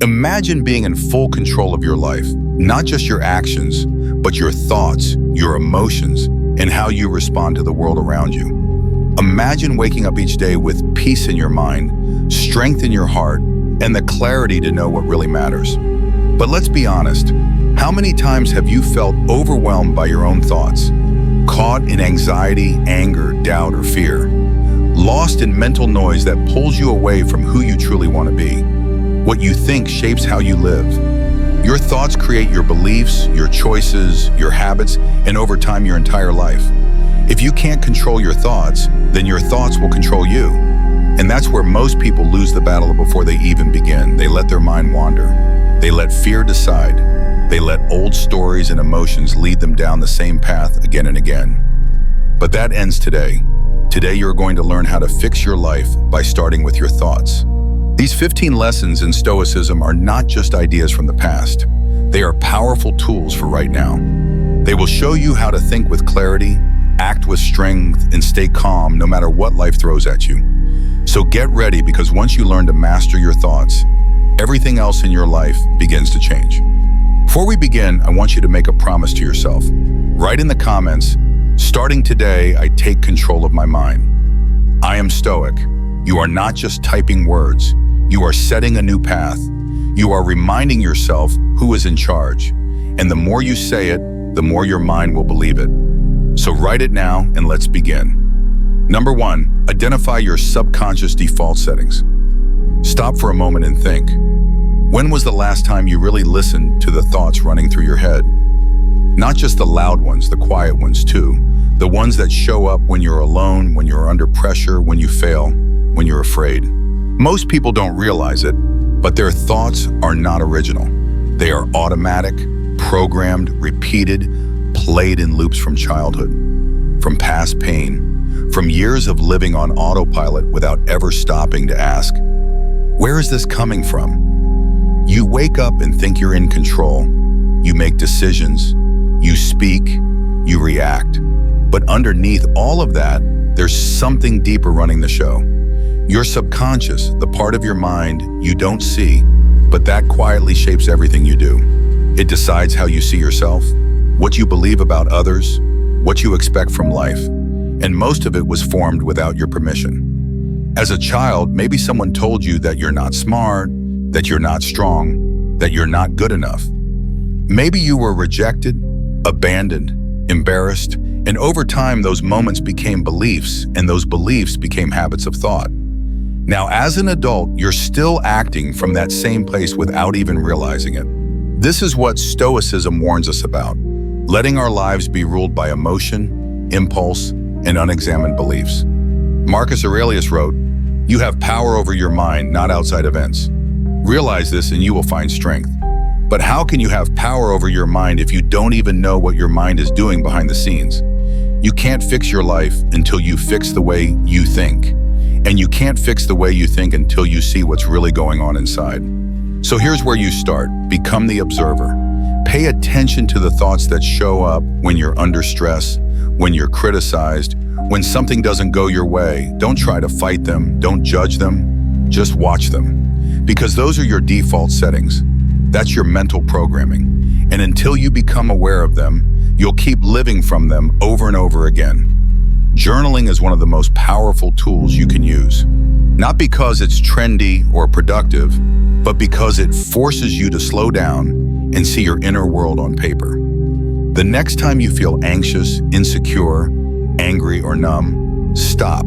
Imagine being in full control of your life, not just your actions, but your thoughts, your emotions, and how you respond to the world around you. Imagine waking up each day with peace in your mind, strength in your heart, and the clarity to know what really matters. But let's be honest, how many times have you felt overwhelmed by your own thoughts? Caught in anxiety, anger, doubt, or fear? Lost in mental noise that pulls you away from who you truly want to be? What you think shapes how you live. Your thoughts create your beliefs, your choices, your habits, and over time, your entire life. If you can't control your thoughts, then your thoughts will control you. And that's where most people lose the battle before they even begin. They let their mind wander. They let fear decide. They let old stories and emotions lead them down the same path again and again. But that ends today. Today, you're going to learn how to fix your life by starting with your thoughts. These 15 lessons in Stoicism are not just ideas from the past. They are powerful tools for right now. They will show you how to think with clarity, act with strength, and stay calm no matter what life throws at you. So get ready, because once you learn to master your thoughts, everything else in your life begins to change. Before we begin, I want you to make a promise to yourself. Write in the comments, "Starting today, I take control of my mind." I am Stoic. You are not just typing words. You are setting a new path. You are reminding yourself who is in charge. And the more you say it, the more your mind will believe it. So write it now and let's begin. Number 1, identify your subconscious default settings. Stop for a moment and think. When was the last time you really listened to the thoughts running through your head? Not just the loud ones, the quiet ones too. The ones that show up when you're alone, when you're under pressure, when you fail, when you're afraid. Most people don't realize it, but their thoughts are not original. They are automatic, programmed, repeated, played in loops from childhood, from past pain, from years of living on autopilot without ever stopping to ask, where is this coming from? You wake up and think you're in control. You make decisions, you speak, you react. But underneath all of that, there's something deeper running the show. Your subconscious, the part of your mind you don't see, but that quietly shapes everything you do. It decides how you see yourself, what you believe about others, what you expect from life, and most of it was formed without your permission. As a child, maybe someone told you that you're not smart, that you're not strong, that you're not good enough. Maybe you were rejected, abandoned, embarrassed, and over time those moments became beliefs, and those beliefs became habits of thought. Now, as an adult, you're still acting from that same place without even realizing it. This is what Stoicism warns us about, letting our lives be ruled by emotion, impulse, and unexamined beliefs. Marcus Aurelius wrote, "You have power over your mind, not outside events. Realize this and you will find strength." But how can you have power over your mind if you don't even know what your mind is doing behind the scenes? You can't fix your life until you fix the way you think. And you can't fix the way you think until you see what's really going on inside. So here's where you start. Become the observer. Pay attention to the thoughts that show up when you're under stress, when you're criticized, when something doesn't go your way. Don't try to fight them. Don't judge them. Just watch them. Because those are your default settings. That's your mental programming. And until you become aware of them, you'll keep living from them over and over again. Journaling is one of the most powerful tools you can use. Not because it's trendy or productive, but because it forces you to slow down and see your inner world on paper. The next time you feel anxious, insecure, angry, or numb, stop.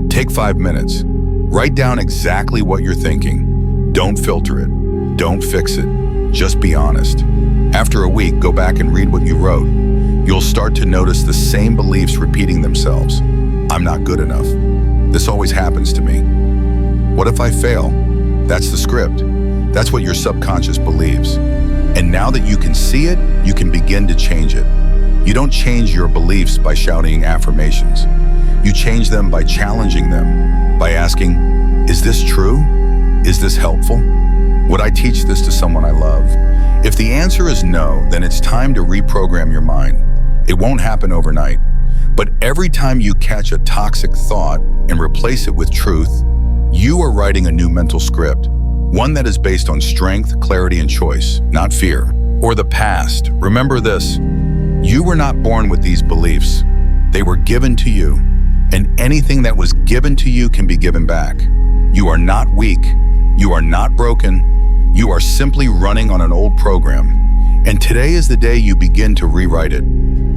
Take 5 minutes. Write down exactly what you're thinking. Don't filter it. Don't fix it. Just be honest. After a week, go back and read what you wrote. You'll start to notice the same beliefs repeating themselves. I'm not good enough. This always happens to me. What if I fail? That's the script. That's what your subconscious believes. And now that you can see it, you can begin to change it. You don't change your beliefs by shouting affirmations. You change them by challenging them, by asking, is this true? Is this helpful? Would I teach this to someone I love? If the answer is no, then it's time to reprogram your mind. It won't happen overnight. But every time you catch a toxic thought and replace it with truth, you are writing a new mental script. One that is based on strength, clarity, and choice, not fear. Or the past. Remember this: you were not born with these beliefs. They were given to you, and anything that was given to you can be given back. You are not weak. You are not broken. You are simply running on an old program. And today is the day you begin to rewrite it.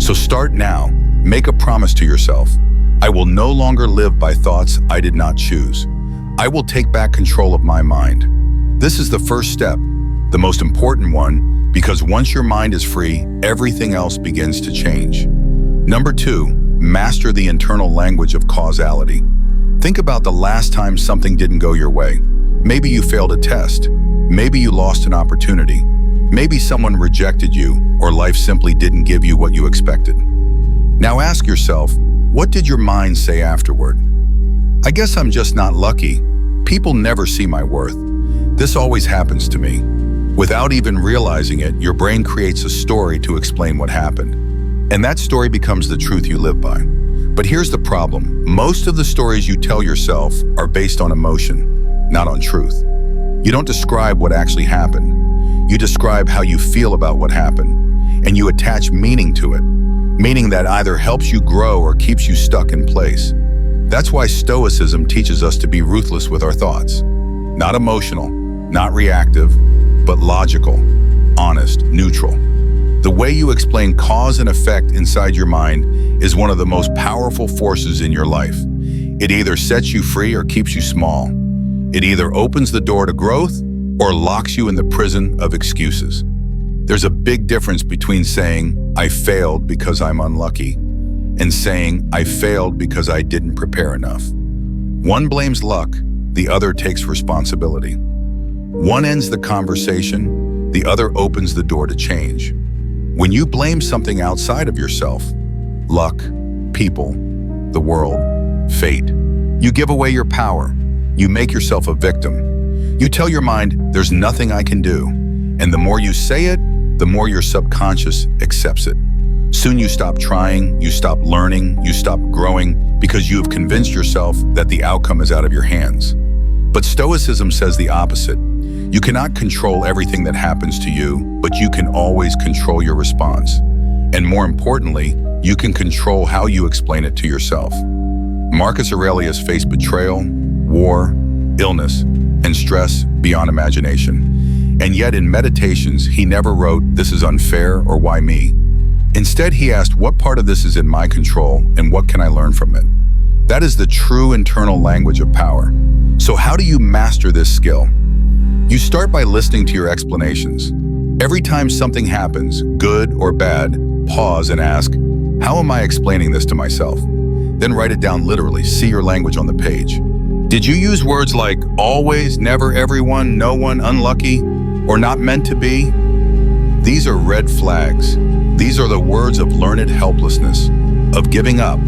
So start now. Make a promise to yourself. I will no longer live by thoughts I did not choose. I will take back control of my mind. This is the first step, the most important one, because once your mind is free, everything else begins to change. Number 2, master the internal language of causality. Think about the last time something didn't go your way. Maybe you failed a test. Maybe you lost an opportunity. Maybe someone rejected you, or life simply didn't give you what you expected. Now ask yourself, what did your mind say afterward? I guess I'm just not lucky. People never see my worth. This always happens to me. Without even realizing it, your brain creates a story to explain what happened. And that story becomes the truth you live by. But here's the problem. Most of the stories you tell yourself are based on emotion, not on truth. You don't describe what actually happened. You describe how you feel about what happened, and you attach meaning to it, meaning that either helps you grow or keeps you stuck in place. That's why Stoicism teaches us to be ruthless with our thoughts. Not emotional, not reactive, but logical, honest, neutral. The way you explain cause and effect inside your mind is one of the most powerful forces in your life. It either sets you free or keeps you small. It either opens the door to growth or locks you in the prison of excuses. There's a big difference between saying, I failed because I'm unlucky, and saying, I failed because I didn't prepare enough. One blames luck, the other takes responsibility. One ends the conversation, the other opens the door to change. When you blame something outside of yourself, luck, people, the world, fate, you give away your power. You make yourself a victim. You tell your mind, there's nothing I can do. And the more you say it, the more your subconscious accepts it. Soon you stop trying, you stop learning, you stop growing because you have convinced yourself that the outcome is out of your hands. But Stoicism says the opposite. You cannot control everything that happens to you, but you can always control your response. And more importantly, you can control how you explain it to yourself. Marcus Aurelius faced betrayal, war, illness, and stress beyond imagination. And yet in Meditations, he never wrote, "This is unfair," or "Why me?" Instead, he asked, what part of this is in my control and what can I learn from it? That is the true internal language of power. So how do you master this skill? You start by listening to your explanations. Every time something happens, good or bad, pause and ask, how am I explaining this to myself? Then write it down literally, see your language on the page. Did you use words like always, never, everyone, no one, unlucky, or not meant to be? These are red flags. These are the words of learned helplessness, of giving up,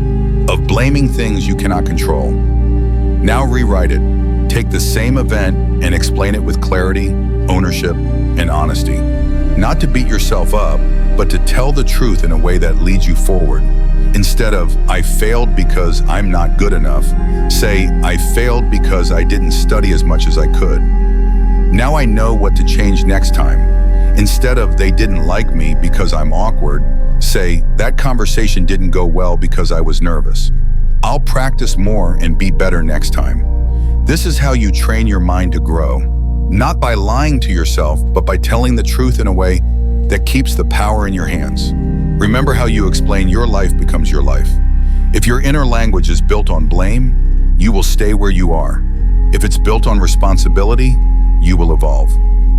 of blaming things you cannot control. Now rewrite it. Take the same event and explain it with clarity, ownership, and honesty. Not to beat yourself up, but to tell the truth in a way that leads you forward. Instead of, I failed because I'm not good enough, say, I failed because I didn't study as much as I could. Now I know what to change next time. Instead of, they didn't like me because I'm awkward, say, that conversation didn't go well because I was nervous. I'll practice more and be better next time. This is how you train your mind to grow, not by lying to yourself, but by telling the truth in a way that keeps the power in your hands. Remember how you explain your life becomes your life. If your inner language is built on blame, you will stay where you are. If it's built on responsibility, you will evolve.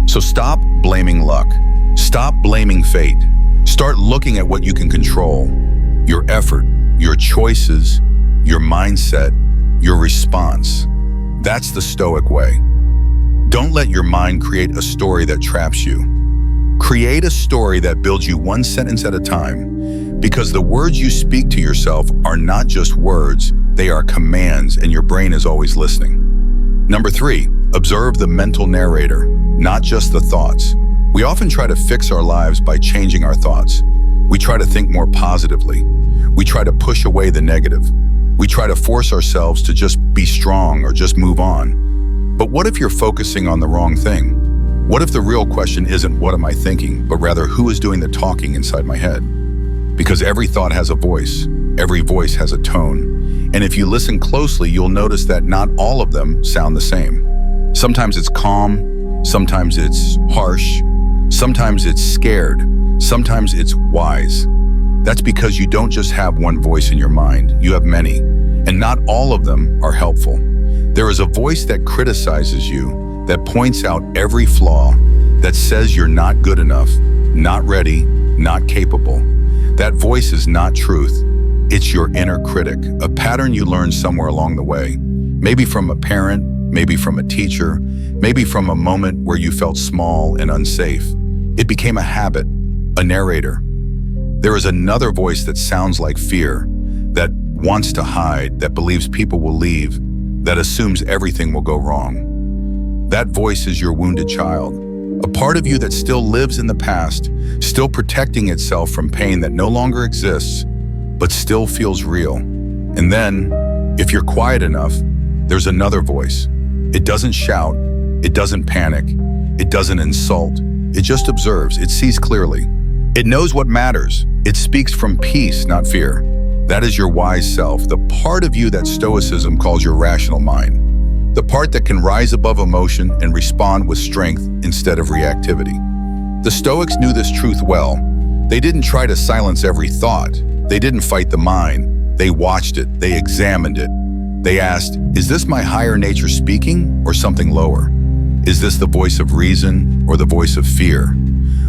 So stop blaming luck. Stop blaming fate. Start looking at what you can control. Your effort, your choices, your mindset, your response. That's the Stoic way. Don't let your mind create a story that traps you. Create a story that builds you one sentence at a time, because the words you speak to yourself are not just words, they are commands, and your brain is always listening. Number 3, observe the mental narrator, not just the thoughts. We often try to fix our lives by changing our thoughts. We try to think more positively. We try to push away the negative. We try to force ourselves to just be strong or just move on. But what if you're focusing on the wrong thing? What if the real question isn't what am I thinking, but rather who is doing the talking inside my head? Because every thought has a voice, every voice has a tone, and if you listen closely, you'll notice that not all of them sound the same. Sometimes it's calm, sometimes it's harsh, sometimes it's scared, sometimes it's wise. That's because you don't just have one voice in your mind, you have many, and not all of them are helpful. There is a voice that criticizes you, that points out every flaw, that says you're not good enough, not ready, not capable. That voice is not truth. It's your inner critic, a pattern you learned somewhere along the way. Maybe from a parent, maybe from a teacher, maybe from a moment where you felt small and unsafe. It became a habit, a narrator. There is another voice that sounds like fear, that wants to hide, that believes people will leave, that assumes everything will go wrong. That voice is your wounded child, a part of you that still lives in the past, still protecting itself from pain that no longer exists, but still feels real. And then, if you're quiet enough, there's another voice. It doesn't shout, it doesn't panic, it doesn't insult, it just observes, it sees clearly. It knows what matters, it speaks from peace, not fear. That is your wise self, the part of you that Stoicism calls your rational mind. The part that can rise above emotion and respond with strength instead of reactivity. The Stoics knew this truth well. They didn't try to silence every thought. They didn't fight the mind. They watched it. They examined it. They asked, is this my higher nature speaking or something lower? Is this the voice of reason or the voice of fear?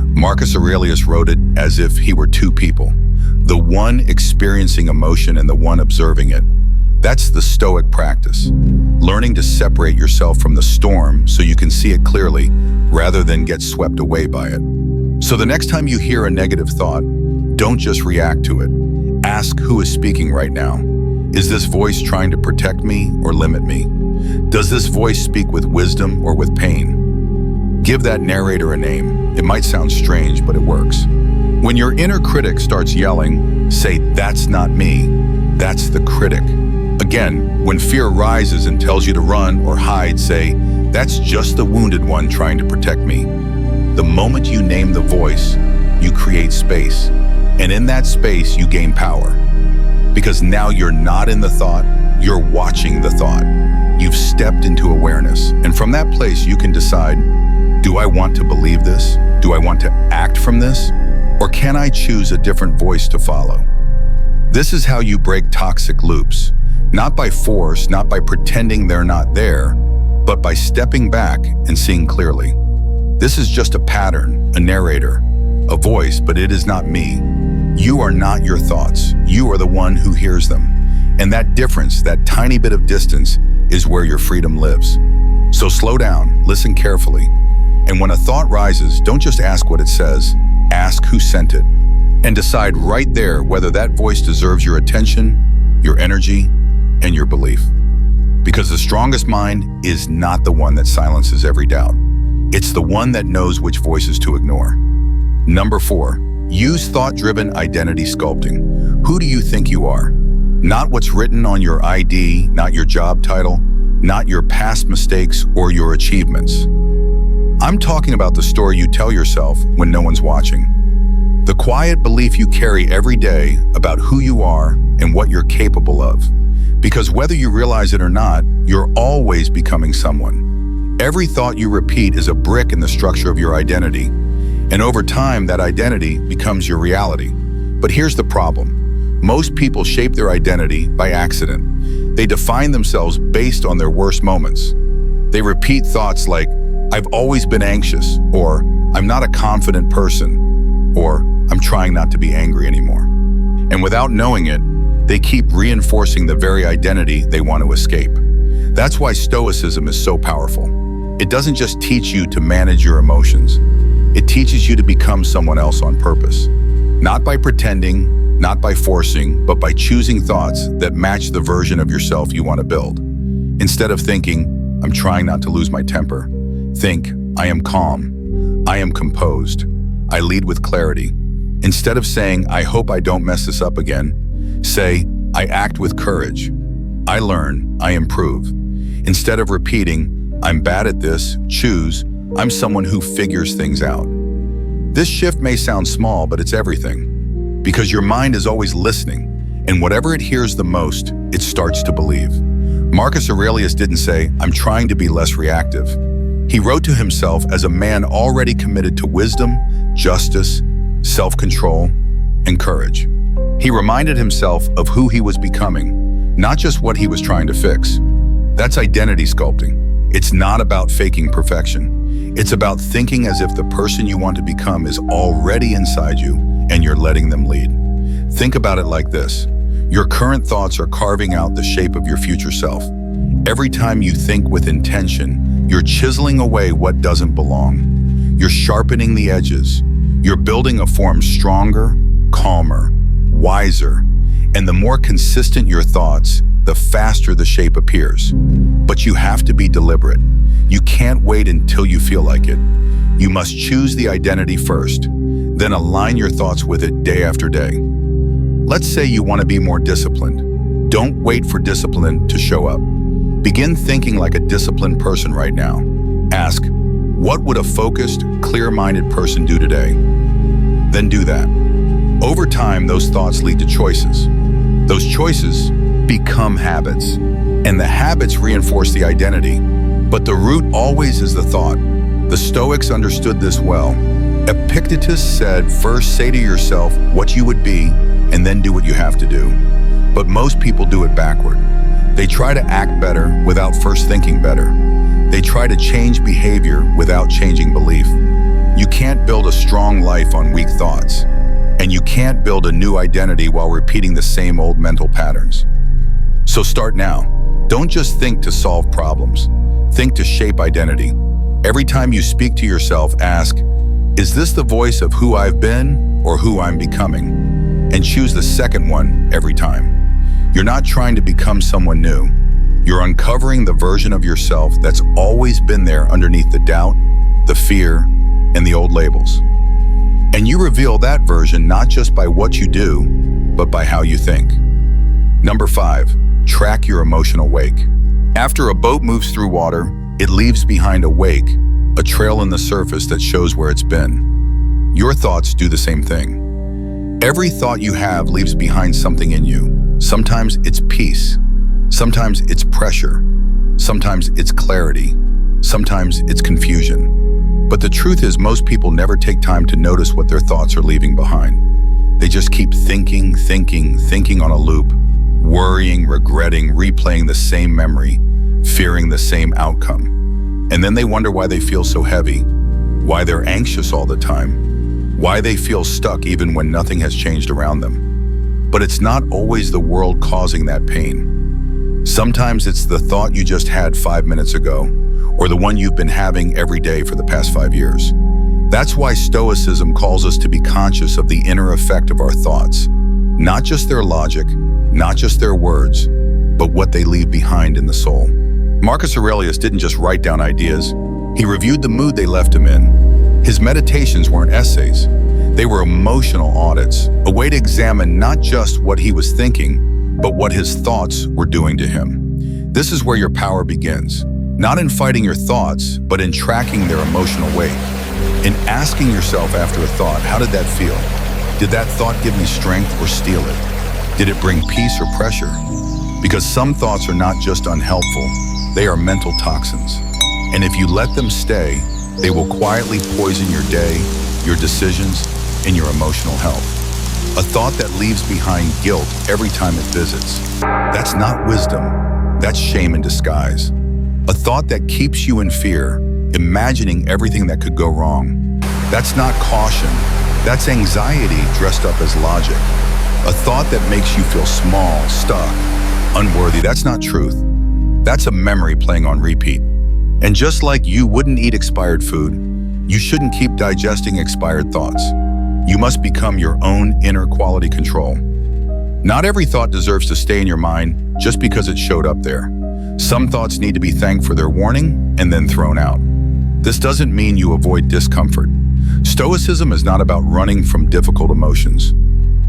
Marcus Aurelius wrote it as if he were two people, the one experiencing emotion and the one observing it. That's the Stoic practice, learning to separate yourself from the storm so you can see it clearly rather than get swept away by it. So the next time you hear a negative thought, don't just react to it. Ask who is speaking right now. Is this voice trying to protect me or limit me? Does this voice speak with wisdom or with pain? Give that narrator a name. It might sound strange, but it works. When your inner critic starts yelling, say, that's not me, that's the critic. Again, when fear rises and tells you to run or hide, say, that's just the wounded one trying to protect me. The moment you name the voice, you create space. And in that space, you gain power. Because now you're not in the thought, you're watching the thought. You've stepped into awareness. And from that place, you can decide, do I want to believe this? Do I want to act from this? Or can I choose a different voice to follow? This is how you break toxic loops. Not by force, not by pretending they're not there, but by stepping back and seeing clearly. This is just a pattern, a narrator, a voice, but it is not me. You are not your thoughts. You are the one who hears them. And that difference, that tiny bit of distance, is where your freedom lives. So slow down, listen carefully. And when a thought rises, don't just ask what it says, ask who sent it. And decide right there whether that voice deserves your attention, your energy, and your belief. Because the strongest mind is not the one that silences every doubt. It's the one that knows which voices to ignore. Number 4, use thought-driven identity sculpting. Who do you think you are? Not what's written on your ID, not your job title, not your past mistakes or your achievements. I'm talking about the story you tell yourself when no one's watching. The quiet belief you carry every day about who you are and what you're capable of. Because whether you realize it or not, you're always becoming someone. Every thought you repeat is a brick in the structure of your identity. And over time, that identity becomes your reality. But here's the problem. Most people shape their identity by accident. They define themselves based on their worst moments. They repeat thoughts like, I've always been anxious, or I'm not a confident person, or I'm trying not to be angry anymore. And without knowing it, they keep reinforcing the very identity they want to escape. That's why Stoicism is so powerful. It doesn't just teach you to manage your emotions. It teaches you to become someone else on purpose. Not by pretending, not by forcing, but by choosing thoughts that match the version of yourself you want to build. Instead of thinking, I'm trying not to lose my temper, think, I am calm, I am composed, I lead with clarity. Instead of saying, I hope I don't mess this up again, say, I act with courage. I learn, I improve. Instead of repeating, I'm bad at this, choose, I'm someone who figures things out. This shift may sound small, but it's everything. Because your mind is always listening, and whatever it hears the most, it starts to believe. Marcus Aurelius didn't say, I'm trying to be less reactive. He wrote to himself as a man already committed to wisdom, justice, self-control, and courage. He reminded himself of who he was becoming, not just what he was trying to fix. That's identity sculpting. It's not about faking perfection. It's about thinking as if the person you want to become is already inside you and you're letting them lead. Think about it like this. Your current thoughts are carving out the shape of your future self. Every time you think with intention, you're chiseling away what doesn't belong. You're sharpening the edges. You're building a form stronger, calmer, wiser, and the more consistent your thoughts, the faster the shape appears. But you have to be deliberate. You can't wait until you feel like it. You must choose the identity first, then align your thoughts with it day after day. Let's say you want to be more disciplined. Don't wait for discipline to show up. Begin thinking like a disciplined person right now. Ask, what would a focused, clear-minded person do today? Then do that. Over time, those thoughts lead to choices. Those choices become habits, and the habits reinforce the identity. But the root always is the thought. The Stoics understood this well. Epictetus said, first say to yourself what you would be, and then do what you have to do. But most people do it backward. They try to act better without first thinking better. They try to change behavior without changing belief. You can't build a strong life on weak thoughts. And you can't build a new identity while repeating the same old mental patterns. So start now. Don't just think to solve problems. Think to shape identity. Every time you speak to yourself, ask, is this the voice of who I've been or who I'm becoming? And choose the second one every time. You're not trying to become someone new. You're uncovering the version of yourself that's always been there underneath the doubt, the fear, and the old labels. And you reveal that version not just by what you do, but by how you think. Number 5, track your emotional wake. After a boat moves through water, it leaves behind a wake, a trail in the surface that shows where it's been. Your thoughts do the same thing. Every thought you have leaves behind something in you. Sometimes it's peace. Sometimes it's pressure. Sometimes it's clarity. Sometimes it's confusion. But the truth is, most people never take time to notice what their thoughts are leaving behind. They just keep thinking on a loop, worrying, regretting, replaying the same memory, fearing the same outcome. And then they wonder why they feel so heavy, why they're anxious all the time, why they feel stuck even when nothing has changed around them. But it's not always the world causing that pain. Sometimes it's the thought you just had 5 minutes ago, or the one you've been having every day for the past 5 years. That's why Stoicism calls us to be conscious of the inner effect of our thoughts. Not just their logic, not just their words, but what they leave behind in the soul. Marcus Aurelius didn't just write down ideas. He reviewed the mood they left him in. His meditations weren't essays. They were emotional audits, a way to examine not just what he was thinking, but what his thoughts were doing to him. This is where your power begins. Not in fighting your thoughts, but in tracking their emotional weight. In asking yourself after a thought, how did that feel? Did that thought give me strength or steal it? Did it bring peace or pressure? Because some thoughts are not just unhelpful, they are mental toxins. And if you let them stay, they will quietly poison your day, your decisions, and your emotional health. A thought that leaves behind guilt every time it visits. That's not wisdom, that's shame in disguise. A thought that keeps you in fear, imagining everything that could go wrong. That's not caution, that's anxiety dressed up as logic. A thought that makes you feel small, stuck, unworthy. That's not truth. That's a memory playing on repeat. And just like you wouldn't eat expired food, you shouldn't keep digesting expired thoughts. You must become your own inner quality control. Not every thought deserves to stay in your mind just because it showed up there. Some thoughts need to be thanked for their warning and then thrown out. This doesn't mean you avoid discomfort. Stoicism is not about running from difficult emotions.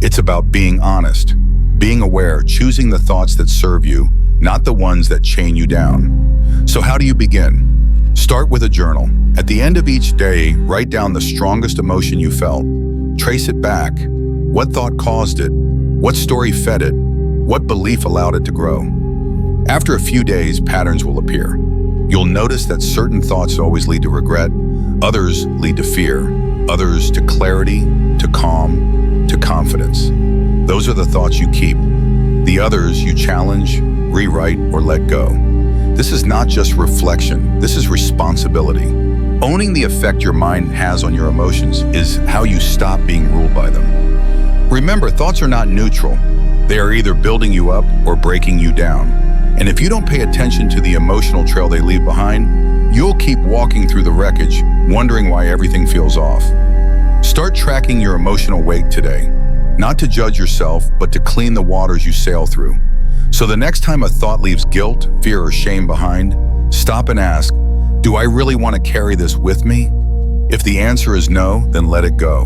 It's about being honest, being aware, choosing the thoughts that serve you, not the ones that chain you down. So how do you begin? Start with a journal. At the end of each day, write down the strongest emotion you felt. Trace it back. What thought caused it? What story fed it? What belief allowed it to grow? After a few days, patterns will appear. You'll notice that certain thoughts always lead to regret, others lead to fear, others to clarity, to calm, to confidence. Those are the thoughts you keep. The others you challenge, rewrite, or let go. This is not just reflection, this is responsibility. Owning the effect your mind has on your emotions is how you stop being ruled by them. Remember, thoughts are not neutral. They are either building you up or breaking you down. And if you don't pay attention to the emotional trail they leave behind, you'll keep walking through the wreckage, wondering why everything feels off. Start tracking your emotional wake today, not to judge yourself, but to clean the waters you sail through. So the next time a thought leaves guilt, fear, or shame behind, stop and ask, do I really want to carry this with me? If the answer is no, then let it go.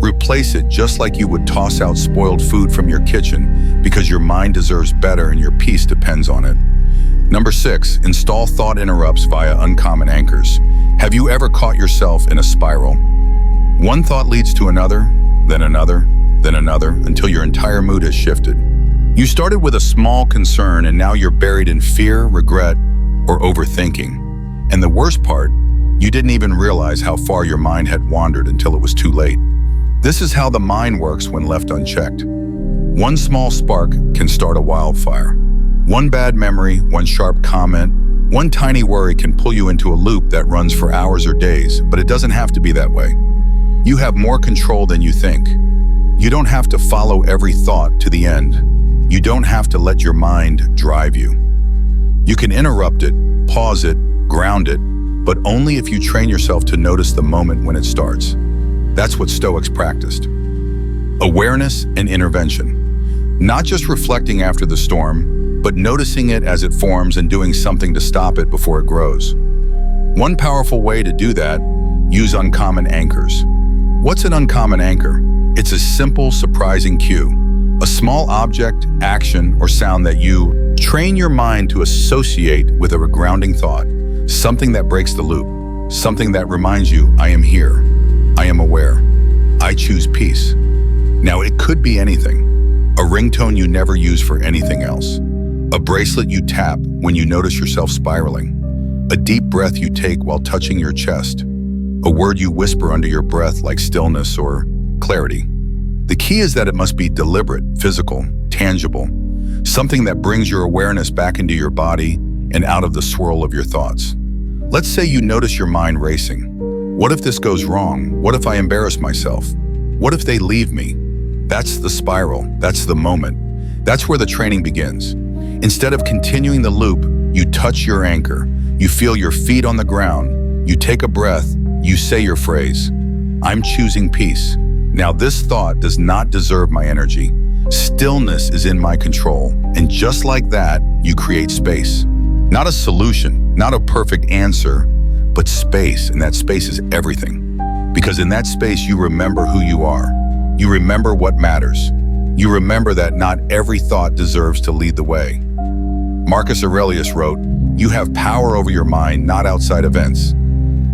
Replace it just like you would toss out spoiled food from your kitchen because your mind deserves better and your peace depends on it. Number 6, install thought interrupts via uncommon anchors. Have you ever caught yourself in a spiral? One thought leads to another, then another, then another, until your entire mood has shifted. You started with a small concern and now you're buried in fear, regret, or overthinking. And the worst part, you didn't even realize how far your mind had wandered until it was too late. This is how the mind works when left unchecked. One small spark can start a wildfire. One bad memory, one sharp comment, one tiny worry can pull you into a loop that runs for hours or days, but it doesn't have to be that way. You have more control than you think. You don't have to follow every thought to the end. You don't have to let your mind drive you. You can interrupt it, pause it, ground it, but only if you train yourself to notice the moment when it starts. That's what Stoics practiced. Awareness and intervention. Not just reflecting after the storm, but noticing it as it forms and doing something to stop it before it grows. One powerful way to do that, use uncommon anchors. What's an uncommon anchor? It's a simple, surprising cue. A small object, action, or sound that you train your mind to associate with a grounding thought. Something that breaks the loop. Something that reminds you, I am here. I am aware. I choose peace. Now, it could be anything. A ringtone you never use for anything else. A bracelet you tap when you notice yourself spiraling. A deep breath you take while touching your chest. A word you whisper under your breath like stillness or clarity. The key is that it must be deliberate, physical, tangible. Something that brings your awareness back into your body and out of the swirl of your thoughts. Let's say you notice your mind racing. What if this goes wrong? What if I embarrass myself? What if they leave me? That's the spiral. That's the moment. That's where the training begins. Instead of continuing the loop, you touch your anchor. You feel your feet on the ground. You take a breath. You say your phrase. I'm choosing peace. Now this thought does not deserve my energy. Stillness is in my control. And just like that, you create space. Not a solution, not a perfect answer, but space, and that space is everything. Because in that space, you remember who you are. You remember what matters. You remember that not every thought deserves to lead the way. Marcus Aurelius wrote, "You have power over your mind, not outside events.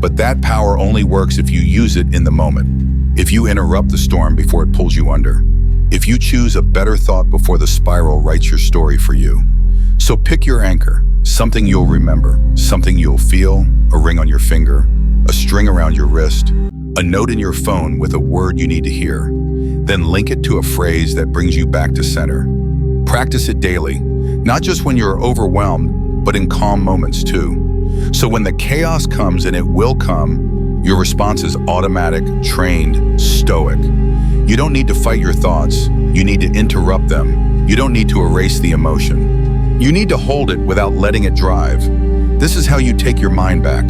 But that power only works if you use it in the moment. If you interrupt the storm before it pulls you under. If you choose a better thought before the spiral writes your story for you." So pick your anchor, something you'll remember, something you'll feel, a ring on your finger, a string around your wrist, a note in your phone with a word you need to hear. Then link it to a phrase that brings you back to center. Practice it daily, not just when you're overwhelmed, but in calm moments too. So when the chaos comes, and it will come, your response is automatic, trained, stoic. You don't need to fight your thoughts. You need to interrupt them. You don't need to erase the emotion. You need to hold it without letting it drive. This is how you take your mind back.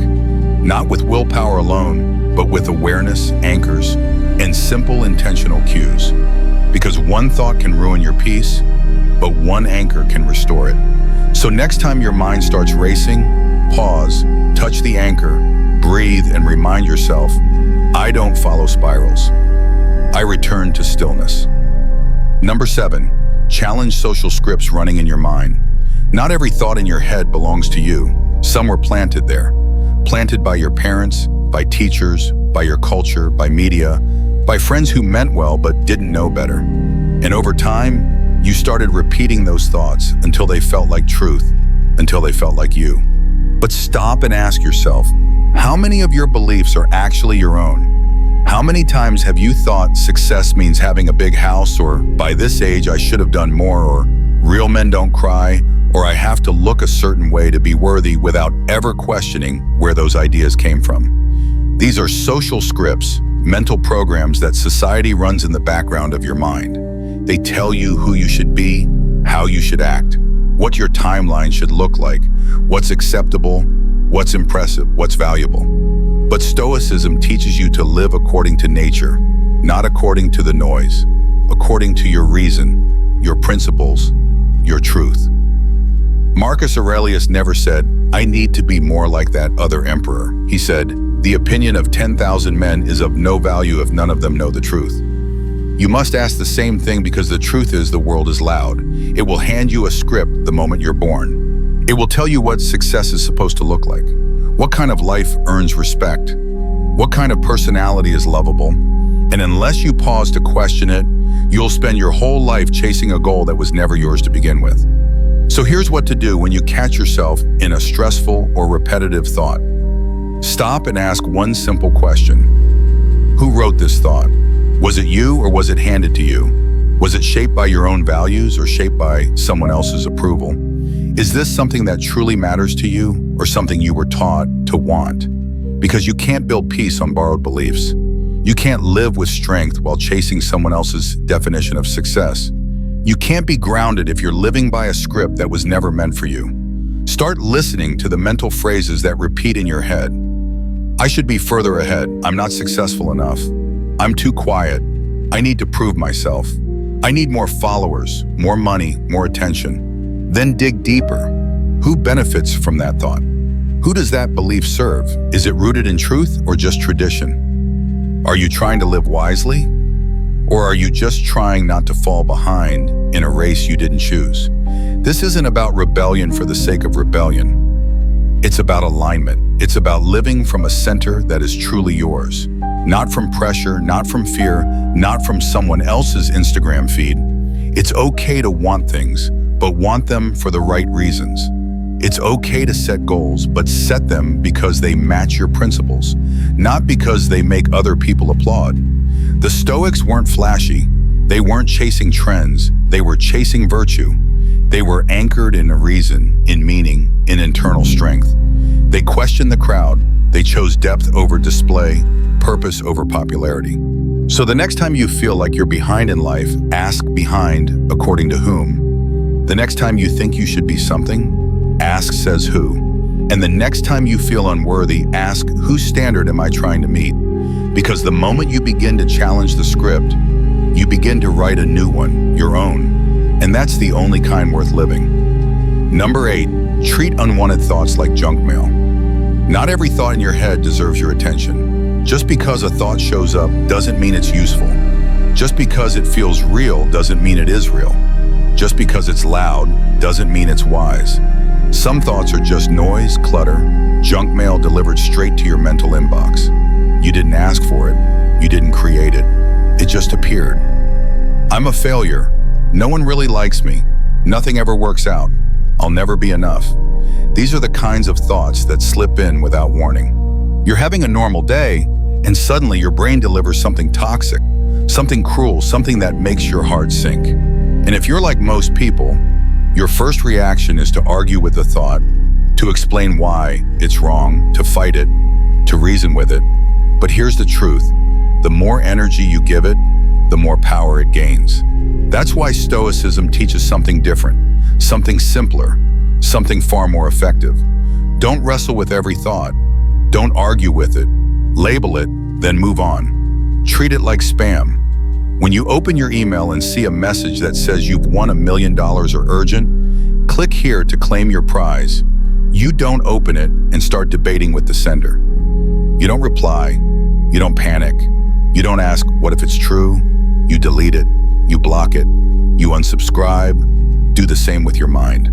Not with willpower alone, but with awareness, anchors, and simple intentional cues. Because one thought can ruin your peace, but one anchor can restore it. So next time your mind starts racing, pause, touch the anchor, breathe, and remind yourself, I don't follow spirals. I return to stillness. Number 7, challenge social scripts running in your mind. Not every thought in your head belongs to you. Some were planted there. planted by your parents, by teachers, by your culture, by media, by friends who meant well but didn't know better. And over time, you started repeating those thoughts until they felt like truth, until they felt like you. But stop and ask yourself, how many of your beliefs are actually your own? How many times have you thought success means having a big house, or by this age I should have done more, or real men don't cry, or I have to look a certain way to be worthy, without ever questioning where those ideas came from? These are social scripts, mental programs that society runs in the background of your mind. They tell you who you should be, how you should act, what your timeline should look like, what's acceptable, what's impressive, what's valuable. But Stoicism teaches you to live according to nature, not according to the noise, according to your reason, your principles, your truth. Marcus Aurelius never said, "I need to be more like that other emperor." He said, "The opinion of 10,000 men is of no value if none of them know the truth." You must ask the same thing, because the truth is the world is loud. It will hand you a script the moment you're born. It will tell you what success is supposed to look like, what kind of life earns respect, what kind of personality is lovable. And unless you pause to question it, you'll spend your whole life chasing a goal that was never yours to begin with. So here's what to do when you catch yourself in a stressful or repetitive thought. Stop and ask one simple question. Who wrote this thought? Was it you, or was it handed to you? Was it shaped by your own values, or shaped by someone else's approval? Is this something that truly matters to you, or something you were taught to want? Because you can't build peace on borrowed beliefs. You can't live with strength while chasing someone else's definition of success. You can't be grounded if you're living by a script that was never meant for you. Start listening to the mental phrases that repeat in your head. I should be further ahead. I'm not successful enough. I'm too quiet. I need to prove myself. I need more followers, more money, more attention. Then dig deeper. Who benefits from that thought? Who does that belief serve? Is it rooted in truth or just tradition? Are you trying to live wisely? Or are you just trying not to fall behind in a race you didn't choose? This isn't about rebellion for the sake of rebellion. It's about alignment. It's about living from a center that is truly yours. Not from pressure, not from fear, not from someone else's Instagram feed. It's okay to want things, but want them for the right reasons. It's okay to set goals, but set them because they match your principles, not because they make other people applaud. The Stoics weren't flashy. They weren't chasing trends. They were chasing virtue. They were anchored in a reason, in meaning, in internal strength. They questioned the crowd. They chose depth over display, purpose over popularity. So the next time you feel like you're behind in life, ask behind according to whom. The next time you think you should be something, ask says who. And the next time you feel unworthy, ask whose standard am I trying to meet? Because the moment you begin to challenge the script, you begin to write a new one, your own. And that's the only kind worth living. Number 8, treat unwanted thoughts like junk mail. Not every thought in your head deserves your attention. Just because a thought shows up doesn't mean it's useful. Just because it feels real doesn't mean it is real. Just because it's loud doesn't mean it's wise. Some thoughts are just noise, clutter, junk mail delivered straight to your mental inbox. You didn't ask for it. You didn't create it. It just appeared. I'm a failure. No one really likes me. Nothing ever works out. I'll never be enough. These are the kinds of thoughts that slip in without warning. You're having a normal day, and suddenly your brain delivers something toxic, something cruel, something that makes your heart sink. And if you're like most people, your first reaction is to argue with the thought, to explain why it's wrong, to fight it, to reason with it. But here's the truth. The more energy you give it, the more power it gains. That's why Stoicism teaches something different, something simpler, something far more effective. Don't wrestle with every thought. Don't argue with it. Label it, then move on. Treat it like spam. When you open your email and see a message that says you've won $1 million or urgent, click here to claim your prize. You don't open it and start debating with the sender. You don't reply. You don't panic. You don't ask, what if it's true? You delete it. You block it. You unsubscribe. Do the same with your mind.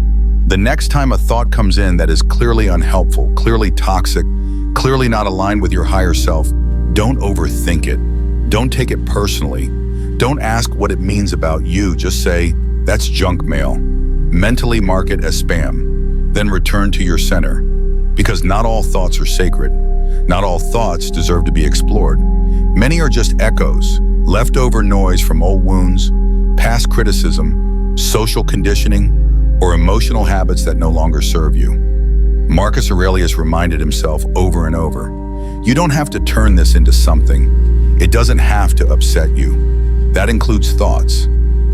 The next time a thought comes in that is clearly unhelpful, clearly toxic, clearly not aligned with your higher self, don't overthink it. Don't take it personally. Don't ask what it means about you. Just say, that's junk mail. Mentally mark it as spam. Then return to your center. Because not all thoughts are sacred. Not all thoughts deserve to be explored. Many are just echoes, leftover noise from old wounds, past criticism, social conditioning, or emotional habits that no longer serve you. Marcus Aurelius reminded himself over and over, you don't have to turn this into something. It doesn't have to upset you. That includes thoughts.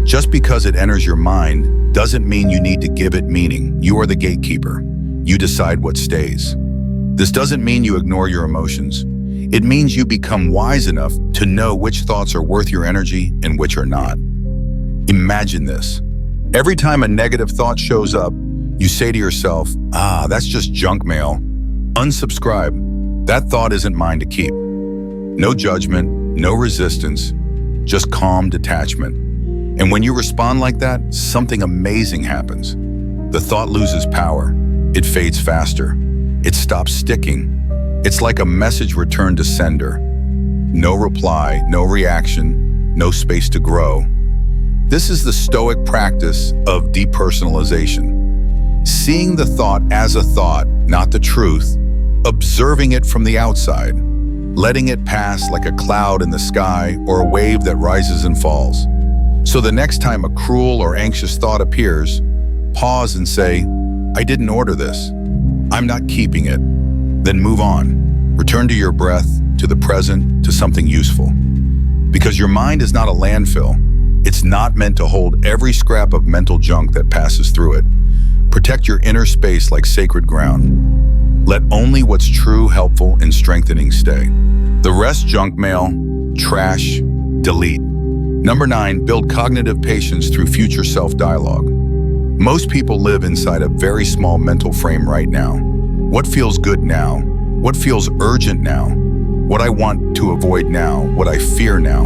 Just because it enters your mind doesn't mean you need to give it meaning. You are the gatekeeper. You decide what stays. This doesn't mean you ignore your emotions. It means you become wise enough to know which thoughts are worth your energy and which are not. Imagine this. Every time a negative thought shows up, you say to yourself, that's just junk mail. Unsubscribe. That thought isn't mine to keep. No judgment, no resistance, just calm detachment. And when you respond like that, something amazing happens. The thought loses power. It fades faster. It stops sticking. It's like a message returned to sender. No reply, no reaction, no space to grow. This is the Stoic practice of depersonalization. Seeing the thought as a thought, not the truth, observing it from the outside, letting it pass like a cloud in the sky or a wave that rises and falls. So the next time a cruel or anxious thought appears, pause and say, I didn't order this. I'm not keeping it. Then move on. Return to your breath, to the present, to something useful. Because your mind is not a landfill. It's not meant to hold every scrap of mental junk that passes through it. Protect your inner space like sacred ground. Let only what's true, helpful, and strengthening stay. The rest junk mail, trash, delete. Number 9, build cognitive patience through future self-dialogue. Most people live inside a very small mental frame right now. What feels good now? What feels urgent now? What I want to avoid now? What I fear now?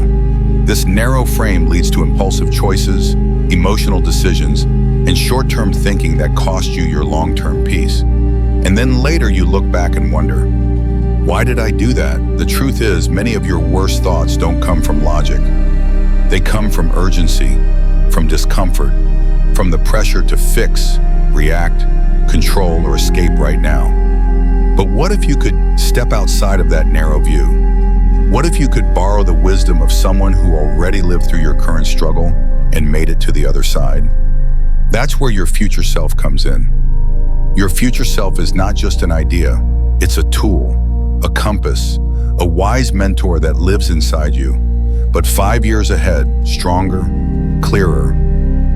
This narrow frame leads to impulsive choices, emotional decisions, and short-term thinking that cost you your long-term peace. And then later you look back and wonder, why did I do that? The truth is, many of your worst thoughts don't come from logic. They come from urgency, from discomfort, from the pressure to fix, react, control, or escape right now. But what if you could step outside of that narrow view? What if you could borrow the wisdom of someone who already lived through your current struggle and made it to the other side? That's where your future self comes in. Your future self is not just an idea, it's a tool, a compass, a wise mentor that lives inside you, but 5 years ahead, stronger, clearer,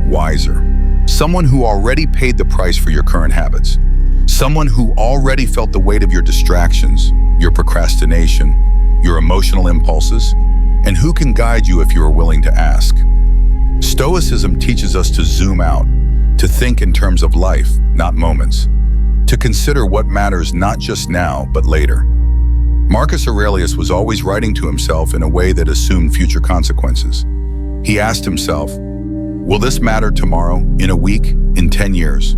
wiser. Someone who already paid the price for your current habits. Someone who already felt the weight of your distractions, your procrastination, your emotional impulses, and who can guide you if you are willing to ask. Stoicism teaches us to zoom out, to think in terms of life, not moments, to consider what matters not just now, but later. Marcus Aurelius was always writing to himself in a way that assumed future consequences. He asked himself, will this matter tomorrow, in a week, in 10 years?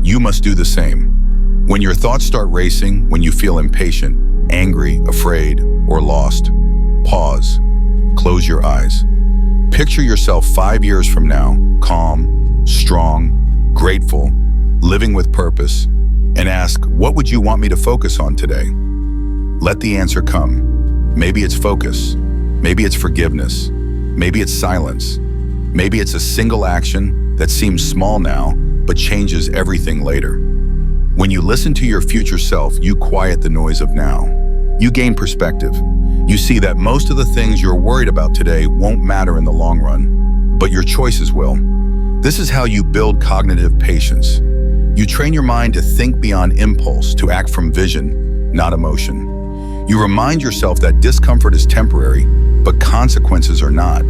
You must do the same. When your thoughts start racing, when you feel impatient, angry, afraid, or lost, pause, close your eyes. Picture yourself 5 years from now, calm, strong, grateful, living with purpose, and ask, what would you want me to focus on today? Let the answer come. Maybe it's focus. Maybe it's forgiveness. Maybe it's silence. Maybe it's a single action that seems small now, but changes everything later. When you listen to your future self, you quiet the noise of now. You gain perspective. You see that most of the things you're worried about today won't matter in the long run, but your choices will. This is how you build cognitive patience. You train your mind to think beyond impulse, to act from vision, not emotion. You remind yourself that discomfort is temporary, but consequences are not.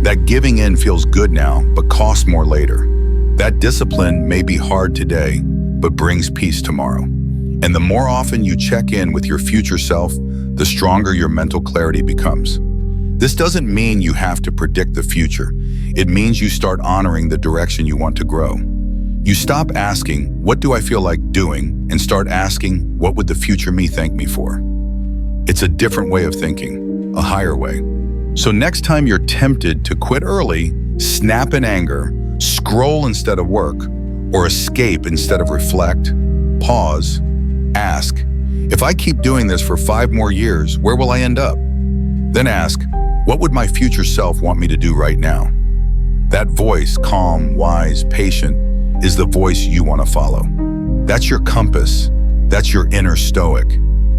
That giving in feels good now, but costs more later. That discipline may be hard today, but brings peace tomorrow. And the more often you check in with your future self, the stronger your mental clarity becomes. This doesn't mean you have to predict the future. It means you start honoring the direction you want to grow. You stop asking, what do I feel like doing, and start asking, what would the future me thank me for? It's a different way of thinking, a higher way. So next time you're tempted to quit early, snap in anger, scroll instead of work, or escape instead of reflect, pause, ask, if I keep doing this for 5 more years, where will I end up? Then ask, what would my future self want me to do right now? That voice, calm, wise, patient, is the voice you want to follow. That's your compass. That's your inner Stoic,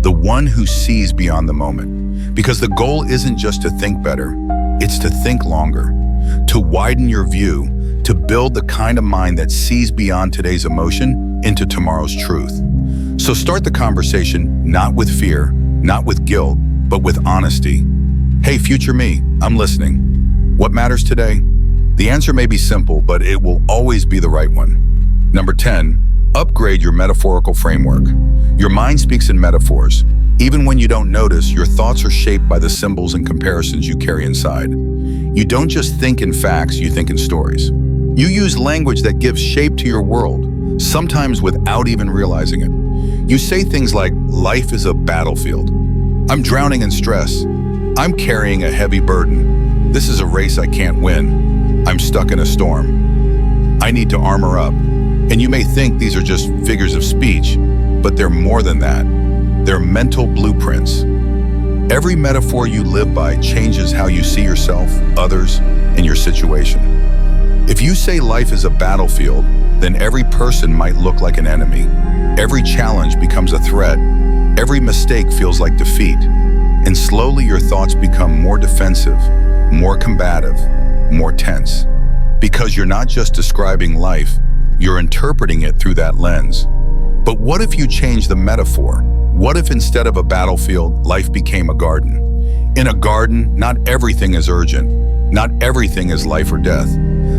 the one who sees beyond the moment. Because the goal isn't just to think better, it's to think longer, to widen your view, to build the kind of mind that sees beyond today's emotion into tomorrow's truth. So start the conversation not with fear, not with guilt, but with honesty. Hey, future me, I'm listening. What matters today? The answer may be simple, but it will always be the right one. Number 10, upgrade your metaphorical framework. Your mind speaks in metaphors. Even when you don't notice, your thoughts are shaped by the symbols and comparisons you carry inside. You don't just think in facts, you think in stories. You use language that gives shape to your world, sometimes without even realizing it. You say things like, life is a battlefield. I'm drowning in stress. I'm carrying a heavy burden. This is a race I can't win. I'm stuck in a storm. I need to armor up. And you may think these are just figures of speech, but they're more than that. They're mental blueprints. Every metaphor you live by changes how you see yourself, others, and your situation. If you say life is a battlefield, then every person might look like an enemy. Every challenge becomes a threat. Every mistake feels like defeat. And slowly your thoughts become more defensive, more combative, more tense. Because you're not just describing life, you're interpreting it through that lens. But what if you change the metaphor? What if instead of a battlefield, life became a garden? In a garden, not everything is urgent. Not everything is life or death.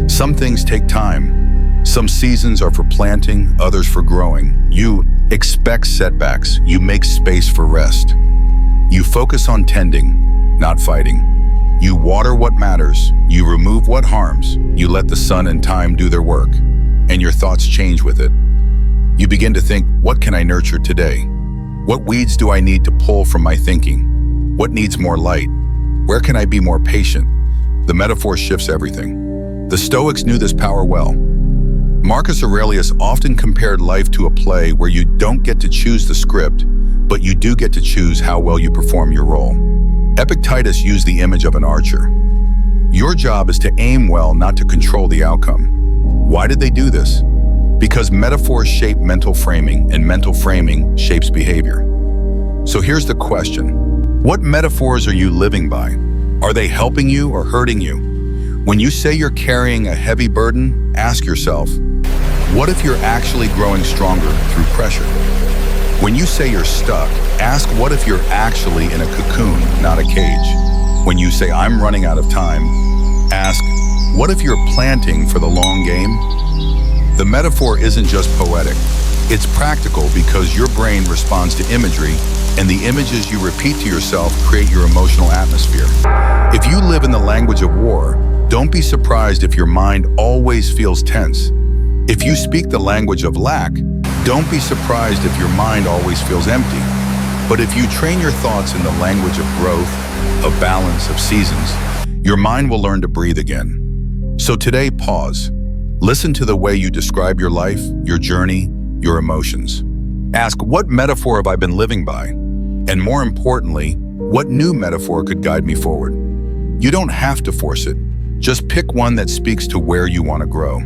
Some things take time. Some seasons are for planting, others for growing. You expect setbacks. You make space for rest. You focus on tending, not fighting. You water what matters. You remove what harms. You let the sun and time do their work. And your thoughts change with it. You begin to think, what can I nurture today? What weeds do I need to pull from my thinking? What needs more light? Where can I be more patient? The metaphor shifts everything. The Stoics knew this power well. Marcus Aurelius often compared life to a play where you don't get to choose the script, but you do get to choose how well you perform your role. Epictetus used the image of an archer. Your job is to aim well, not to control the outcome. Why did they do this? Because metaphors shape mental framing, and mental framing shapes behavior. So here's the question. What metaphors are you living by? Are they helping you or hurting you? When you say you're carrying a heavy burden, ask yourself, what if you're actually growing stronger through pressure? When you say you're stuck, ask what if you're actually in a cocoon, not a cage. When you say I'm running out of time, ask what if you're planting for the long game? The metaphor isn't just poetic, it's practical because your brain responds to imagery, and the images you repeat to yourself create your emotional atmosphere. If you live in the language of war, don't be surprised if your mind always feels tense. If you speak the language of lack, don't be surprised if your mind always feels empty. But if you train your thoughts in the language of growth, of balance, of seasons, your mind will learn to breathe again. So today, pause. Listen to the way you describe your life, your journey, your emotions. Ask, what metaphor have I been living by? And more importantly, what new metaphor could guide me forward? You don't have to force it. Just pick one that speaks to where you want to grow.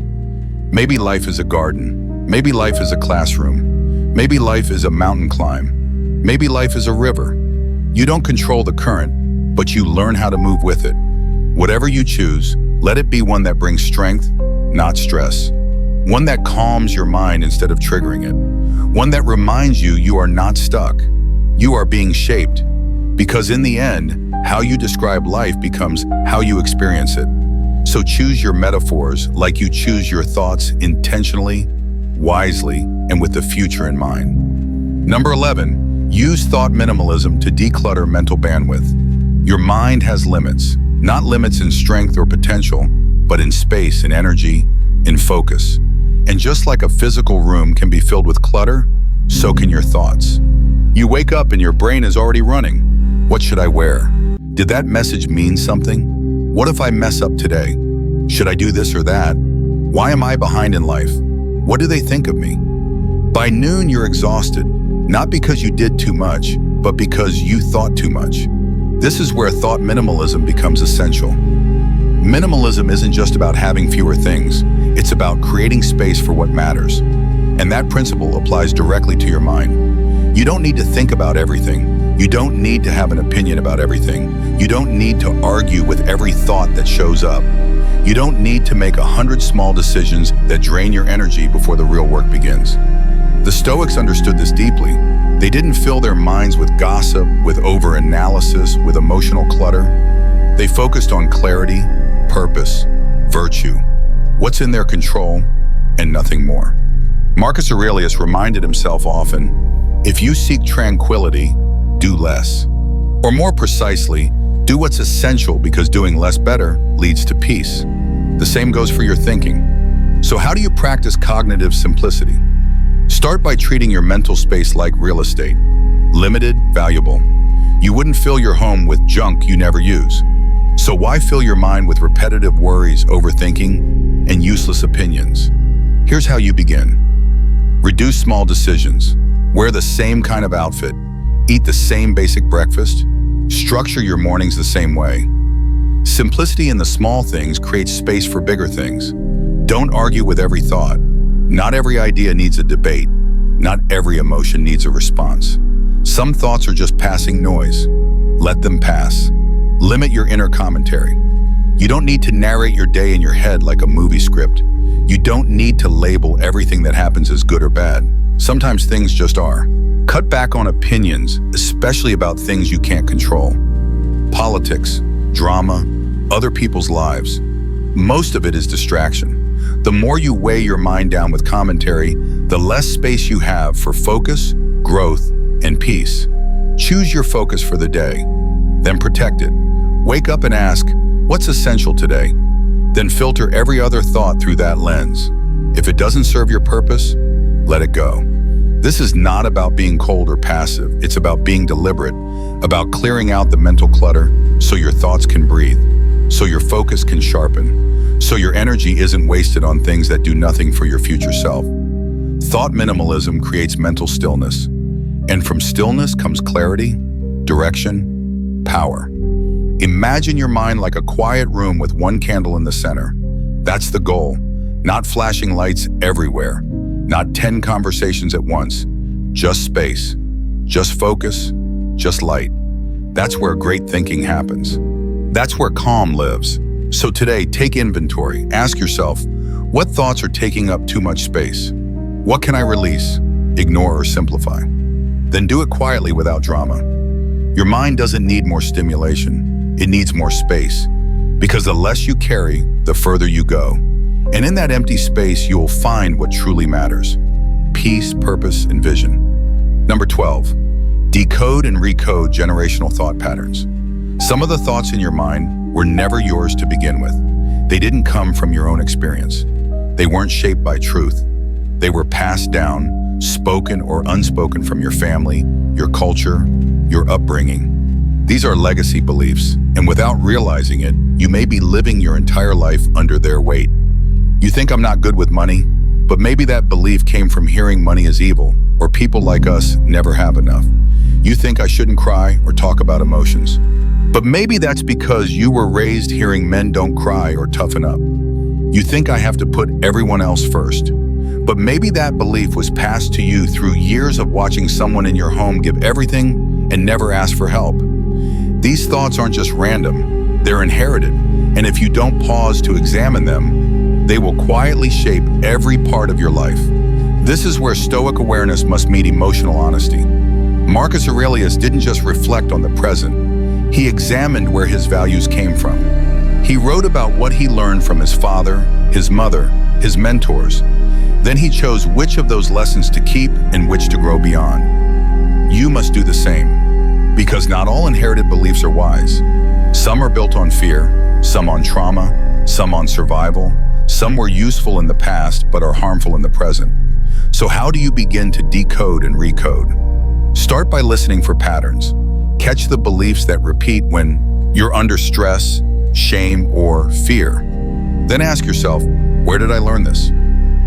Maybe life is a garden. Maybe life is a classroom. Maybe life is a mountain climb. Maybe life is a river. You don't control the current, but you learn how to move with it. Whatever you choose, let it be one that brings strength, not stress. One that calms your mind instead of triggering it. One that reminds you you are not stuck. You are being shaped. Because in the end, how you describe life becomes how you experience it. So choose your metaphors like you choose your thoughts intentionally, wisely, and with the future in mind. Number 11, use thought minimalism to declutter mental bandwidth. Your mind has limits, not limits in strength or potential, but in space and energy, in focus. And just like a physical room can be filled with clutter, so can your thoughts. You wake up and your brain is already running. What should I wear? Did that message mean something? What if I mess up today? Should I do this or that? Why am I behind in life? What do they think of me? By noon, you're exhausted, not because you did too much, but because you thought too much. This is where thought minimalism becomes essential. Minimalism isn't just about having fewer things, it's about creating space for what matters. And that principle applies directly to your mind. You don't need to think about everything. You don't need to have an opinion about everything. You don't need to argue with every thought that shows up. You don't need to make 100 small decisions that drain your energy before the real work begins. The Stoics understood this deeply. They didn't fill their minds with gossip, with over-analysis, with emotional clutter. They focused on clarity, purpose, virtue, what's in their control, and nothing more. Marcus Aurelius reminded himself often, if you seek tranquility, do less. Or more precisely, do what's essential because doing less better leads to peace. The same goes for your thinking. So how do you practice cognitive simplicity? Start by treating your mental space like real estate. Limited, valuable. You wouldn't fill your home with junk you never use. So why fill your mind with repetitive worries, overthinking, and useless opinions? Here's how you begin. Reduce small decisions. Wear the same kind of outfit. Eat the same basic breakfast. Structure your mornings the same way. Simplicity in the small things creates space for bigger things. Don't argue with every thought. Not every idea needs a debate. Not every emotion needs a response. Some thoughts are just passing noise. Let them pass. Limit your inner commentary. You don't need to narrate your day in your head like a movie script. You don't need to label everything that happens as good or bad. Sometimes things just are. Cut back on opinions, especially about things you can't control. Politics, drama, other people's lives. Most of it is distraction. The more you weigh your mind down with commentary, the less space you have for focus, growth, and peace. Choose your focus for the day, then protect it. Wake up and ask, what's essential today? Then filter every other thought through that lens. If it doesn't serve your purpose, let it go. This is not about being cold or passive. It's about being deliberate, about clearing out the mental clutter so your thoughts can breathe, so your focus can sharpen, so your energy isn't wasted on things that do nothing for your future self. Thought minimalism creates mental stillness, and from stillness comes clarity, direction, power. Imagine your mind like a quiet room with one candle in the center. That's the goal, not flashing lights everywhere, not 10 conversations at once, just space, just focus, just light. That's where great thinking happens. That's where calm lives. So today, take inventory. Ask yourself, what thoughts are taking up too much space? What can I release, ignore, or simplify? Then do it quietly without drama. Your mind doesn't need more stimulation. It needs more space. Because the less you carry, the further you go. And in that empty space, you will find what truly matters. Peace, purpose, and vision. Number 12, decode and recode generational thought patterns. Some of the thoughts in your mind were never yours to begin with. They didn't come from your own experience. They weren't shaped by truth. They were passed down, spoken or unspoken from your family, your culture, your upbringing. These are legacy beliefs, and without realizing it, you may be living your entire life under their weight. You think I'm not good with money, but maybe that belief came from hearing money is evil, or people like us never have enough. You think I shouldn't cry or talk about emotions. But maybe that's because you were raised hearing men don't cry or toughen up. You think I have to put everyone else first. But maybe that belief was passed to you through years of watching someone in your home give everything and never ask for help. These thoughts aren't just random, they're inherited. And if you don't pause to examine them, they will quietly shape every part of your life. This is where Stoic awareness must meet emotional honesty. Marcus Aurelius didn't just reflect on the present, he examined where his values came from. He wrote about what he learned from his father, his mother, his mentors. Then he chose which of those lessons to keep and which to grow beyond. You must do the same. Because not all inherited beliefs are wise. Some are built on fear, some on trauma, some on survival, Some were useful in the past but are harmful in the present. So how do you begin to decode and recode? Start by listening for patterns. Catch the beliefs that repeat when you're under stress, shame, or fear. Then ask yourself, where did I learn this?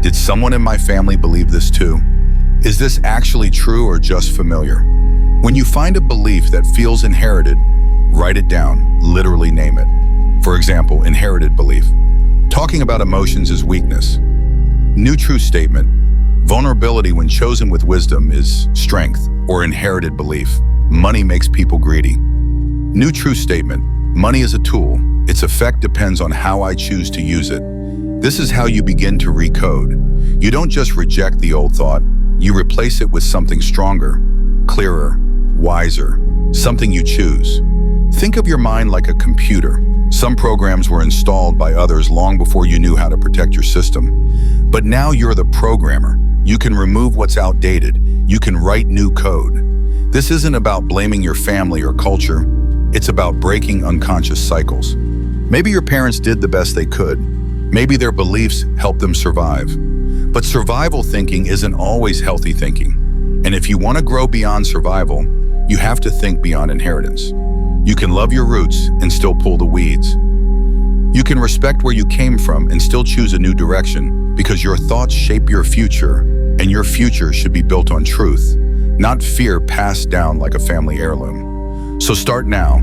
Did someone in my family believe this too? Is this actually true or just familiar? When you find a belief that feels inherited, write it down, literally name it. For example, inherited belief. Talking about emotions is weakness. New true statement. Vulnerability when chosen with wisdom is strength, or inherited belief. Money makes people greedy. New true statement. Money is a tool. Its effect depends on how I choose to use it. This is how you begin to recode. You don't just reject the old thought, you replace it with something stronger, clearer, wiser, something you choose. Think of your mind like a computer. Some programs were installed by others long before you knew how to protect your system. But now you're the programmer. You can remove what's outdated. You can write new code. This isn't about blaming your family or culture. It's about breaking unconscious cycles. Maybe your parents did the best they could. Maybe their beliefs helped them survive. But survival thinking isn't always healthy thinking. And if you want to grow beyond survival, you have to think beyond inheritance. You can love your roots and still pull the weeds. You can respect where you came from and still choose a new direction, because your thoughts shape your future, and your future should be built on truth, not fear passed down like a family heirloom. So start now.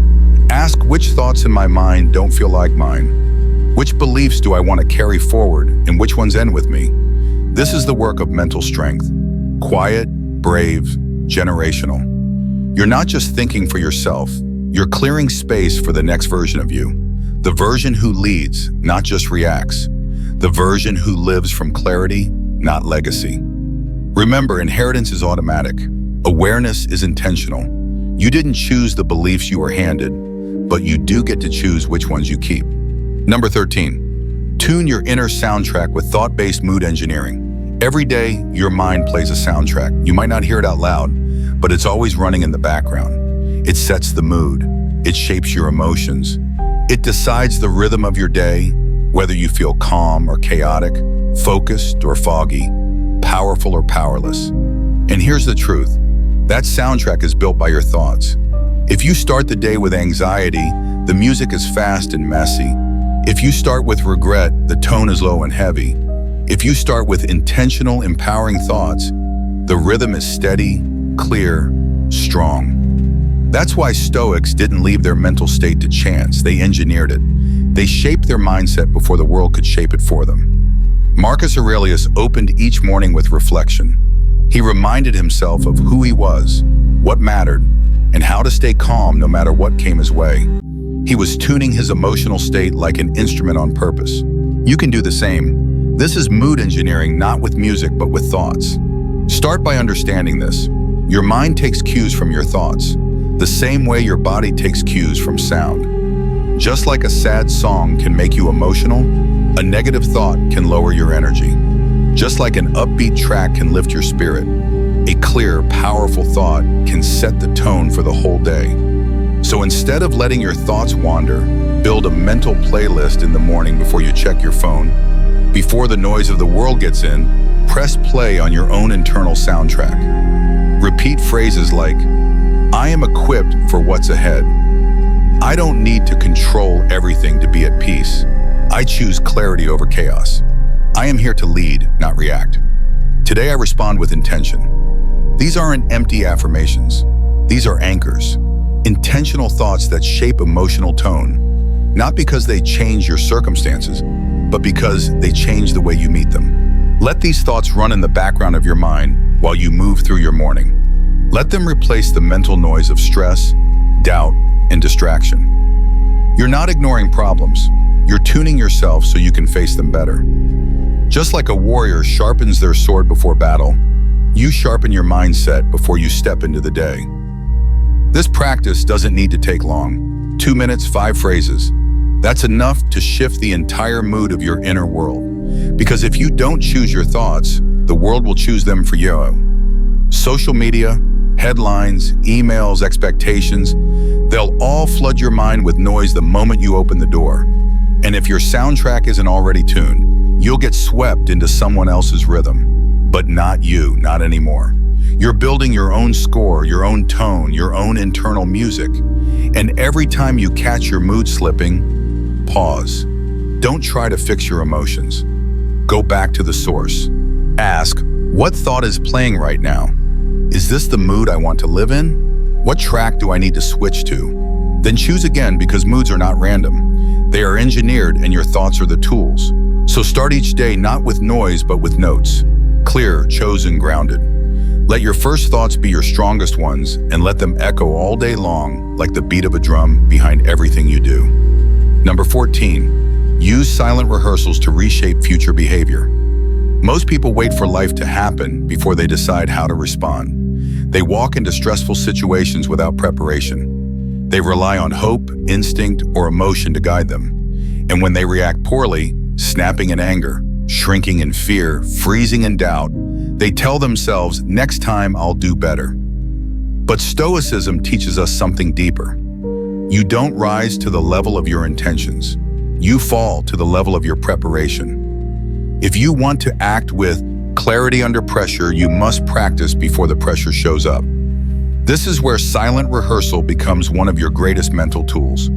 Ask, which thoughts in my mind don't feel like mine? Which beliefs do I want to carry forward, and which ones end with me? This is the work of mental strength. Quiet, brave, generational. You're not just thinking for yourself. You're clearing space for the next version of you. The version who leads, not just reacts. The version who lives from clarity, not legacy. Remember, inheritance is automatic. Awareness is intentional. You didn't choose the beliefs you were handed, but you do get to choose which ones you keep. Number 13, tune your inner soundtrack with thought-based mood engineering. Every day, your mind plays a soundtrack. You might not hear it out loud, but it's always running in the background. It sets the mood. It shapes your emotions. It decides the rhythm of your day, whether you feel calm or chaotic, focused or foggy, powerful or powerless. And here's the truth. That soundtrack is built by your thoughts. If you start the day with anxiety, the music is fast and messy. If you start with regret, the tone is low and heavy. If you start with intentional, empowering thoughts, the rhythm is steady, clear, strong. That's why Stoics didn't leave their mental state to chance. They engineered it. They shaped their mindset before the world could shape it for them. Marcus Aurelius opened each morning with reflection. He reminded himself of who he was, what mattered, and how to stay calm no matter what came his way. He was tuning his emotional state like an instrument on purpose. You can do the same. This is mood engineering, not with music, but with thoughts. Start by understanding this. Your mind takes cues from your thoughts, the same way your body takes cues from sound. Just like a sad song can make you emotional, a negative thought can lower your energy. Just like an upbeat track can lift your spirit, a clear, powerful thought can set the tone for the whole day. So instead of letting your thoughts wander, build a mental playlist in the morning before you check your phone. Before the noise of the world gets in, press play on your own internal soundtrack. Repeat phrases like, I am equipped for what's ahead. I don't need to control everything to be at peace. I choose clarity over chaos. I am here to lead, not react. Today I respond with intention. These aren't empty affirmations. These are anchors. Intentional thoughts that shape emotional tone, not because they change your circumstances, but because they change the way you meet them. Let these thoughts run in the background of your mind while you move through your morning. Let them replace the mental noise of stress, doubt, and distraction. You're not ignoring problems. You're tuning yourself so you can face them better. Just like a warrior sharpens their sword before battle, you sharpen your mindset before you step into the day. This practice doesn't need to take long. 2 minutes, 5 phrases. That's enough to shift the entire mood of your inner world. Because if you don't choose your thoughts, the world will choose them for you. Social media, headlines, emails, expectations, they'll all flood your mind with noise the moment you open the door. And if your soundtrack isn't already tuned, You'll get swept into someone else's rhythm, but not you, not anymore. You're building your own score, your own tone, your own internal music. And every time you catch your mood slipping, pause. Don't try to fix your emotions. Go back to the source. Ask, what thought is playing right now? Is this the mood I want to live in? What track do I need to switch to? Then choose again, because moods are not random. They are engineered, and your thoughts are the tools. So start each day not with noise but with notes. Clear, chosen, grounded. Let your first thoughts be your strongest ones, and let them echo all day long like the beat of a drum behind everything you do. Number 14, use silent rehearsals to reshape future behavior. Most people wait for life to happen before they decide how to respond. They walk into stressful situations without preparation. They rely on hope, instinct, or emotion to guide them. And when they react poorly, snapping in anger, shrinking in fear, freezing in doubt, they tell themselves, next time I'll do better. But Stoicism teaches us something deeper. You don't rise to the level of your intentions. You fall to the level of your preparation. If you want to act with clarity under pressure, you must practice before the pressure shows up. This is where silent rehearsal becomes one of your greatest mental tools.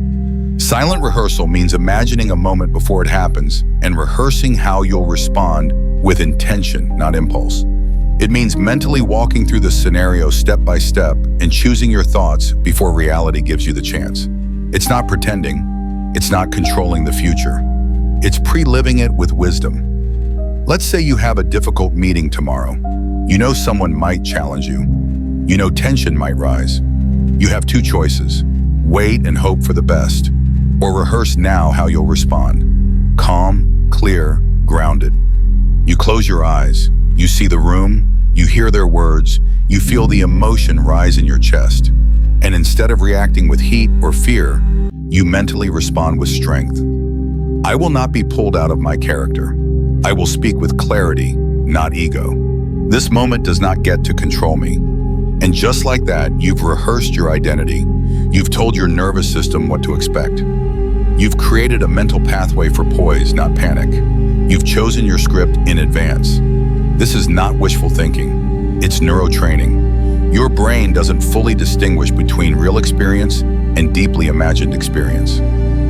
Silent rehearsal means imagining a moment before it happens and rehearsing how you'll respond with intention, not impulse. It means mentally walking through the scenario step by step and choosing your thoughts before reality gives you the chance. It's not pretending. It's not controlling the future. It's pre-living it with wisdom. Let's say you have a difficult meeting tomorrow. You know someone might challenge you. You know tension might rise. You have two choices: wait and hope for the best, or rehearse now how you'll respond. Calm, clear, grounded. You close your eyes. You see the room. You hear their words. You feel the emotion rise in your chest. And instead of reacting with heat or fear, you mentally respond with strength. I will not be pulled out of my character. I will speak with clarity, not ego. This moment does not get to control me. And just like that, you've rehearsed your identity. You've told your nervous system what to expect. You've created a mental pathway for poise, not panic. You've chosen your script in advance. This is not wishful thinking. It's neurotraining. Your brain doesn't fully distinguish between real experience and deeply imagined experience.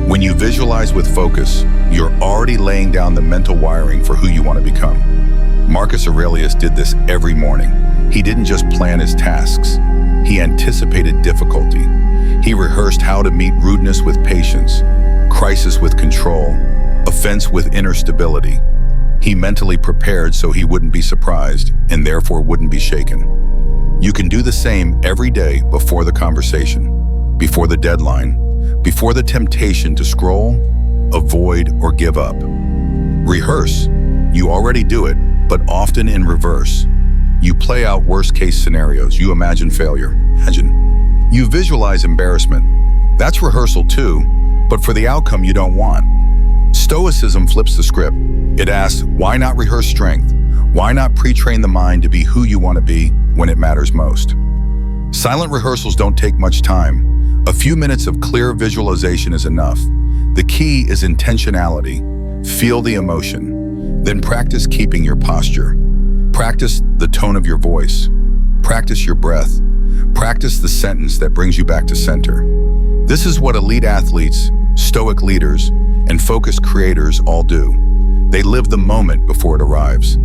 When you visualize with focus, you're already laying down the mental wiring for who you want to become. Marcus Aurelius did this every morning. He didn't just plan his tasks. He anticipated difficulty. He rehearsed how to meet rudeness with patience, crisis with control, offense with inner stability. He mentally prepared so he wouldn't be surprised and therefore wouldn't be shaken. You can do the same every day before the conversation, before the deadline, before the temptation to scroll, avoid, or give up. Rehearse. You already do it, but often in reverse. You play out worst-case scenarios. You imagine failure. You visualize embarrassment. That's rehearsal too, but for the outcome you don't want. Stoicism flips the script. It asks, why not rehearse strength? Why not pre-train the mind to be who you want to be when it matters most? Silent rehearsals don't take much time. A few minutes of clear visualization is enough. The key is intentionality. Feel the emotion. Then practice keeping your posture. Practice the tone of your voice. Practice your breath. Practice the sentence that brings you back to center. This is what elite athletes, stoic leaders, and focused creators all do. They live the moment before it arrives.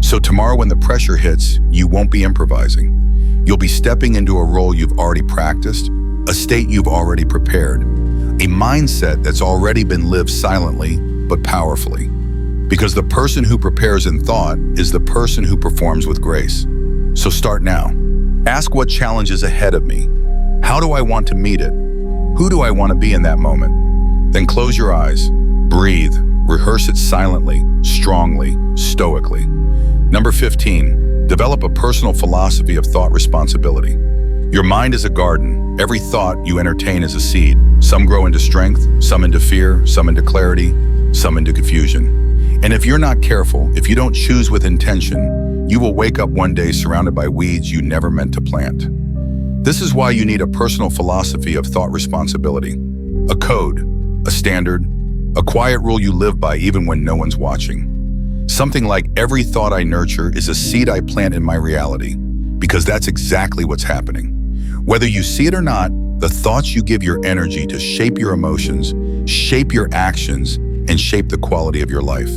So tomorrow when the pressure hits, you won't be improvising. You'll be stepping into a role you've already practiced, a state you've already prepared, a mindset that's already been lived silently but powerfully. Because the person who prepares in thought is the person who performs with grace. So start now. Ask what challenge is ahead of me. How do I want to meet it? Who do I want to be in that moment? Then close your eyes, breathe, rehearse it silently, strongly, stoically. Number 15, develop a personal philosophy of thought responsibility. Your mind is a garden. Every thought you entertain is a seed. Some grow into strength, some into fear, some into clarity, some into confusion. And if you're not careful, if you don't choose with intention, you will wake up one day surrounded by weeds you never meant to plant. This is why you need a personal philosophy of thought responsibility. A code, a standard, a quiet rule you live by even when no one's watching. Something like every thought I nurture is a seed I plant in my reality, because that's exactly what's happening. Whether you see it or not, the thoughts you give your energy to shape your emotions, shape your actions, and shape the quality of your life.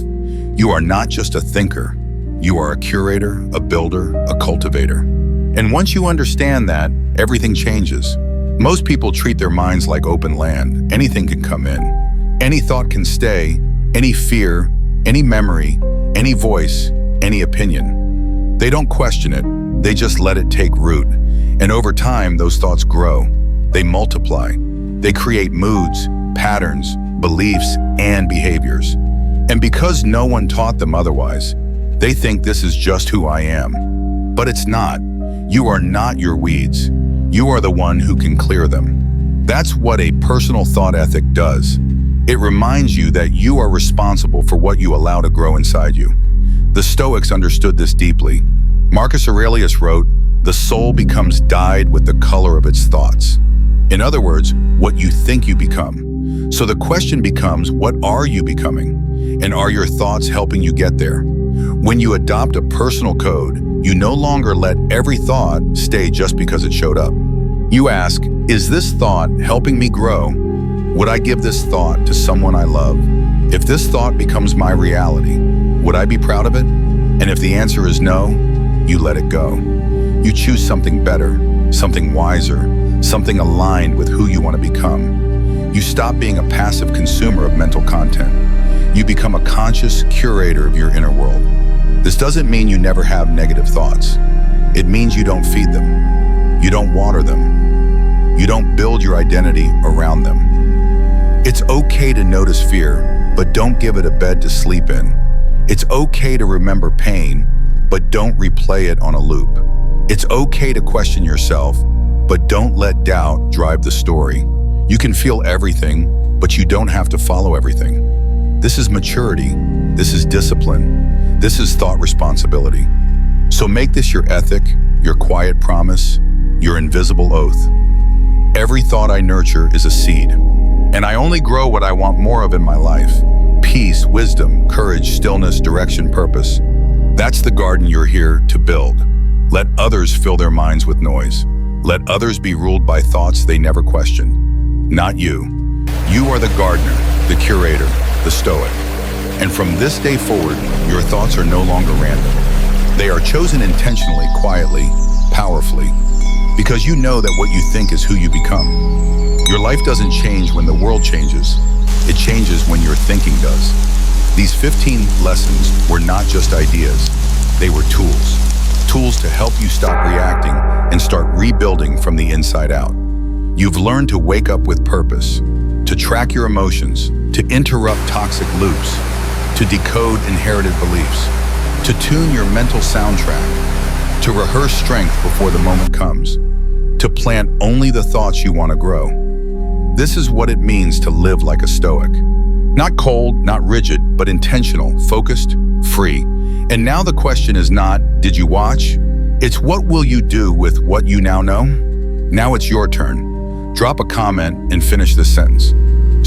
You are not just a thinker. You are a curator, a builder, a cultivator. And once you understand that, everything changes. Most people treat their minds like open land. Anything can come in. Any thought can stay, any fear, any memory, any voice, any opinion. They don't question it, they just let it take root. And over time, those thoughts grow. They multiply. They create moods, patterns, beliefs, and behaviors. And because no one taught them otherwise, they think this is just who I am. But it's not. You are not your weeds. You are the one who can clear them. That's what a personal thought ethic does. It reminds you that you are responsible for what you allow to grow inside you. The Stoics understood this deeply. Marcus Aurelius wrote, "The soul becomes dyed with the color of its thoughts." In other words, what you think you become. So the question becomes, what are you becoming? And are your thoughts helping you get there? When you adopt a personal code, you no longer let every thought stay just because it showed up. You ask, is this thought helping me grow? Would I give this thought to someone I love? If this thought becomes my reality, would I be proud of it? And if the answer is no, you let it go. You choose something better, something wiser, something aligned with who you want to become. You stop being a passive consumer of mental content. You become a conscious curator of your inner world. This doesn't mean you never have negative thoughts. It means you don't feed them. You don't water them. You don't build your identity around them. It's okay to notice fear, but don't give it a bed to sleep in. It's okay to remember pain, but don't replay it on a loop. It's okay to question yourself, but don't let doubt drive the story. You can feel everything, but you don't have to follow everything. This is maturity. This is discipline. This is thought responsibility. So make this your ethic, your quiet promise, your invisible oath. Every thought I nurture is a seed, and I only grow what I want more of in my life. Peace, wisdom, courage, stillness, direction, purpose. That's the garden you're here to build. Let others fill their minds with noise. Let others be ruled by thoughts they never questioned. Not you. You are the gardener, the curator, the stoic. And from this day forward, your thoughts are no longer random. They are chosen intentionally, quietly, powerfully, because you know that what you think is who you become. Your life doesn't change when the world changes. It changes when your thinking does. These 15 lessons were not just ideas. They were tools. Tools to help you stop reacting and start rebuilding from the inside out. You've learned to wake up with purpose, to track your emotions, to interrupt toxic loops, to decode inherited beliefs, to tune your mental soundtrack, to rehearse strength before the moment comes, to plant only the thoughts you want to grow. This is what it means to live like a stoic. Not cold, not rigid, but intentional, focused, free. And now the question is not, did you watch? It's what will you do with what you now know? Now it's your turn. Drop a comment and finish this sentence.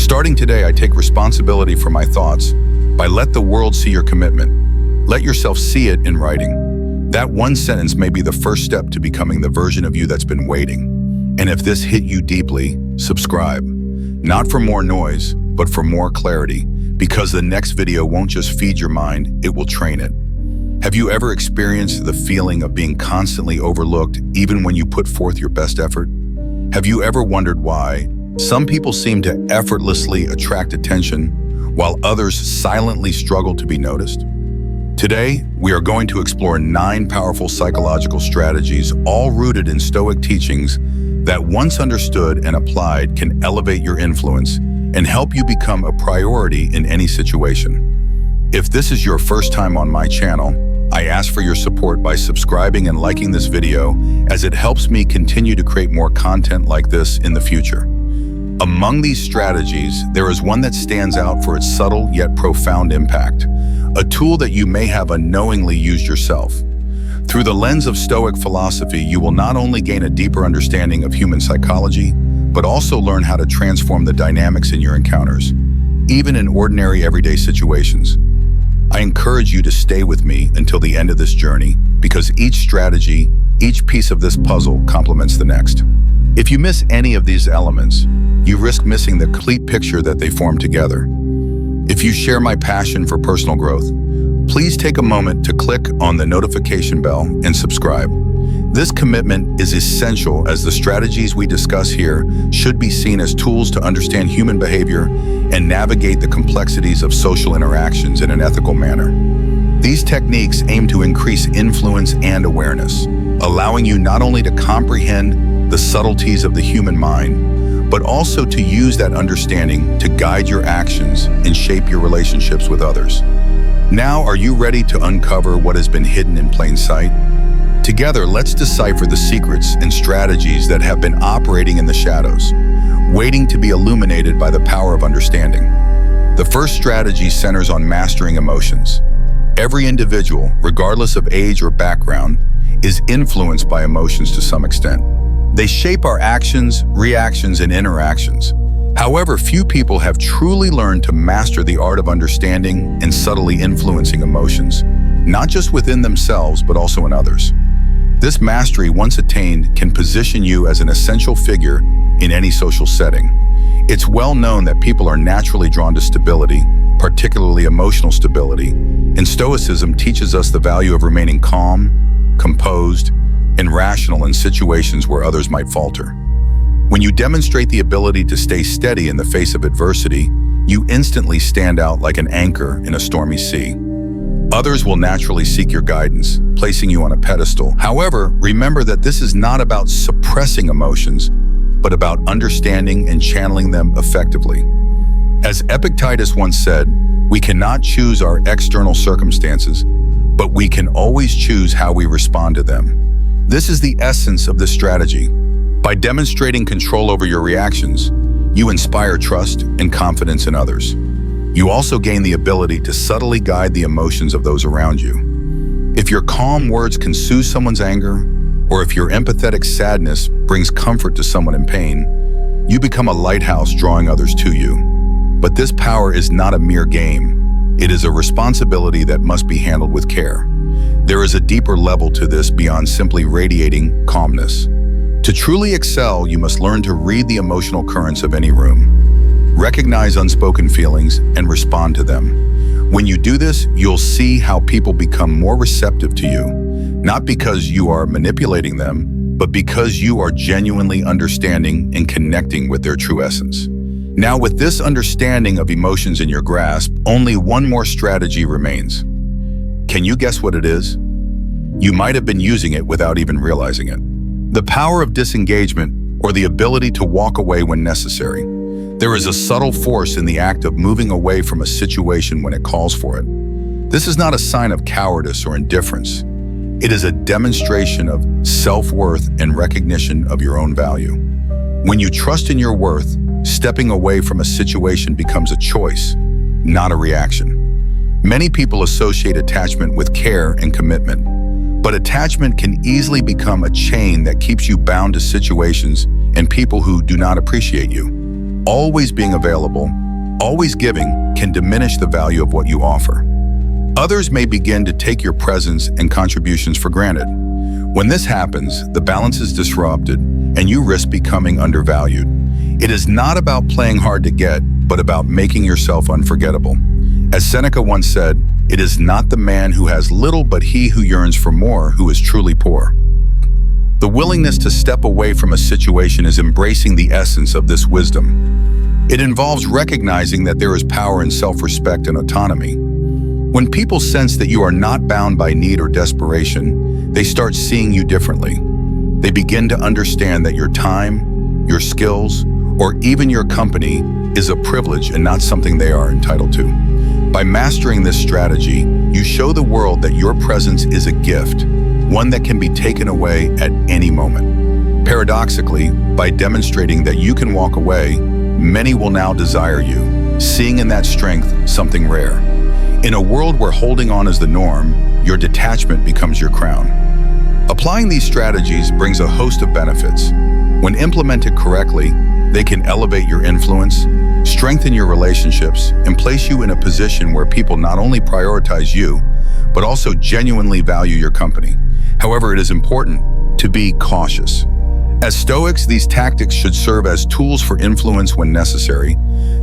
Starting today, I take responsibility for my thoughts by let the world see your commitment. Let yourself see it in writing. That one sentence may be the first step to becoming the version of you that's been waiting. And if this hit you deeply, subscribe. Not for more noise, but for more clarity, because the next video won't just feed your mind, it will train it. Have you ever experienced the feeling of being constantly overlooked even when you put forth your best effort? Have you ever wondered why some people seem to effortlessly attract attention while others silently struggle to be noticed? Today, we are going to explore 9 powerful psychological strategies, all rooted in Stoic teachings that once understood and applied can elevate your influence and help you become a priority in any situation. If this is your first time on my channel, I ask for your support by subscribing and liking this video, as it helps me continue to create more content like this in the future. Among these strategies, there is one that stands out for its subtle yet profound impact, a tool that you may have unknowingly used yourself. Through the lens of Stoic philosophy, you will not only gain a deeper understanding of human psychology, but also learn how to transform the dynamics in your encounters, even in ordinary everyday situations. I encourage you to stay with me until the end of this journey because each strategy, each piece of this puzzle complements the next. If you miss any of these elements, you risk missing the complete picture that they form together. If you share my passion for personal growth, please take a moment to click on the notification bell and subscribe. This commitment is essential as the strategies we discuss here should be seen as tools to understand human behavior and navigate the complexities of social interactions in an ethical manner. These techniques aim to increase influence and awareness, allowing you not only to comprehend the subtleties of the human mind, but also to use that understanding to guide your actions and shape your relationships with others. Now, are you ready to uncover what has been hidden in plain sight? Together, let's decipher the secrets and strategies that have been operating in the shadows, waiting to be illuminated by the power of understanding. The first strategy centers on mastering emotions. Every individual, regardless of age or background, is influenced by emotions to some extent. They shape our actions, reactions, and interactions. However, few people have truly learned to master the art of understanding and subtly influencing emotions, not just within themselves, but also in others. This mastery, once attained, can position you as an essential figure in any social setting. It's well known that people are naturally drawn to stability, particularly emotional stability, and Stoicism teaches us the value of remaining calm, composed, and rational in situations where others might falter. When you demonstrate the ability to stay steady in the face of adversity, you instantly stand out like an anchor in a stormy sea. Others will naturally seek your guidance, placing you on a pedestal. However, remember that this is not about suppressing emotions, but about understanding and channeling them effectively. As Epictetus once said, we cannot choose our external circumstances, but we can always choose how we respond to them. This is the essence of this strategy. By demonstrating control over your reactions, you inspire trust and confidence in others. You also gain the ability to subtly guide the emotions of those around you. If your calm words can soothe someone's anger, or if your empathetic sadness brings comfort to someone in pain, you become a lighthouse drawing others to you. But this power is not a mere game. It is a responsibility that must be handled with care. There is a deeper level to this beyond simply radiating calmness. To truly excel, you must learn to read the emotional currents of any room. Recognize unspoken feelings and respond to them. When you do this, you'll see how people become more receptive to you, not because you are manipulating them, but because you are genuinely understanding and connecting with their true essence. Now, with this understanding of emotions in your grasp, only one more strategy remains. Can you guess what it is? You might have been using it without even realizing it. The power of disengagement, or the ability to walk away when necessary. There is a subtle force in the act of moving away from a situation when it calls for it. This is not a sign of cowardice or indifference. It is a demonstration of self-worth and recognition of your own value. When you trust in your worth, stepping away from a situation becomes a choice, not a reaction. Many people associate attachment with care and commitment, but attachment can easily become a chain that keeps you bound to situations and people who do not appreciate you. Always being available, always giving, can diminish the value of what you offer. Others may begin to take your presence and contributions for granted. When this happens, the balance is disrupted and you risk becoming undervalued. It is not about playing hard to get, but about making yourself unforgettable. As Seneca once said, it is not the man who has little, but he who yearns for more who is truly poor. The willingness to step away from a situation is embracing the essence of this wisdom. It involves recognizing that there is power in self-respect and autonomy. When people sense that you are not bound by need or desperation, they start seeing you differently. They begin to understand that your time, your skills, or even your company is a privilege and not something they are entitled to. By mastering this strategy, you show the world that your presence is a gift, one that can be taken away at any moment. Paradoxically, by demonstrating that you can walk away, many will now desire you, seeing in that strength something rare. In a world where holding on is the norm, your detachment becomes your crown. Applying these strategies brings a host of benefits. When implemented correctly, they can elevate your influence, strengthen your relationships, and place you in a position where people not only prioritize you, but also genuinely value your company. However, it is important to be cautious. As Stoics, these tactics should serve as tools for influence when necessary,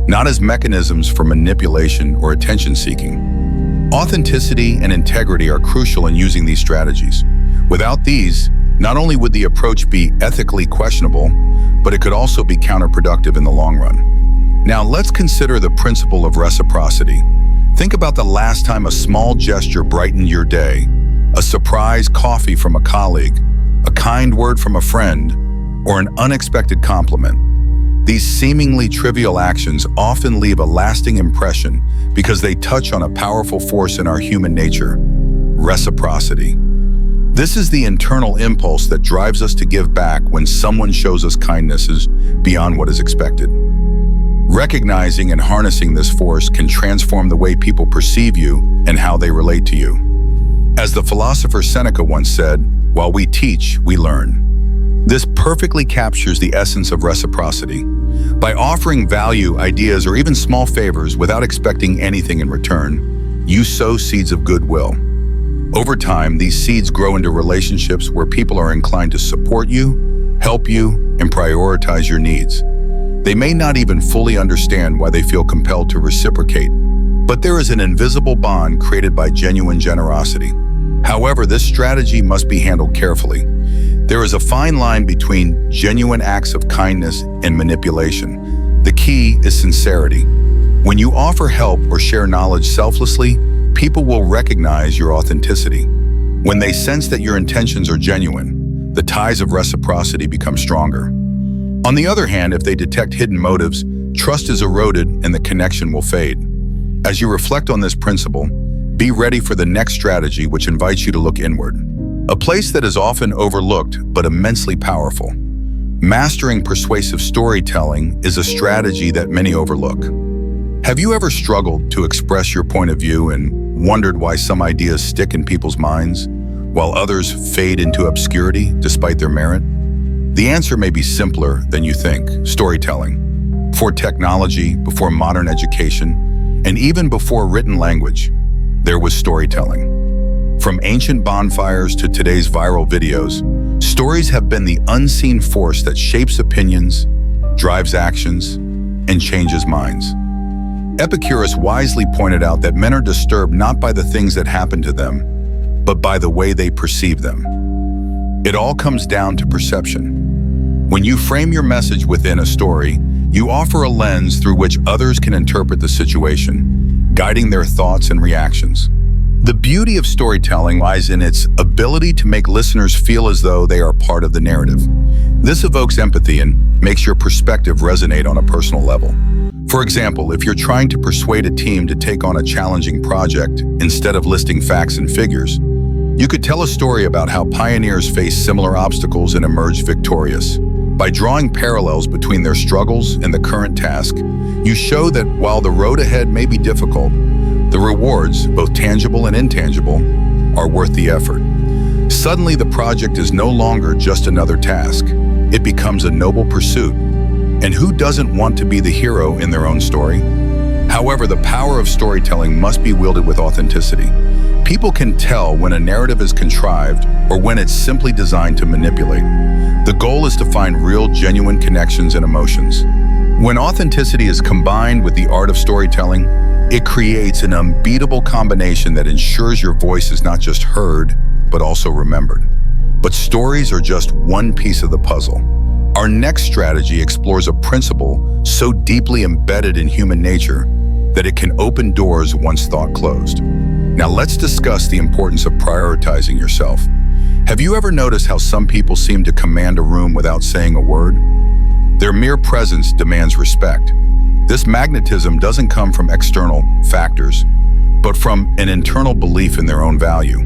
not as mechanisms for manipulation or attention-seeking. Authenticity and integrity are crucial in using these strategies. Without these, not only would the approach be ethically questionable, but it could also be counterproductive in the long run. Now, let's consider the principle of reciprocity. Think about the last time a small gesture brightened your day, a surprise coffee from a colleague, a kind word from a friend, or an unexpected compliment. These seemingly trivial actions often leave a lasting impression because they touch on a powerful force in our human nature: reciprocity. This is the internal impulse that drives us to give back when someone shows us kindnesses beyond what is expected. Recognizing and harnessing this force can transform the way people perceive you and how they relate to you. As the philosopher Seneca once said, "While we teach, we learn." This perfectly captures the essence of reciprocity. By offering value, ideas, or even small favors without expecting anything in return, you sow seeds of goodwill. Over time, these seeds grow into relationships where people are inclined to support you, help you, and prioritize your needs. They may not even fully understand why they feel compelled to reciprocate, but there is an invisible bond created by genuine generosity. However, this strategy must be handled carefully. There is a fine line between genuine acts of kindness and manipulation. The key is sincerity. When you offer help or share knowledge selflessly, people will recognize your authenticity. When they sense that your intentions are genuine, the ties of reciprocity become stronger. On the other hand, if they detect hidden motives, trust is eroded and the connection will fade. As you reflect on this principle, be ready for the next strategy, which invites you to look inward. A place that is often overlooked but immensely powerful. Mastering persuasive storytelling is a strategy that many overlook. Have you ever struggled to express your point of view and wondered why some ideas stick in people's minds, while others fade into obscurity despite their merit? The answer may be simpler than you think: storytelling. Before technology, before modern education, and even before written language, there was storytelling. From ancient bonfires to today's viral videos, stories have been the unseen force that shapes opinions, drives actions, and changes minds. Epicurus wisely pointed out that men are disturbed not by the things that happen to them, but by the way they perceive them. It all comes down to perception. When you frame your message within a story, you offer a lens through which others can interpret the situation, guiding their thoughts and reactions. The beauty of storytelling lies in its ability to make listeners feel as though they are part of the narrative. This evokes empathy and makes your perspective resonate on a personal level. For example, if you're trying to persuade a team to take on a challenging project instead of listing facts and figures, you could tell a story about how pioneers faced similar obstacles and emerged victorious. By drawing parallels between their struggles and the current task, you show that while the road ahead may be difficult, the rewards, both tangible and intangible, are worth the effort. Suddenly, the project is no longer just another task. It becomes a noble pursuit. And who doesn't want to be the hero in their own story? However, the power of storytelling must be wielded with authenticity. People can tell when a narrative is contrived or when it's simply designed to manipulate. The goal is to find real, genuine connections and emotions. When authenticity is combined with the art of storytelling, it creates an unbeatable combination that ensures your voice is not just heard, but also remembered. But stories are just one piece of the puzzle. Our next strategy explores a principle so deeply embedded in human nature that it can open doors once thought closed. Now let's discuss the importance of prioritizing yourself. Have you ever noticed how some people seem to command a room without saying a word? Their mere presence demands respect. This magnetism doesn't come from external factors, but from an internal belief in their own value.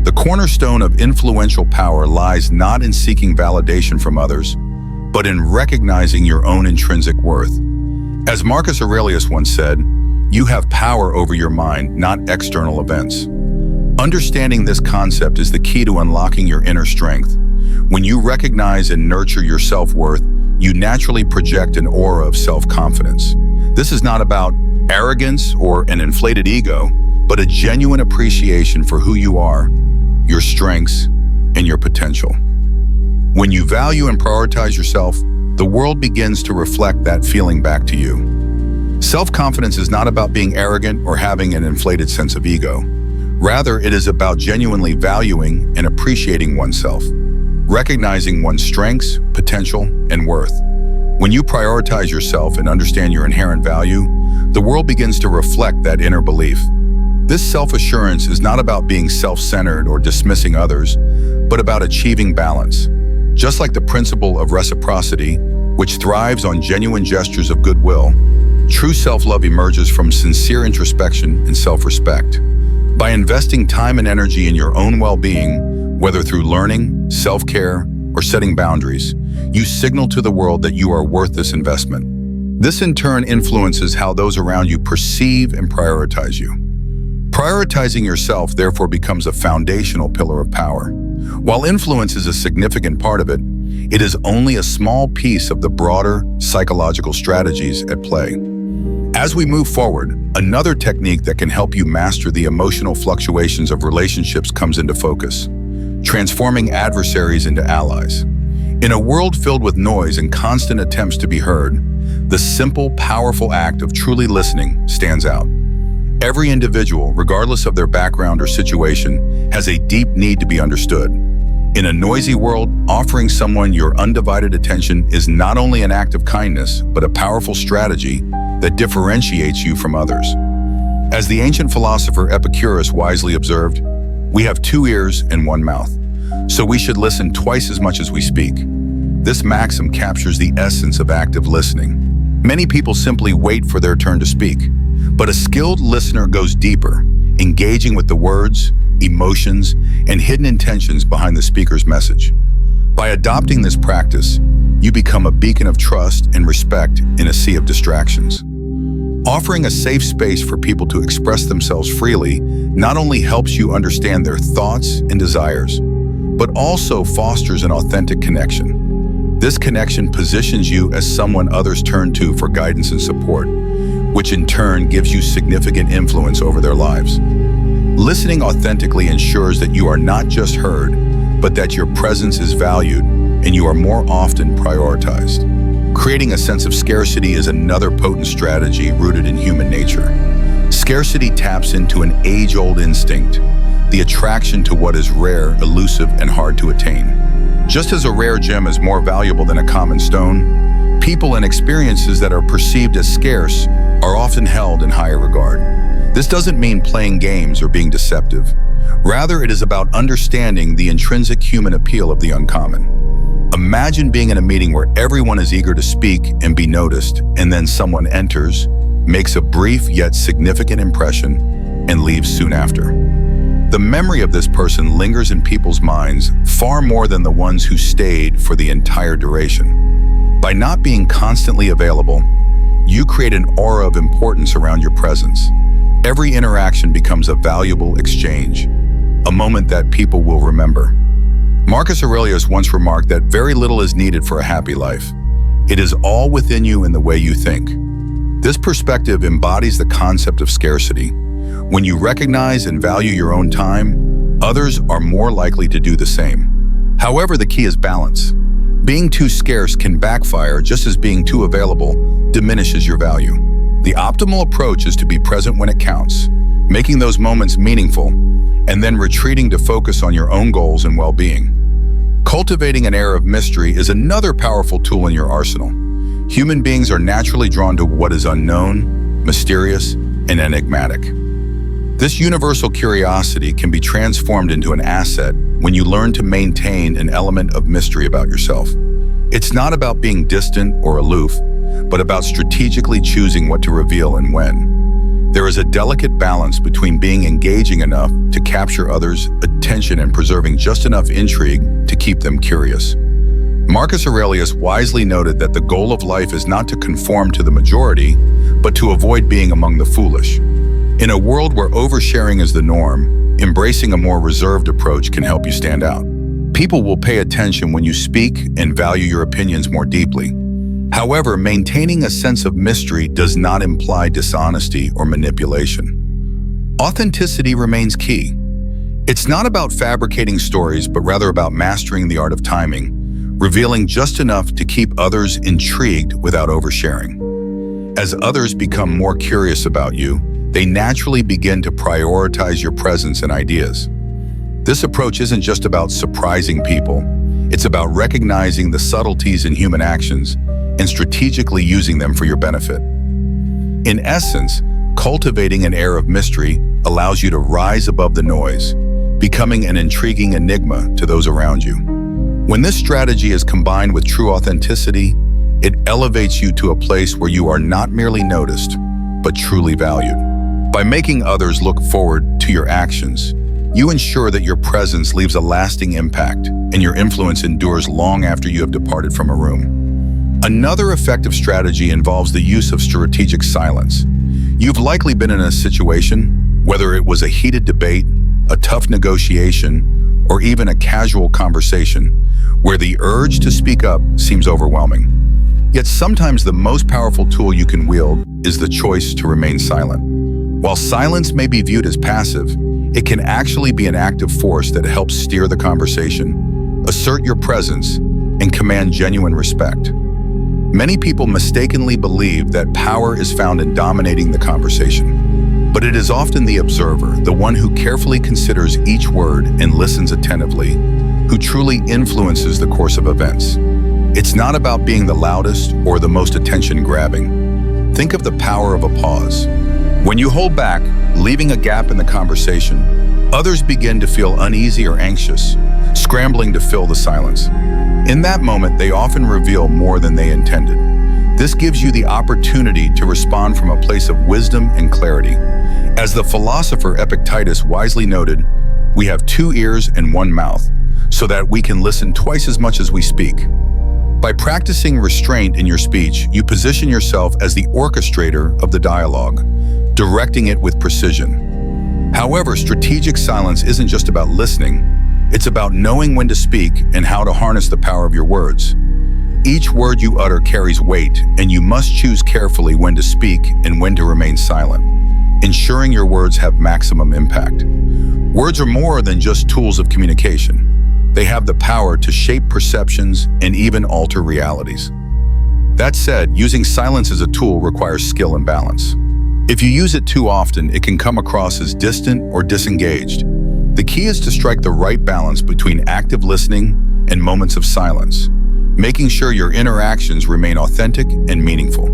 The cornerstone of influential power lies not in seeking validation from others, but in recognizing your own intrinsic worth. As Marcus Aurelius once said, you have power over your mind, not external events. Understanding this concept is the key to unlocking your inner strength. When you recognize and nurture your self-worth, you naturally project an aura of self-confidence. This is not about arrogance or an inflated ego, but a genuine appreciation for who you are, your strengths, and your potential. When you value and prioritize yourself, the world begins to reflect that feeling back to you. Self-confidence is not about being arrogant or having an inflated sense of ego. Rather, it is about genuinely valuing and appreciating oneself, recognizing one's strengths, potential, and worth. When you prioritize yourself and understand your inherent value, the world begins to reflect that inner belief. This self-assurance is not about being self-centered or dismissing others, but about achieving balance. Just like the principle of reciprocity, which thrives on genuine gestures of goodwill, true self-love emerges from sincere introspection and self-respect. By investing time and energy in your own well-being, whether through learning, self-care, or setting boundaries, you signal to the world that you are worth this investment. This in turn influences how those around you perceive and prioritize you. Prioritizing yourself therefore becomes a foundational pillar of power. While influence is a significant part of it, it is only a small piece of the broader psychological strategies at play. As we move forward, another technique that can help you master the emotional fluctuations of relationships comes into focus: transforming adversaries into allies. In a world filled with noise and constant attempts to be heard, the simple, powerful act of truly listening stands out. Every individual, regardless of their background or situation, has a deep need to be understood. In a noisy world, offering someone your undivided attention is not only an act of kindness, but a powerful strategy that differentiates you from others. As the ancient philosopher Epicurus wisely observed, "We have two ears and one mouth, so we should listen twice as much as we speak." This maxim captures the essence of active listening. Many people simply wait for their turn to speak, but a skilled listener goes deeper, engaging with the words, emotions, and hidden intentions behind the speaker's message. By adopting this practice, you become a beacon of trust and respect in a sea of distractions. Offering a safe space for people to express themselves freely not only helps you understand their thoughts and desires, but also fosters an authentic connection. This connection positions you as someone others turn to for guidance and support, which in turn gives you significant influence over their lives. Listening authentically ensures that you are not just heard, but that your presence is valued and you are more often prioritized. Creating a sense of scarcity is another potent strategy rooted in human nature. Scarcity taps into an age-old instinct, the attraction to what is rare, elusive, and hard to attain. Just as a rare gem is more valuable than a common stone, people and experiences that are perceived as scarce are often held in higher regard. This doesn't mean playing games or being deceptive. Rather, it is about understanding the intrinsic human appeal of the uncommon. Imagine being in a meeting where everyone is eager to speak and be noticed, and then someone enters, makes a brief yet significant impression, and leaves soon after. The memory of this person lingers in people's minds far more than the ones who stayed for the entire duration. By not being constantly available, you create an aura of importance around your presence. Every interaction becomes a valuable exchange, a moment that people will remember. Marcus Aurelius once remarked that very little is needed for a happy life. It is all within you in the way you think. This perspective embodies the concept of scarcity. When you recognize and value your own time, others are more likely to do the same. However, the key is balance. Being too scarce can backfire just as being too available diminishes your value. The optimal approach is to be present when it counts, making those moments meaningful, and then retreating to focus on your own goals and well-being. Cultivating an air of mystery is another powerful tool in your arsenal. Human beings are naturally drawn to what is unknown, mysterious, and enigmatic. This universal curiosity can be transformed into an asset when you learn to maintain an element of mystery about yourself. It's not about being distant or aloof, but about strategically choosing what to reveal and when. There is a delicate balance between being engaging enough to capture others' attention and preserving just enough intrigue to keep them curious. Marcus Aurelius wisely noted that the goal of life is not to conform to the majority, but to avoid being among the foolish. In a world where oversharing is the norm, embracing a more reserved approach can help you stand out. People will pay attention when you speak and value your opinions more deeply. However, maintaining a sense of mystery does not imply dishonesty or manipulation. Authenticity remains key. It's not about fabricating stories, but rather about mastering the art of timing, revealing just enough to keep others intrigued without oversharing. As others become more curious about you, they naturally begin to prioritize your presence and ideas. This approach isn't just about surprising people, it's about recognizing the subtleties in human actions and strategically using them for your benefit. In essence, cultivating an air of mystery allows you to rise above the noise, becoming an intriguing enigma to those around you. When this strategy is combined with true authenticity, it elevates you to a place where you are not merely noticed, but truly valued. By making others look forward to your actions, you ensure that your presence leaves a lasting impact and your influence endures long after you have departed from a room. Another effective strategy involves the use of strategic silence. You've likely been in a situation, whether it was a heated debate, a tough negotiation, or even a casual conversation, where the urge to speak up seems overwhelming. Yet sometimes the most powerful tool you can wield is the choice to remain silent. While silence may be viewed as passive, it can actually be an active force that helps steer the conversation, assert your presence, and command genuine respect. Many people mistakenly believe that power is found in dominating the conversation, but it is often the observer, the one who carefully considers each word and listens attentively, who truly influences the course of events. It's not about being the loudest or the most attention-grabbing. Think of the power of a pause. When you hold back, leaving a gap in the conversation, others begin to feel uneasy or anxious, scrambling to fill the silence. In that moment, they often reveal more than they intended. This gives you the opportunity to respond from a place of wisdom and clarity. As the philosopher Epictetus wisely noted, we have 2 ears and 1 mouth, so that we can listen twice as much as we speak. By practicing restraint in your speech, you position yourself as the orchestrator of the dialogue, directing it with precision. However, strategic silence isn't just about listening, it's about knowing when to speak and how to harness the power of your words. Each word you utter carries weight, and you must choose carefully when to speak and when to remain silent, ensuring your words have maximum impact. Words are more than just tools of communication. They have the power to shape perceptions and even alter realities. That said, using silence as a tool requires skill and balance. If you use it too often, it can come across as distant or disengaged. The key is to strike the right balance between active listening and moments of silence, making sure your interactions remain authentic and meaningful.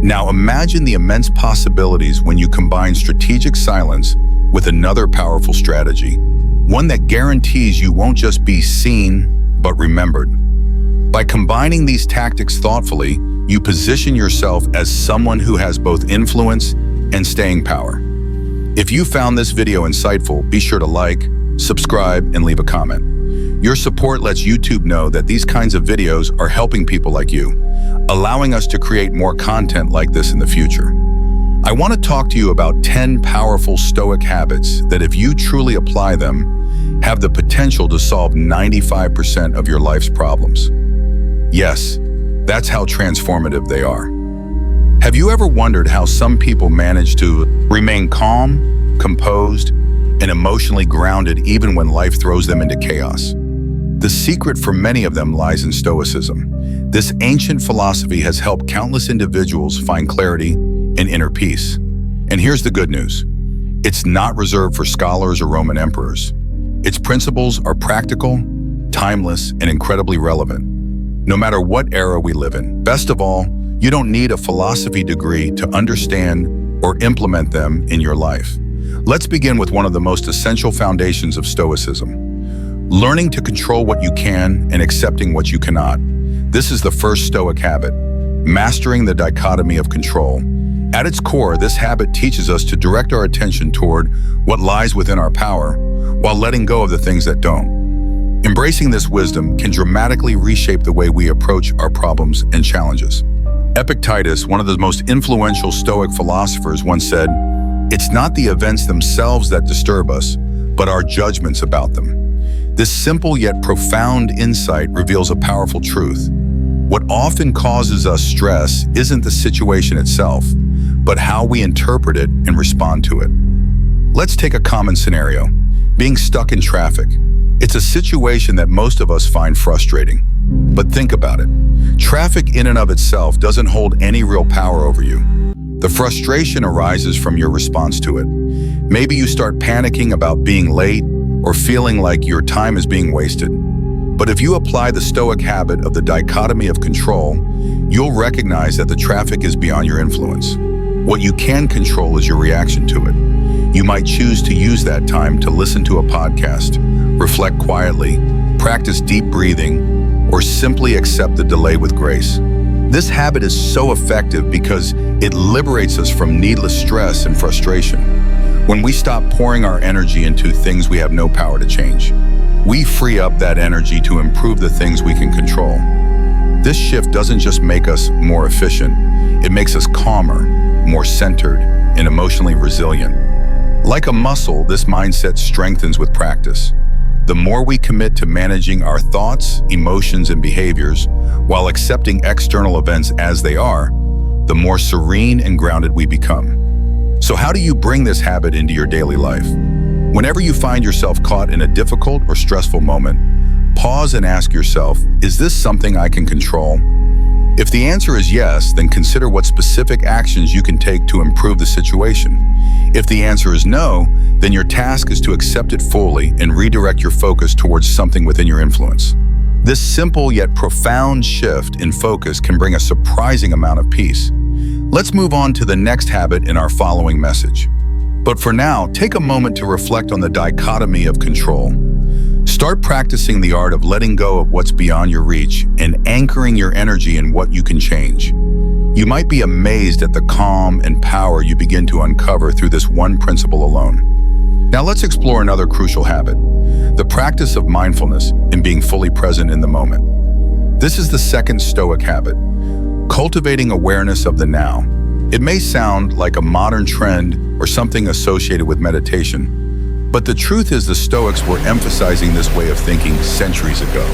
Now imagine the immense possibilities when you combine strategic silence with another powerful strategy, one that guarantees you won't just be seen, but remembered. By combining these tactics thoughtfully, you position yourself as someone who has both influence and staying power. If you found this video insightful, be sure to like, subscribe, and leave a comment. Your support lets YouTube know that these kinds of videos are helping people like you, allowing us to create more content like this in the future. I want to talk to you about 10 powerful Stoic habits that, if you truly apply them, have the potential to solve 95% of your life's problems. Yes, that's how transformative they are. Have you ever wondered how some people manage to remain calm, composed, and emotionally grounded even when life throws them into chaos? The secret for many of them lies in Stoicism. This ancient philosophy has helped countless individuals find clarity and inner peace. And here's the good news. It's not reserved for scholars or Roman emperors. Its principles are practical, timeless, and incredibly relevant, no matter what era we live in. Best of all, you don't need a philosophy degree to understand or implement them in your life. Let's begin with one of the most essential foundations of Stoicism: learning to control what you can and accepting what you cannot. This is the first Stoic habit, mastering the dichotomy of control. At its core, this habit teaches us to direct our attention toward what lies within our power, while letting go of the things that don't. Embracing this wisdom can dramatically reshape the way we approach our problems and challenges. Epictetus, one of the most influential Stoic philosophers, once said, "It's not the events themselves that disturb us, but our judgments about them." This simple yet profound insight reveals a powerful truth. What often causes us stress isn't the situation itself, but how we interpret it and respond to it. Let's take a common scenario: being stuck in traffic. It's a situation that most of us find frustrating. But think about it. Traffic in and of itself doesn't hold any real power over you. The frustration arises from your response to it. Maybe you start panicking about being late or feeling like your time is being wasted. But if you apply the Stoic habit of the dichotomy of control, you'll recognize that the traffic is beyond your influence. What you can control is your reaction to it. You might choose to use that time to listen to a podcast, reflect quietly, practice deep breathing, or simply accept the delay with grace. This habit is so effective because it liberates us from needless stress and frustration. When we stop pouring our energy into things we have no power to change, we free up that energy to improve the things we can control. This shift doesn't just make us more efficient, it makes us calmer, more centered, and emotionally resilient. Like a muscle, this mindset strengthens with practice. The more we commit to managing our thoughts, emotions, and behaviors while accepting external events as they are, the more serene and grounded we become. So how do you bring this habit into your daily life? Whenever you find yourself caught in a difficult or stressful moment, pause and ask yourself, is this something I can control? If the answer is yes, then consider what specific actions you can take to improve the situation. If the answer is no, then your task is to accept it fully and redirect your focus towards something within your influence. This simple yet profound shift in focus can bring a surprising amount of peace. Let's move on to the next habit in our following message. But for now, take a moment to reflect on the dichotomy of control. Start practicing the art of letting go of what's beyond your reach and anchoring your energy in what you can change. You might be amazed at the calm and power you begin to uncover through this one principle alone. Now let's explore another crucial habit: the practice of mindfulness and being fully present in the moment. This is the second Stoic habit, cultivating awareness of the now. It may sound like a modern trend or something associated with meditation, but the truth is the Stoics were emphasizing this way of thinking centuries ago.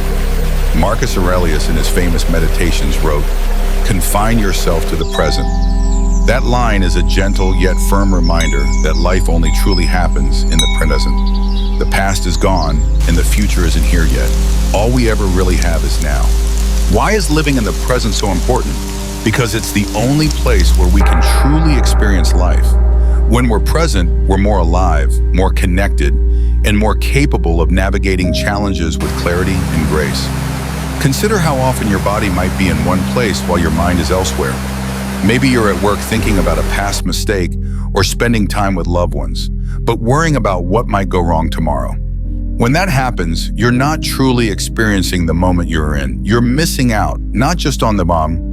Marcus Aurelius, in his famous Meditations, wrote, "Confine yourself to the present." That line is a gentle yet firm reminder that life only truly happens in the present. The past is gone and the future isn't here yet. All we ever really have is now. Why is living in the present so important? Because it's the only place where we can truly experience life. When we're present, we're more alive, more connected, and more capable of navigating challenges with clarity and grace. Consider how often your body might be in one place while your mind is elsewhere. Maybe you're at work thinking about a past mistake or spending time with loved ones, but worrying about what might go wrong tomorrow. When that happens, you're not truly experiencing the moment you're in. You're missing out, not just on the bomb,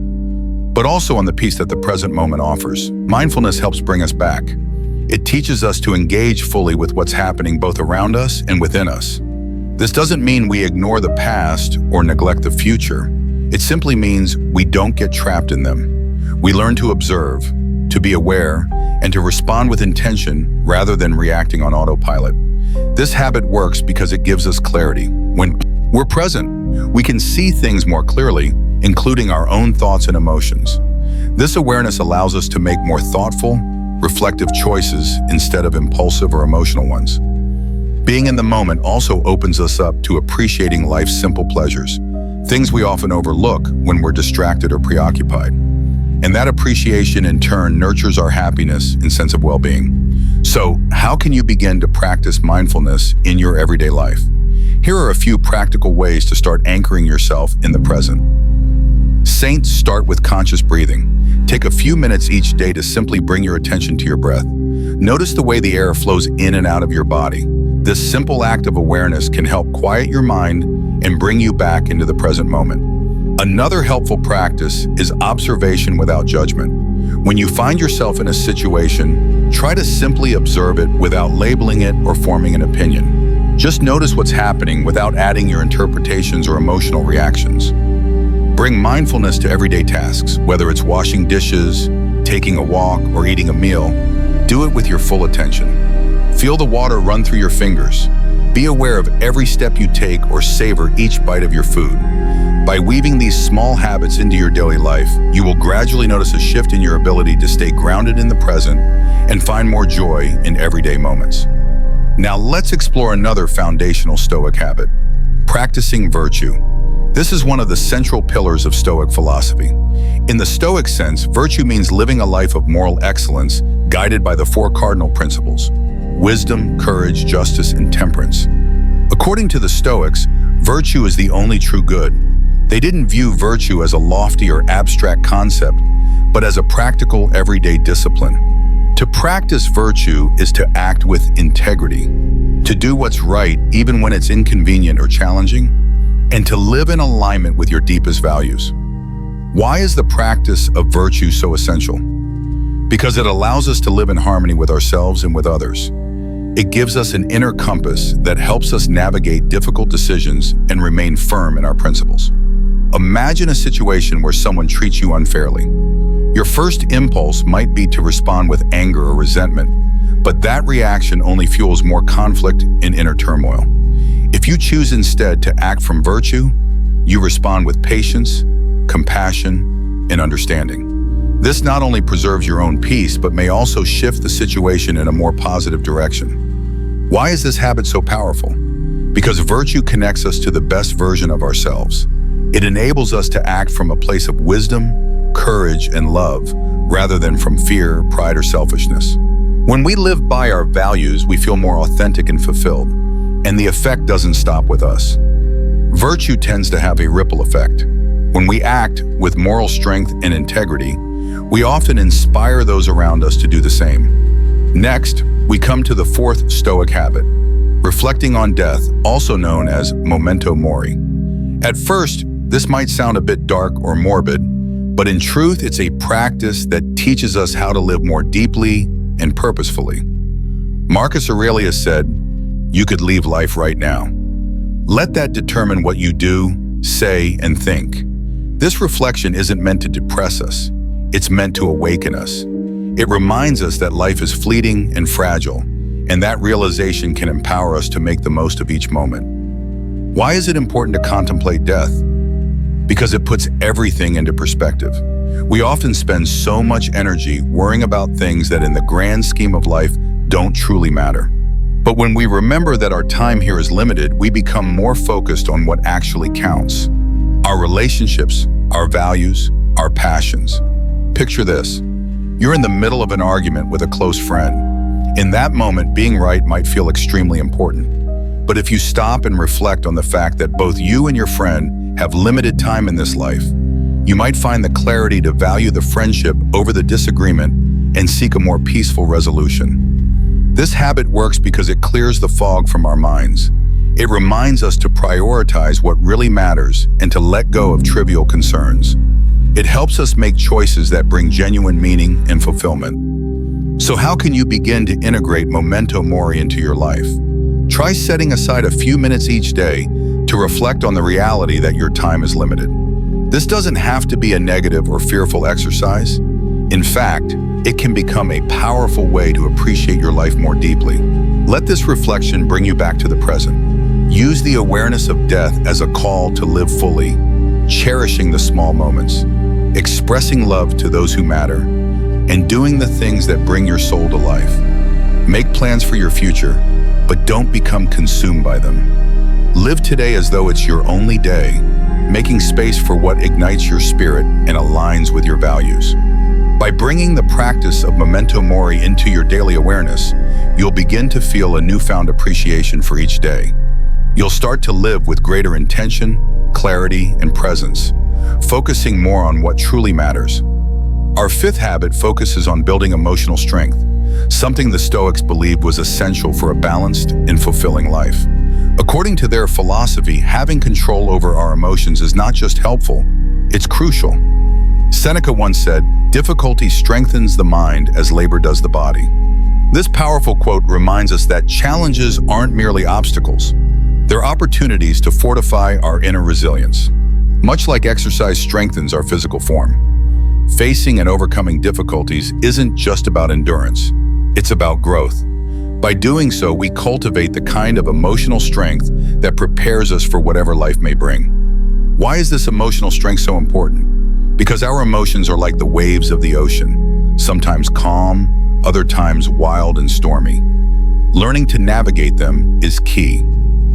but also on the peace that the present moment offers. Mindfulness helps bring us back. It teaches us to engage fully with what's happening both around us and within us. This doesn't mean we ignore the past or neglect the future. It simply means we don't get trapped in them. We learn to observe, to be aware, and to respond with intention rather than reacting on autopilot. This habit works because it gives us clarity. When we're present, we can see things more clearly, including our own thoughts and emotions. This awareness allows us to make more thoughtful, reflective choices instead of impulsive or emotional ones. Being in the moment also opens us up to appreciating life's simple pleasures, things we often overlook when we're distracted or preoccupied. And that appreciation in turn nurtures our happiness and sense of well-being. So, how can you begin to practice mindfulness in your everyday life? Here are a few practical ways to start anchoring yourself in the present. Saints start with conscious breathing. Take a few minutes each day to simply bring your attention to your breath. Notice the way the air flows in and out of your body. This simple act of awareness can help quiet your mind and bring you back into the present moment. Another helpful practice is observation without judgment. When you find yourself in a situation, try to simply observe it without labeling it or forming an opinion. Just notice what's happening without adding your interpretations or emotional reactions. Bring mindfulness to everyday tasks, whether it's washing dishes, taking a walk, or eating a meal. Do it with your full attention. Feel the water run through your fingers. Be aware of every step you take or savor each bite of your food. By weaving these small habits into your daily life, you will gradually notice a shift in your ability to stay grounded in the present and find more joy in everyday moments. Now let's explore another foundational Stoic habit: practicing virtue. This is one of the central pillars of Stoic philosophy. In the Stoic sense, virtue means living a life of moral excellence guided by the four cardinal principles: wisdom, courage, justice, and temperance. According to the Stoics, virtue is the only true good. They didn't view virtue as a lofty or abstract concept, but as a practical, everyday discipline. To practice virtue is to act with integrity, to do what's right even when it's inconvenient or challenging, and to live in alignment with your deepest values. Why is the practice of virtue so essential? Because it allows us to live in harmony with ourselves and with others. It gives us an inner compass that helps us navigate difficult decisions and remain firm in our principles. Imagine a situation where someone treats you unfairly. Your first impulse might be to respond with anger or resentment, but that reaction only fuels more conflict and inner turmoil. If you choose instead to act from virtue, you respond with patience, compassion, and understanding. This not only preserves your own peace, but may also shift the situation in a more positive direction. Why is this habit so powerful? Because virtue connects us to the best version of ourselves. It enables us to act from a place of wisdom, courage, and love, rather than from fear, pride, or selfishness. When we live by our values, we feel more authentic and fulfilled, and the effect doesn't stop with us. Virtue tends to have a ripple effect. When we act with moral strength and integrity, we often inspire those around us to do the same. Next, we come to the fourth Stoic habit: reflecting on death, also known as memento mori. At first, this might sound a bit dark or morbid, but in truth, it's a practice that teaches us how to live more deeply and purposefully. Marcus Aurelius said, "You could leave life right now." Let that determine what you do, say, and think. This reflection isn't meant to depress us. It's meant to awaken us. It reminds us that life is fleeting and fragile, and that realization can empower us to make the most of each moment. Why is it important to contemplate death? Because it puts everything into perspective. We often spend so much energy worrying about things that in the grand scheme of life don't truly matter. But when we remember that our time here is limited, we become more focused on what actually counts: our relationships, our values, our passions. Picture this. You're in the middle of an argument with a close friend. In that moment, being right might feel extremely important. But if you stop and reflect on the fact that both you and your friend have limited time in this life, you might find the clarity to value the friendship over the disagreement and seek a more peaceful resolution. This habit works because it clears the fog from our minds. It reminds us to prioritize what really matters and to let go of trivial concerns. It helps us make choices that bring genuine meaning and fulfillment. So how can you begin to integrate memento mori into your life? Try setting aside a few minutes each day to reflect on the reality that your time is limited. This doesn't have to be a negative or fearful exercise. In fact, it can become a powerful way to appreciate your life more deeply. Let this reflection bring you back to the present. Use the awareness of death as a call to live fully, cherishing the small moments, expressing love to those who matter, and doing the things that bring your soul to life. Make plans for your future, but don't become consumed by them. Live today as though it's your only day, making space for what ignites your spirit and aligns with your values. By bringing the practice of memento mori into your daily awareness, you'll begin to feel a newfound appreciation for each day. You'll start to live with greater intention, clarity, and presence, focusing more on what truly matters. Our fifth habit focuses on building emotional strength, something the Stoics believed was essential for a balanced and fulfilling life. According to their philosophy, having control over our emotions is not just helpful, it's crucial. Seneca once said, "Difficulty strengthens the mind as labor does the body." This powerful quote reminds us that challenges aren't merely obstacles. They're opportunities to fortify our inner resilience. Much like exercise strengthens our physical form, facing and overcoming difficulties isn't just about endurance, it's about growth. By doing so, we cultivate the kind of emotional strength that prepares us for whatever life may bring. Why is this emotional strength so important? Because our emotions are like the waves of the ocean, sometimes calm, other times wild and stormy. Learning to navigate them is key.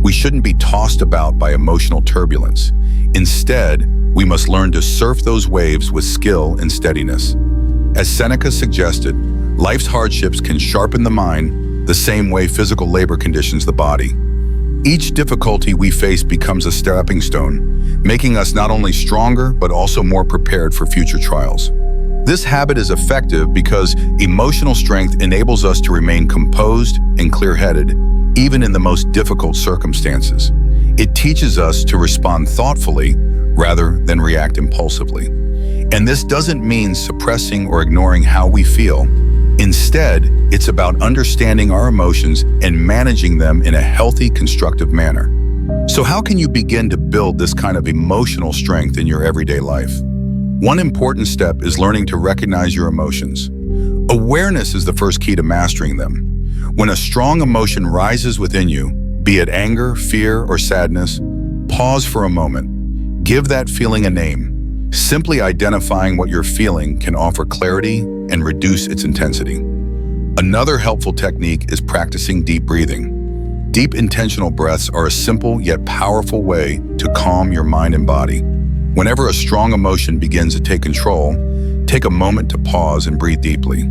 We shouldn't be tossed about by emotional turbulence. Instead, we must learn to surf those waves with skill and steadiness. As Seneca suggested, life's hardships can sharpen the mind the same way physical labor conditions the body. Each difficulty we face becomes a stepping stone, making us not only stronger but also more prepared for future trials. This habit is effective because emotional strength enables us to remain composed and clear-headed, even in the most difficult circumstances. It teaches us to respond thoughtfully rather than react impulsively. And this doesn't mean suppressing or ignoring how we feel. Instead, it's about understanding our emotions and managing them in a healthy, constructive manner. So how can you begin to build this kind of emotional strength in your everyday life? One important step is learning to recognize your emotions. Awareness is the first key to mastering them. When a strong emotion rises within you, be it anger, fear, or sadness, pause for a moment. Give that feeling a name. Simply identifying what you're feeling can offer clarity and reduce its intensity. Another helpful technique is practicing deep breathing. Deep intentional breaths are a simple yet powerful way to calm your mind and body. Whenever a strong emotion begins to take control, take a moment to pause and breathe deeply.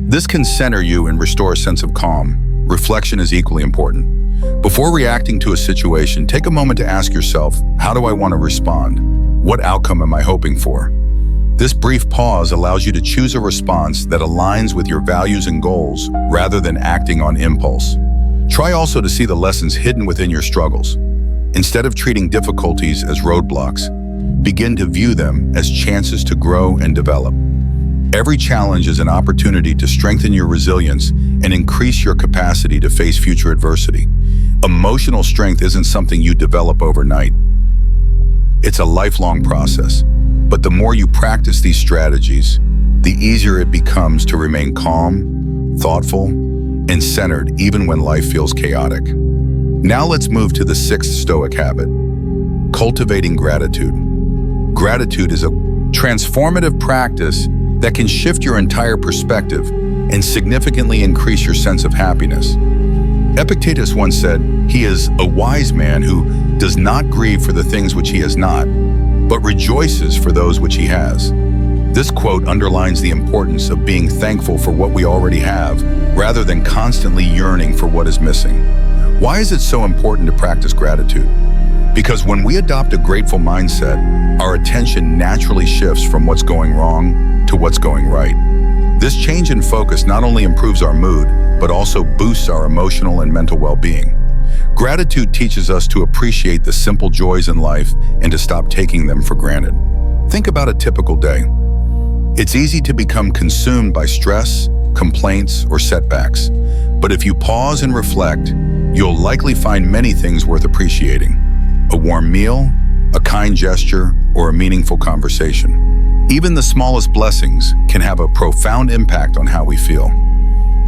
This can center you and restore a sense of calm. Reflection is equally important. Before reacting to a situation, take a moment to ask yourself, how do I want to respond? What outcome am I hoping for? This brief pause allows you to choose a response that aligns with your values and goals rather than acting on impulse. Try also to see the lessons hidden within your struggles. Instead of treating difficulties as roadblocks, begin to view them as chances to grow and develop. Every challenge is an opportunity to strengthen your resilience and increase your capacity to face future adversity. Emotional strength isn't something you develop overnight. It's a lifelong process, but the more you practice these strategies, the easier it becomes to remain calm, thoughtful, and centered even when life feels chaotic. Now let's move to the sixth Stoic habit, cultivating gratitude. Gratitude is a transformative practice that can shift your entire perspective and significantly increase your sense of happiness. Epictetus once said, "He is a wise man who does not grieve for the things which he has not, but rejoices for those which he has." This quote underlines the importance of being thankful for what we already have, rather than constantly yearning for what is missing. Why is it so important to practice gratitude? Because when we adopt a grateful mindset, our attention naturally shifts from what's going wrong to what's going right. This change in focus not only improves our mood, but also boosts our emotional and mental well-being. Gratitude teaches us to appreciate the simple joys in life and to stop taking them for granted. Think about a typical day. It's easy to become consumed by stress, complaints, or setbacks. But if you pause and reflect, you'll likely find many things worth appreciating. A warm meal, a kind gesture, or a meaningful conversation. Even the smallest blessings can have a profound impact on how we feel.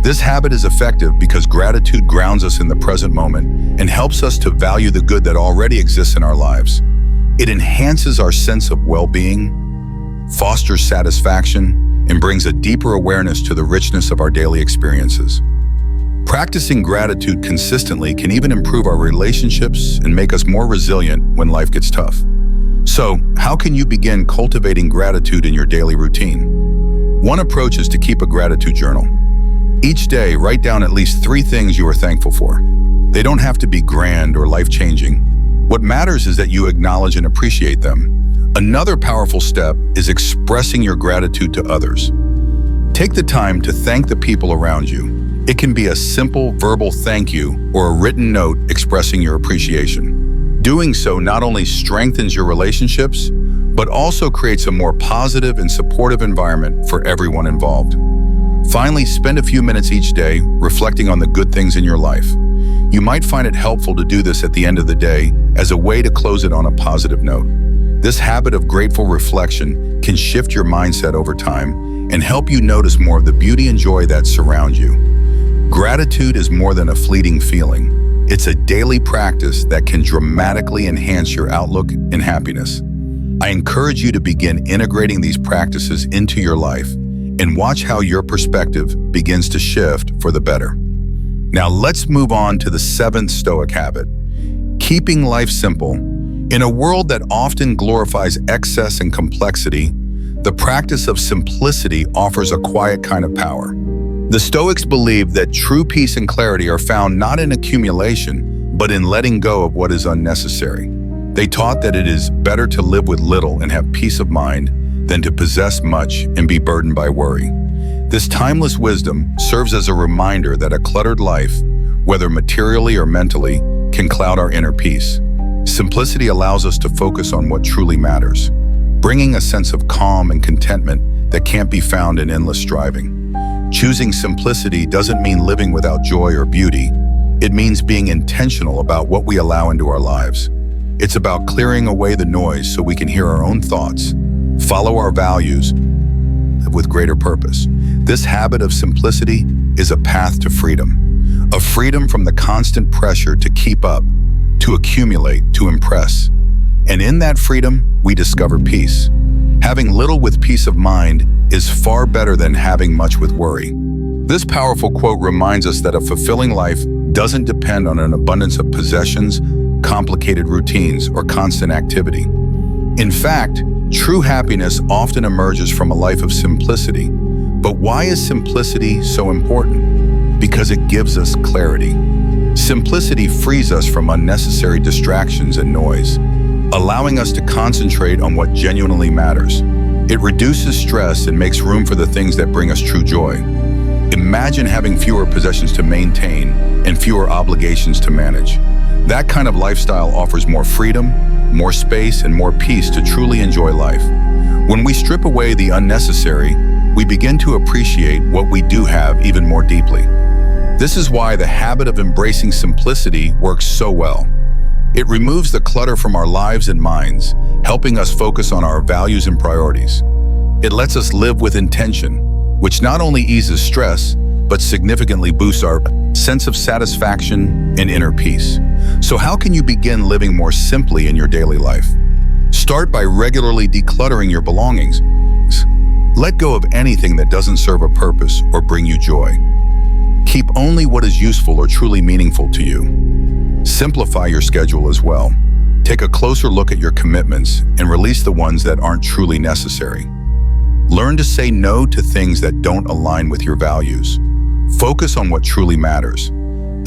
This habit is effective because gratitude grounds us in the present moment and helps us to value the good that already exists in our lives. It enhances our sense of well-being, fosters satisfaction, and brings a deeper awareness to the richness of our daily experiences. Practicing gratitude consistently can even improve our relationships and make us more resilient when life gets tough. So, how can you begin cultivating gratitude in your daily routine? One approach is to keep a gratitude journal. Each day, write down at least 3 things you are thankful for. They don't have to be grand or life-changing. What matters is that you acknowledge and appreciate them. Another powerful step is expressing your gratitude to others. Take the time to thank the people around you. It can be a simple verbal thank you or a written note expressing your appreciation. Doing so not only strengthens your relationships, but also creates a more positive and supportive environment for everyone involved. Finally, spend a few minutes each day reflecting on the good things in your life. You might find it helpful to do this at the end of the day as a way to close it on a positive note. This habit of grateful reflection can shift your mindset over time and help you notice more of the beauty and joy that surround you. Gratitude is more than a fleeting feeling. It's a daily practice that can dramatically enhance your outlook and happiness. I encourage you to begin integrating these practices into your life and watch how your perspective begins to shift for the better. Now let's move on to the seventh Stoic habit, keeping life simple. In a world that often glorifies excess and complexity, the practice of simplicity offers a quiet kind of power. The Stoics believe that true peace and clarity are found not in accumulation, but in letting go of what is unnecessary. They taught that it is better to live with little and have peace of mind than to possess much and be burdened by worry. This timeless wisdom serves as a reminder that a cluttered life, whether materially or mentally, can cloud our inner peace. Simplicity allows us to focus on what truly matters, bringing a sense of calm and contentment that can't be found in endless striving. Choosing simplicity doesn't mean living without joy or beauty. It means being intentional about what we allow into our lives. It's about clearing away the noise so we can hear our own thoughts, follow our values, live with greater purpose. This habit of simplicity is a path to freedom, a freedom from the constant pressure to keep up, to accumulate, to impress. And in that freedom, we discover peace. Having little with peace of mind is far better than having much with worry. This powerful quote reminds us that a fulfilling life doesn't depend on an abundance of possessions, complicated routines, or constant activity. In fact, true happiness often emerges from a life of simplicity. But why is simplicity so important? Because it gives us clarity. Simplicity frees us from unnecessary distractions and noise, allowing us to concentrate on what genuinely matters. It reduces stress and makes room for the things that bring us true joy. Imagine having fewer possessions to maintain and fewer obligations to manage. That kind of lifestyle offers more freedom, more space, and more peace to truly enjoy life. When we strip away the unnecessary, we begin to appreciate what we do have even more deeply. This is why the habit of embracing simplicity works so well. It removes the clutter from our lives and minds, helping us focus on our values and priorities. It lets us live with intention, which not only eases stress, but significantly boosts our sense of satisfaction and inner peace. So how can you begin living more simply in your daily life? Start by regularly decluttering your belongings. Let go of anything that doesn't serve a purpose or bring you joy. Keep only what is useful or truly meaningful to you. Simplify your schedule as well. Take a closer look at your commitments and release the ones that aren't truly necessary. Learn to say no to things that don't align with your values. Focus on what truly matters.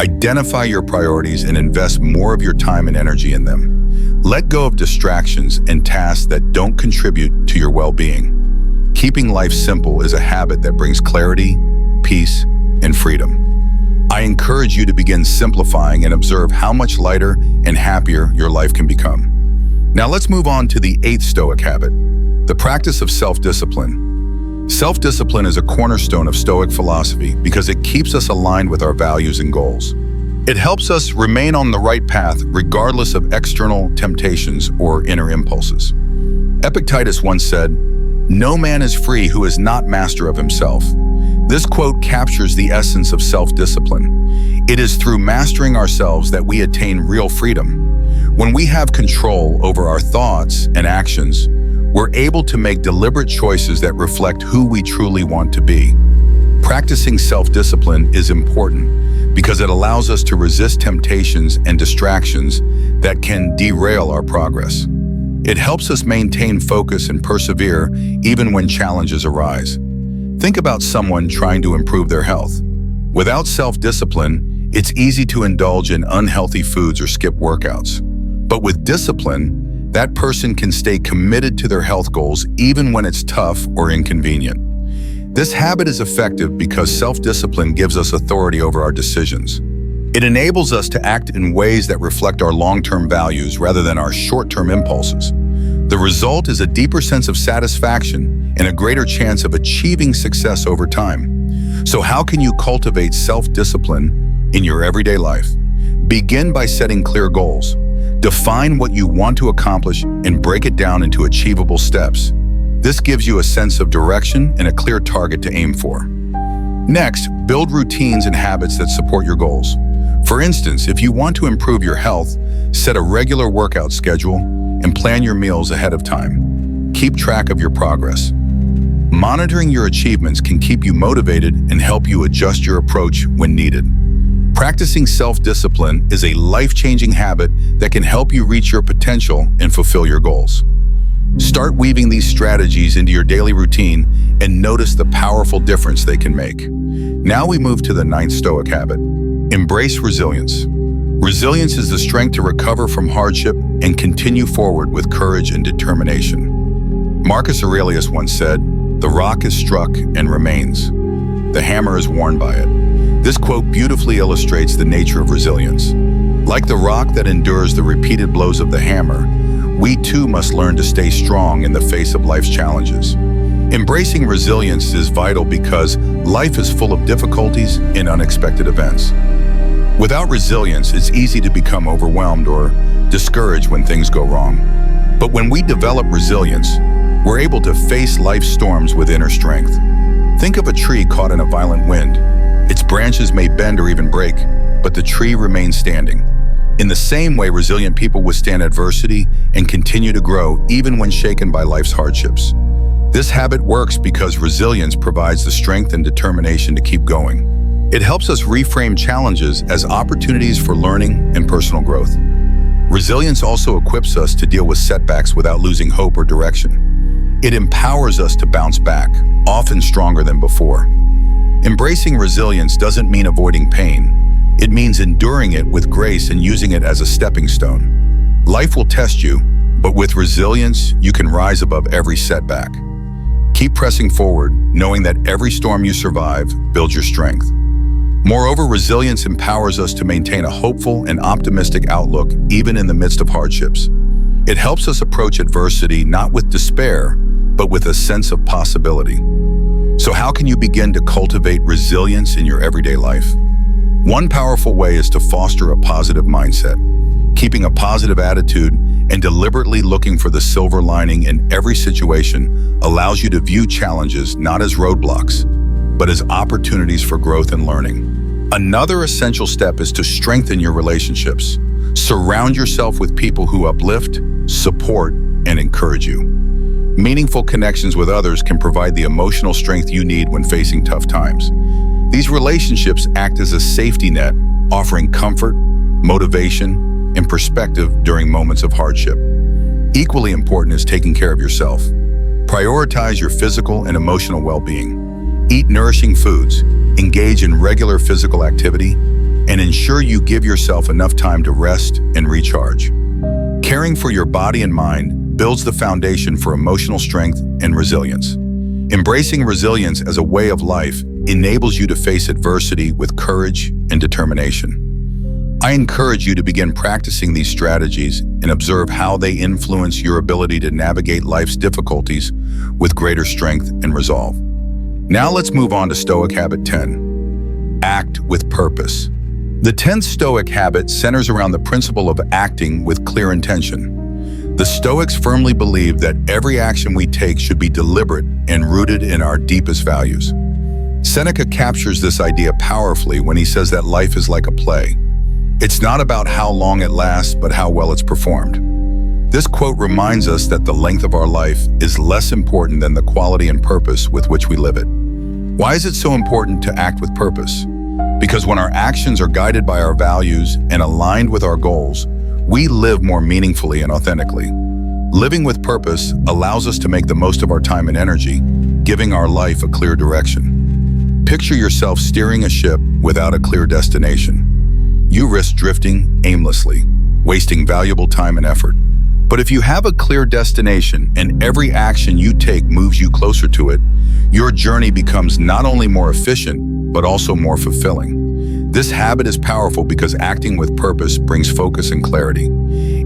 Identify your priorities and invest more of your time and energy in them. Let go of distractions and tasks that don't contribute to your well-being. Keeping life simple is a habit that brings clarity, peace, and freedom. I encourage you to begin simplifying and observe how much lighter and happier your life can become. Now let's move on to the eighth Stoic habit, the practice of self-discipline. Self-discipline is a cornerstone of Stoic philosophy because it keeps us aligned with our values and goals. It helps us remain on the right path regardless of external temptations or inner impulses. Epictetus once said, "No man is free who is not master of himself." This quote captures the essence of self-discipline. It is through mastering ourselves that we attain real freedom. When we have control over our thoughts and actions, we're able to make deliberate choices that reflect who we truly want to be. Practicing self-discipline is important because it allows us to resist temptations and distractions that can derail our progress. It helps us maintain focus and persevere even when challenges arise. Think about someone trying to improve their health. Without self-discipline, it's easy to indulge in unhealthy foods or skip workouts. But with discipline, that person can stay committed to their health goals even when it's tough or inconvenient. This habit is effective because self-discipline gives us authority over our decisions. It enables us to act in ways that reflect our long-term values rather than our short-term impulses. The result is a deeper sense of satisfaction and a greater chance of achieving success over time. So how can you cultivate self-discipline in your everyday life? Begin by setting clear goals. Define what you want to accomplish and break it down into achievable steps. This gives you a sense of direction and a clear target to aim for. Next, build routines and habits that support your goals. For instance, if you want to improve your health, set a regular workout schedule and plan your meals ahead of time. Keep track of your progress. Monitoring your achievements can keep you motivated and help you adjust your approach when needed. Practicing self-discipline is a life-changing habit that can help you reach your potential and fulfill your goals. Start weaving these strategies into your daily routine and notice the powerful difference they can make. Now we move to the 9th Stoic habit. Embrace resilience. Resilience is the strength to recover from hardship and continue forward with courage and determination. Marcus Aurelius once said, "The rock is struck and remains. The hammer is worn by it." This quote beautifully illustrates the nature of resilience. Like the rock that endures the repeated blows of the hammer, we too must learn to stay strong in the face of life's challenges. Embracing resilience is vital because life is full of difficulties and unexpected events. Without resilience, it's easy to become overwhelmed or discouraged when things go wrong. But when we develop resilience, we're able to face life's storms with inner strength. Think of a tree caught in a violent wind. Its branches may bend or even break, but the tree remains standing. In the same way, resilient people withstand adversity and continue to grow even when shaken by life's hardships. This habit works because resilience provides the strength and determination to keep going. It helps us reframe challenges as opportunities for learning and personal growth. Resilience also equips us to deal with setbacks without losing hope or direction. It empowers us to bounce back, often stronger than before. Embracing resilience doesn't mean avoiding pain. It means enduring it with grace and using it as a stepping stone. Life will test you, but with resilience, you can rise above every setback. Keep pressing forward, knowing that every storm you survive builds your strength. Moreover, resilience empowers us to maintain a hopeful and optimistic outlook even in the midst of hardships. It helps us approach adversity not with despair, but with a sense of possibility. So how can you begin to cultivate resilience in your everyday life? One powerful way is to foster a positive mindset. Keeping a positive attitude and deliberately looking for the silver lining in every situation allows you to view challenges not as roadblocks, but as opportunities for growth and learning. Another essential step is to strengthen your relationships. Surround yourself with people who uplift, support, and encourage you. Meaningful connections with others can provide the emotional strength you need when facing tough times. These relationships act as a safety net, offering comfort, motivation, and perspective during moments of hardship. Equally important is taking care of yourself. Prioritize your physical and emotional well-being. Eat nourishing foods, engage in regular physical activity, and ensure you give yourself enough time to rest and recharge. Caring for your body and mind builds the foundation for emotional strength and resilience. Embracing resilience as a way of life enables you to face adversity with courage and determination. I encourage you to begin practicing these strategies and observe how they influence your ability to navigate life's difficulties with greater strength and resolve. Now let's move on to Stoic Habit 10. Act with purpose. The 10th Stoic habit centers around the principle of acting with clear intention. The Stoics firmly believe that every action we take should be deliberate and rooted in our deepest values. Seneca captures this idea powerfully when he says that life is like a play. It's not about how long it lasts, but how well it's performed. This quote reminds us that the length of our life is less important than the quality and purpose with which we live it. Why is it so important to act with purpose? Because when our actions are guided by our values and aligned with our goals, we live more meaningfully and authentically. Living with purpose allows us to make the most of our time and energy, giving our life a clear direction. Picture yourself steering a ship without a clear destination. You risk drifting aimlessly, wasting valuable time and effort. But if you have a clear destination and every action you take moves you closer to it, your journey becomes not only more efficient, but also more fulfilling. This habit is powerful because acting with purpose brings focus and clarity.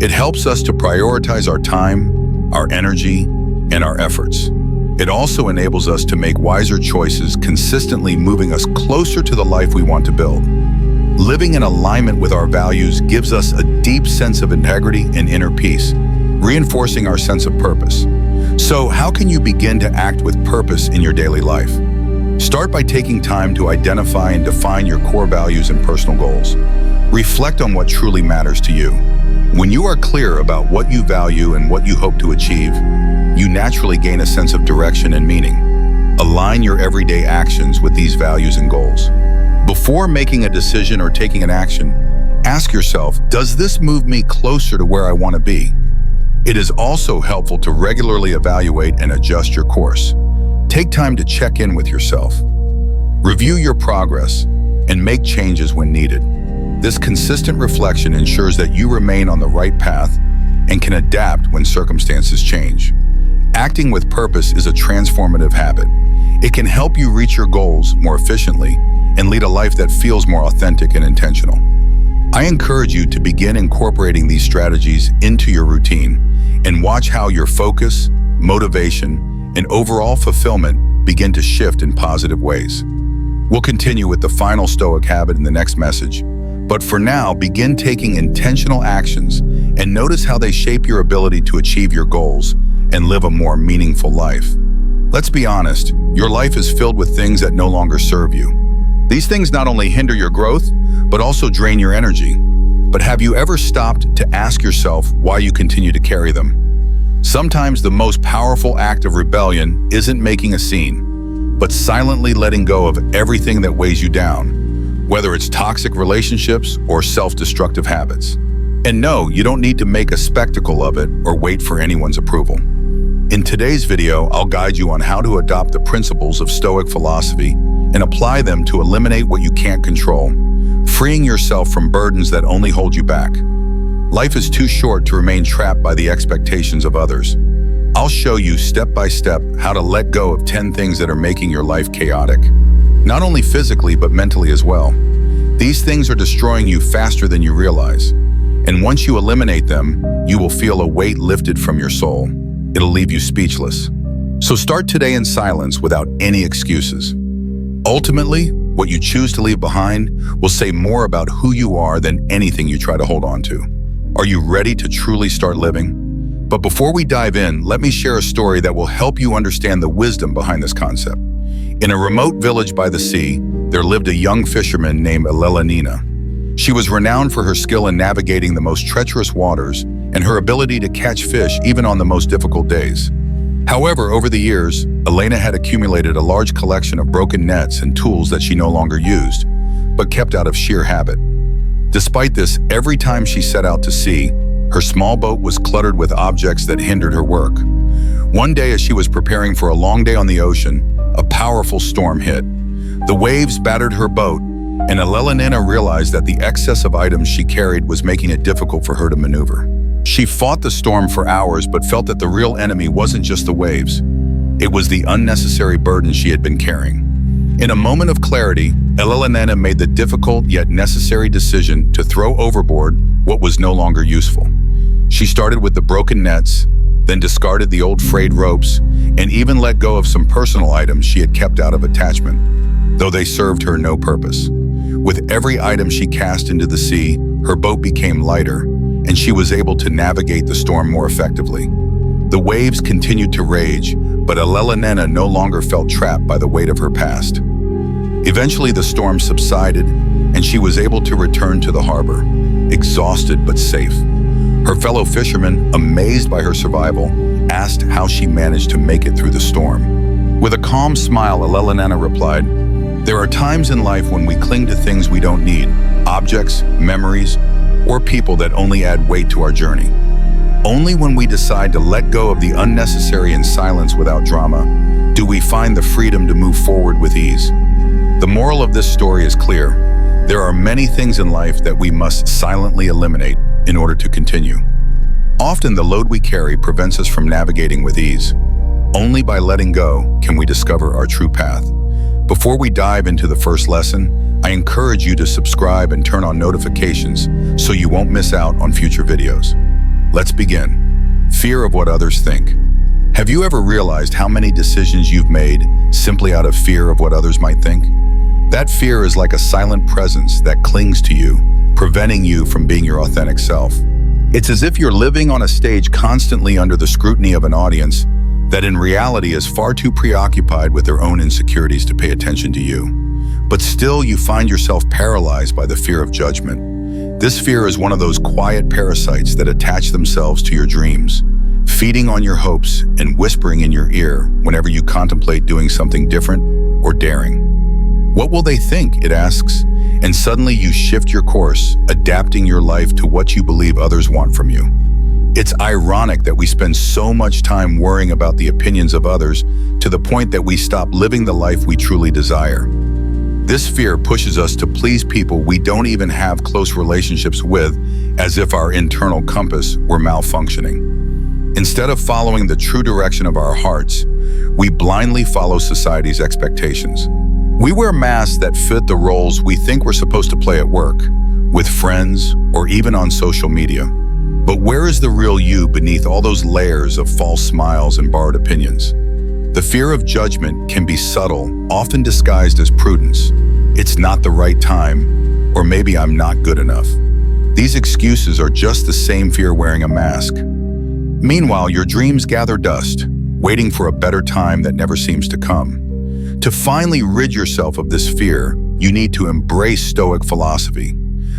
It helps us to prioritize our time, our energy, and our efforts. It also enables us to make wiser choices, consistently moving us closer to the life we want to build. Living in alignment with our values gives us a deep sense of integrity and inner peace, reinforcing our sense of purpose. So, how can you begin to act with purpose in your daily life? Start by taking time to identify and define your core values and personal goals. Reflect on what truly matters to you. When you are clear about what you value and what you hope to achieve, you naturally gain a sense of direction and meaning. Align your everyday actions with these values and goals. Before making a decision or taking an action, ask yourself, does this move me closer to where I want to be? It is also helpful to regularly evaluate and adjust your course. Take time to check in with yourself. Review your progress and make changes when needed. This consistent reflection ensures that you remain on the right path and can adapt when circumstances change. Acting with purpose is a transformative habit. It can help you reach your goals more efficiently and lead a life that feels more authentic and intentional. I encourage you to begin incorporating these strategies into your routine and watch how your focus, motivation, and overall fulfillment begin to shift in positive ways. We'll continue with the final Stoic habit in the next message, but for now, begin taking intentional actions and notice how they shape your ability to achieve your goals and live a more meaningful life. Let's be honest, your life is filled with things that no longer serve you. These things not only hinder your growth, but also drain your energy. But have you ever stopped to ask yourself why you continue to carry them? Sometimes the most powerful act of rebellion isn't making a scene, but silently letting go of everything that weighs you down, whether it's toxic relationships or self-destructive habits. And no, you don't need to make a spectacle of it or wait for anyone's approval. In today's video, I'll guide you on how to adopt the principles of Stoic philosophy and apply them to eliminate what you can't control, freeing yourself from burdens that only hold you back. Life is too short to remain trapped by the expectations of others. I'll show you step by step how to let go of 10 things that are making your life chaotic, not only physically but mentally as well. These things are destroying you faster than you realize, and once you eliminate them, you will feel a weight lifted from your soul. It'll leave you speechless. So start today in silence without any excuses. Ultimately, what you choose to leave behind will say more about who you are than anything you try to hold on to. Are you ready to truly start living? But before we dive in, let me share a story that will help you understand the wisdom behind this concept. In a remote village by the sea, there lived a young fisherman named Nina. She was renowned for her skill in navigating the most treacherous waters and her ability to catch fish even on the most difficult days. However, over the years, Elena had accumulated a large collection of broken nets and tools that she no longer used, but kept out of sheer habit. Despite this, every time she set out to sea, her small boat was cluttered with objects that hindered her work. One day, as she was preparing for a long day on the ocean, a powerful storm hit. The waves battered her boat, and Nina realized that the excess of items she carried was making it difficult for her to maneuver. She fought the storm for hours, but felt that the real enemy wasn't just the waves. It was the unnecessary burden she had been carrying. In a moment of clarity, Nina made the difficult yet necessary decision to throw overboard what was no longer useful. She started with the broken nets, then discarded the old frayed ropes, and even let go of some personal items she had kept out of attachment, though they served her no purpose. With every item she cast into the sea, her boat became lighter, and she was able to navigate the storm more effectively. The waves continued to rage, but Nina no longer felt trapped by the weight of her past. Eventually, the storm subsided, and she was able to return to the harbor, exhausted but safe. Her fellow fishermen, amazed by her survival, asked how she managed to make it through the storm. With a calm smile, Nina replied, "There are times in life when we cling to things we don't need, objects, memories, or people that only add weight to our journey. Only when we decide to let go of the unnecessary in silence without drama, do we find the freedom to move forward with ease." The moral of this story is clear. There are many things in life that we must silently eliminate in order to continue. Often the load we carry prevents us from navigating with ease. Only by letting go can we discover our true path. Before we dive into the first lesson, I encourage you to subscribe and turn on notifications so you won't miss out on future videos. Let's begin. Fear of what others think. Have you ever realized how many decisions you've made simply out of fear of what others might think? That fear is like a silent presence that clings to you, preventing you from being your authentic self. It's as if you're living on a stage constantly under the scrutiny of an audience, that in reality is far too preoccupied with their own insecurities to pay attention to you. But still, you find yourself paralyzed by the fear of judgment. This fear is one of those quiet parasites that attach themselves to your dreams, feeding on your hopes and whispering in your ear whenever you contemplate doing something different or daring. What will they think, it asks, and suddenly you shift your course, adapting your life to what you believe others want from you. It's ironic that we spend so much time worrying about the opinions of others to the point that we stop living the life we truly desire. This fear pushes us to please people we don't even have close relationships with, as if our internal compass were malfunctioning. Instead of following the true direction of our hearts, we blindly follow society's expectations. We wear masks that fit the roles we think we're supposed to play at work, with friends, or even on social media. But where is the real you beneath all those layers of false smiles and borrowed opinions? The fear of judgment can be subtle, often disguised as prudence. It's not the right time, or maybe I'm not good enough. These excuses are just the same fear wearing a mask. Meanwhile, your dreams gather dust, waiting for a better time that never seems to come. To finally rid yourself of this fear, you need to embrace Stoic philosophy.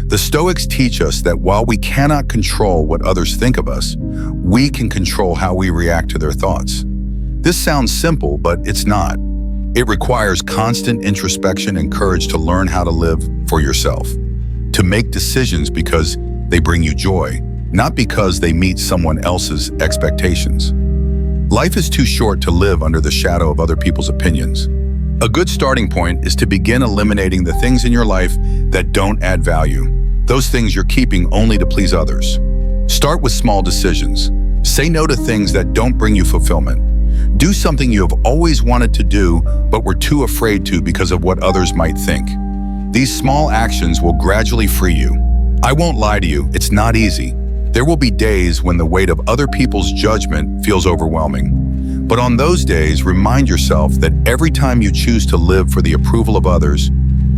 The Stoics teach us that while we cannot control what others think of us, we can control how we react to their thoughts. This sounds simple, but it's not. It requires constant introspection and courage to learn how to live for yourself, to make decisions because they bring you joy, not because they meet someone else's expectations. Life is too short to live under the shadow of other people's opinions. A good starting point is to begin eliminating the things in your life that don't add value, those things you're keeping only to please others. Start with small decisions. Say no to things that don't bring you fulfillment. Do something you have always wanted to do but were too afraid to because of what others might think. These small actions will gradually free you. I won't lie to you, it's not easy. There will be days when the weight of other people's judgment feels overwhelming. But on those days, remind yourself that every time you choose to live for the approval of others,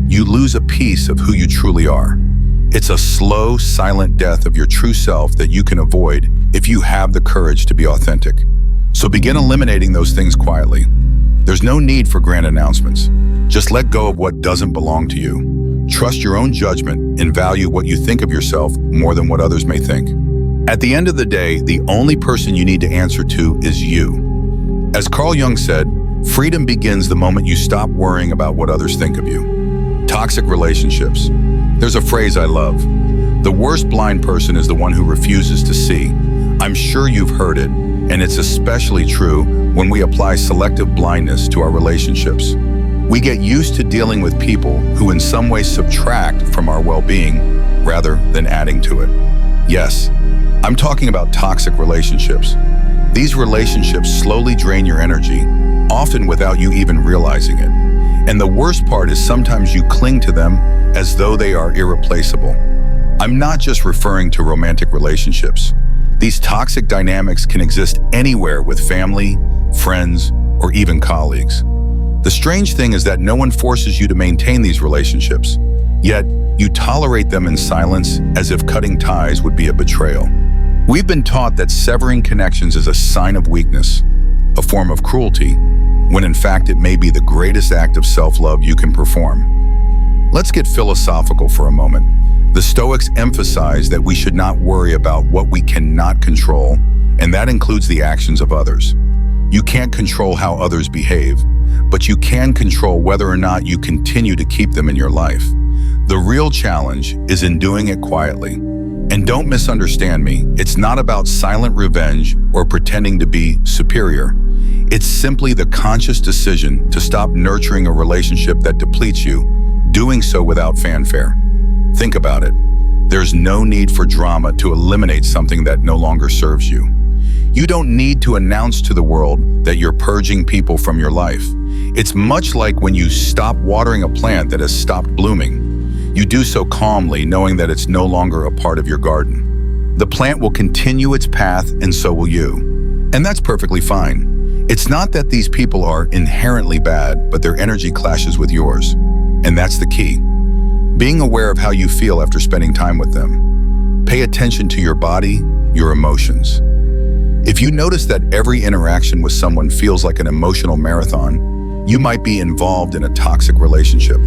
you lose a piece of who you truly are. It's a slow, silent death of your true self that you can avoid if you have the courage to be authentic. So begin eliminating those things quietly. There's no need for grand announcements. Just let go of what doesn't belong to you. Trust your own judgment and value what you think of yourself more than what others may think. At the end of the day, the only person you need to answer to is you. As Carl Jung said, freedom begins the moment you stop worrying about what others think of you. Toxic relationships. There's a phrase I love. The worst blind person is the one who refuses to see. I'm sure you've heard it, and it's especially true when we apply selective blindness to our relationships. We get used to dealing with people who in some way subtract from our well-being rather than adding to it. Yes, I'm talking about toxic relationships. These relationships slowly drain your energy, often without you even realizing it. And the worst part is sometimes you cling to them as though they are irreplaceable. I'm not just referring to romantic relationships. These toxic dynamics can exist anywhere with family, friends, or even colleagues. The strange thing is that no one forces you to maintain these relationships, yet you tolerate them in silence as if cutting ties would be a betrayal. We've been taught that severing connections is a sign of weakness, a form of cruelty, when in fact it may be the greatest act of self-love you can perform. Let's get philosophical for a moment. The Stoics emphasize that we should not worry about what we cannot control, and that includes the actions of others. You can't control how others behave, but you can control whether or not you continue to keep them in your life. The real challenge is in doing it quietly. And don't misunderstand me, it's not about silent revenge or pretending to be superior. It's simply the conscious decision to stop nurturing a relationship that depletes you, doing so without fanfare. Think about it. There's no need for drama to eliminate something that no longer serves you. You don't need to announce to the world that you're purging people from your life. It's much like when you stop watering a plant that has stopped blooming. You do so calmly, knowing that it's no longer a part of your garden. The plant will continue its path, and so will you. And that's perfectly fine. It's not that these people are inherently bad, but their energy clashes with yours. And that's the key. Being aware of how you feel after spending time with them. Pay attention to your body, your emotions. If you notice that every interaction with someone feels like an emotional marathon, you might be involved in a toxic relationship.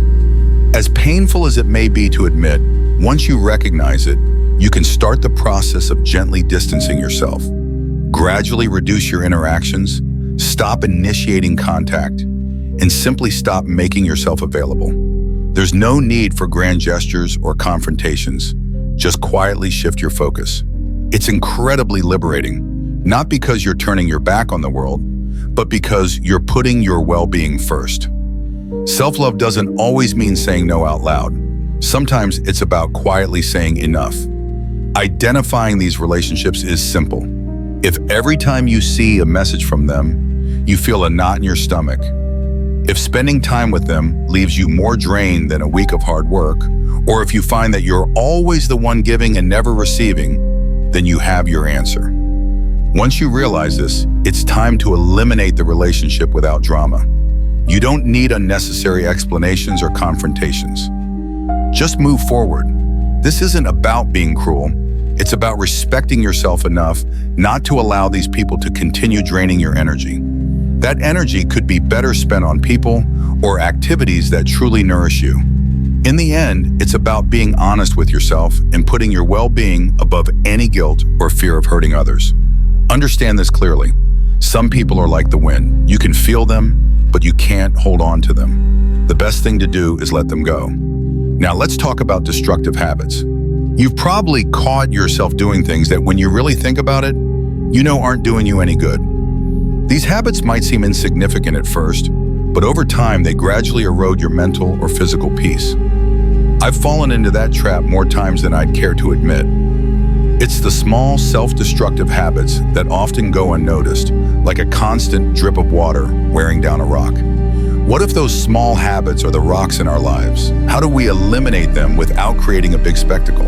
As painful as it may be to admit, once you recognize it, you can start the process of gently distancing yourself. Gradually reduce your interactions, stop initiating contact, and simply stop making yourself available. There's no need for grand gestures or confrontations. Just quietly shift your focus. It's incredibly liberating, not because you're turning your back on the world, but because you're putting your well-being first. Self-love doesn't always mean saying no out loud. Sometimes it's about quietly saying enough. Identifying these relationships is simple. If every time you see a message from them, you feel a knot in your stomach, if spending time with them leaves you more drained than a week of hard work, or if you find that you're always the one giving and never receiving, then you have your answer. Once you realize this, it's time to eliminate the relationship without drama. You don't need unnecessary explanations or confrontations. Just move forward. This isn't about being cruel. It's about respecting yourself enough not to allow these people to continue draining your energy. That energy could be better spent on people or activities that truly nourish you. In the end, it's about being honest with yourself and putting your well-being above any guilt or fear of hurting others. Understand this clearly. Some people are like the wind. You can feel them, but you can't hold on to them. The best thing to do is let them go. Now let's talk about destructive habits. You've probably caught yourself doing things that when you really think about it, you know aren't doing you any good. These habits might seem insignificant at first, but over time they gradually erode your mental or physical peace. I've fallen into that trap more times than I'd care to admit. It's the small, self-destructive habits that often go unnoticed, like a constant drip of water wearing down a rock. What if those small habits are the rocks in our lives? How do we eliminate them without creating a big spectacle?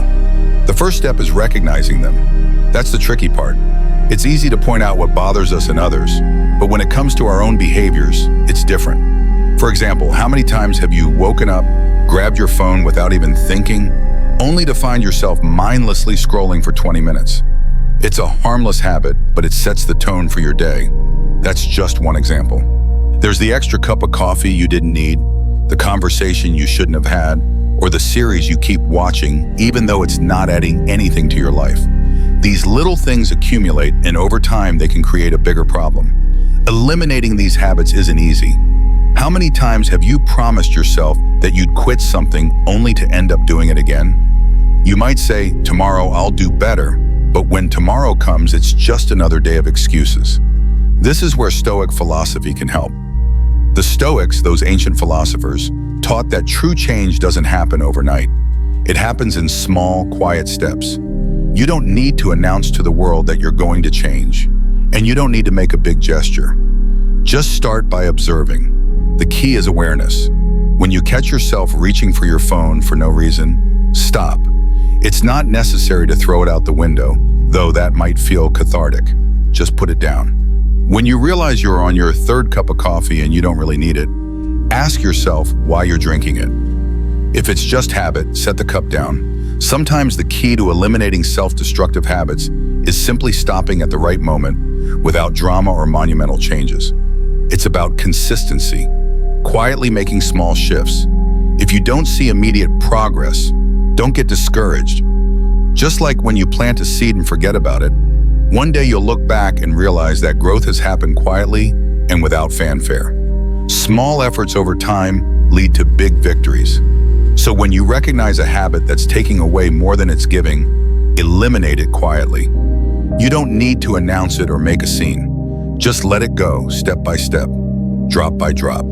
The first step is recognizing them. That's the tricky part. It's easy to point out what bothers us in others, but when it comes to our own behaviors, it's different. For example, how many times have you woken up, grabbed your phone without even thinking, only to find yourself mindlessly scrolling for 20 minutes? It's a harmless habit, but it sets the tone for your day. That's just one example. There's the extra cup of coffee you didn't need, the conversation you shouldn't have had, or the series you keep watching even though it's not adding anything to your life. These little things accumulate, and over time they can create a bigger problem. Eliminating these habits isn't easy. How many times have you promised yourself that you'd quit something only to end up doing it again? You might say, tomorrow I'll do better, but when tomorrow comes, it's just another day of excuses. This is where Stoic philosophy can help. The Stoics, those ancient philosophers, taught that true change doesn't happen overnight. It happens in small, quiet steps. You don't need to announce to the world that you're going to change, and you don't need to make a big gesture. Just start by observing. The key is awareness. When you catch yourself reaching for your phone for no reason, stop. It's not necessary to throw it out the window, though that might feel cathartic. Just put it down. When you realize you're on your third cup of coffee and you don't really need it, ask yourself why you're drinking it. If it's just habit, set the cup down. Sometimes the key to eliminating self-destructive habits is simply stopping at the right moment without drama or monumental changes. It's about consistency, quietly making small shifts. If you don't see immediate progress, don't get discouraged. Just like when you plant a seed and forget about it, one day you'll look back and realize that growth has happened quietly and without fanfare. Small efforts over time lead to big victories. So when you recognize a habit that's taking away more than it's giving, eliminate it quietly. You don't need to announce it or make a scene. Just let it go, step by step, drop by drop.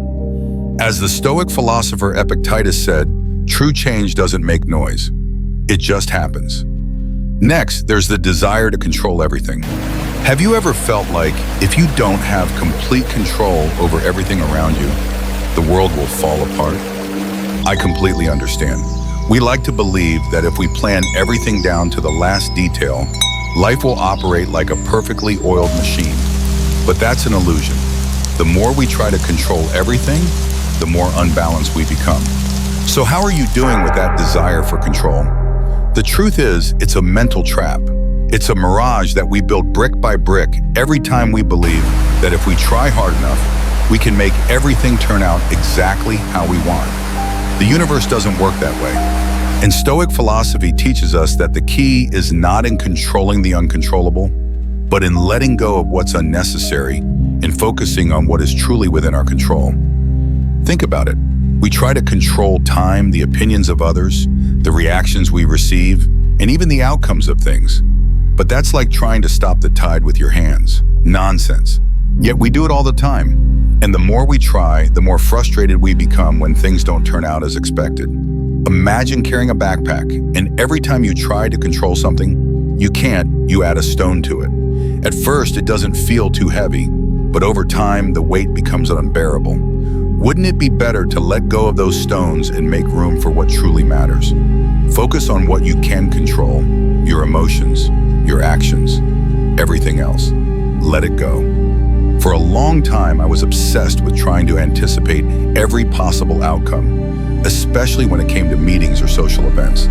As the Stoic philosopher Epictetus said, true change doesn't make noise. It just happens. Next, there's the desire to control everything. Have you ever felt like if you don't have complete control over everything around you, the world will fall apart? I completely understand. We like to believe that if we plan everything down to the last detail, life will operate like a perfectly oiled machine. But that's an illusion. The more we try to control everything, the more unbalanced we become. So how are you doing with that desire for control? The truth is, it's a mental trap. It's a mirage that we build brick by brick every time we believe that if we try hard enough, we can make everything turn out exactly how we want. The universe doesn't work that way. And Stoic philosophy teaches us that the key is not in controlling the uncontrollable, but in letting go of what's unnecessary and focusing on what is truly within our control. Think about it. We try to control time, the opinions of others, the reactions we receive, and even the outcomes of things. But that's like trying to stop the tide with your hands. Nonsense. Yet we do it all the time. And the more we try, the more frustrated we become when things don't turn out as expected. Imagine carrying a backpack, and every time you try to control something, you add a stone to it. At first, it doesn't feel too heavy, but over time, the weight becomes unbearable. Wouldn't it be better to let go of those stones and make room for what truly matters? Focus on what you can control, your emotions, your actions, everything else. Let it go. For a long time, I was obsessed with trying to anticipate every possible outcome, especially when it came to meetings or social events.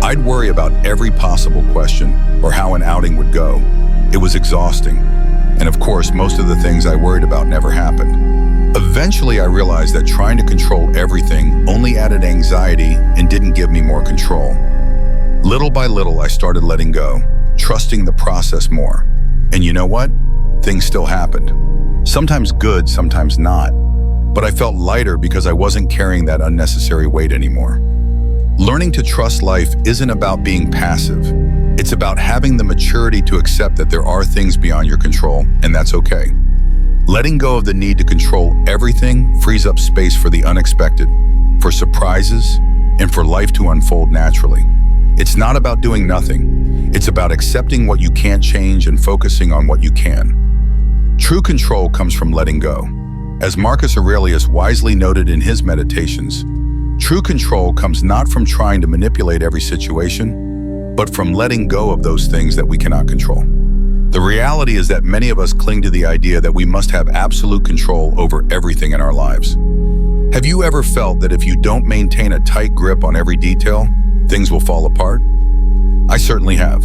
I'd worry about every possible question or how an outing would go. It was exhausting. And of course, most of the things I worried about never happened. Eventually, I realized that trying to control everything only added anxiety and didn't give me more control. Little by little, I started letting go, trusting the process more. And you know what? Things still happened. Sometimes good, sometimes not. But I felt lighter because I wasn't carrying that unnecessary weight anymore. Learning to trust life isn't about being passive. It's about having the maturity to accept that there are things beyond your control, and that's okay. Letting go of the need to control everything frees up space for the unexpected, for surprises, and for life to unfold naturally. It's not about doing nothing. It's about accepting what you can't change and focusing on what you can. True control comes from letting go. As Marcus Aurelius wisely noted in his Meditations, true control comes not from trying to manipulate every situation, but from letting go of those things that we cannot control. The reality is that many of us cling to the idea that we must have absolute control over everything in our lives. Have you ever felt that if you don't maintain a tight grip on every detail, things will fall apart? I certainly have.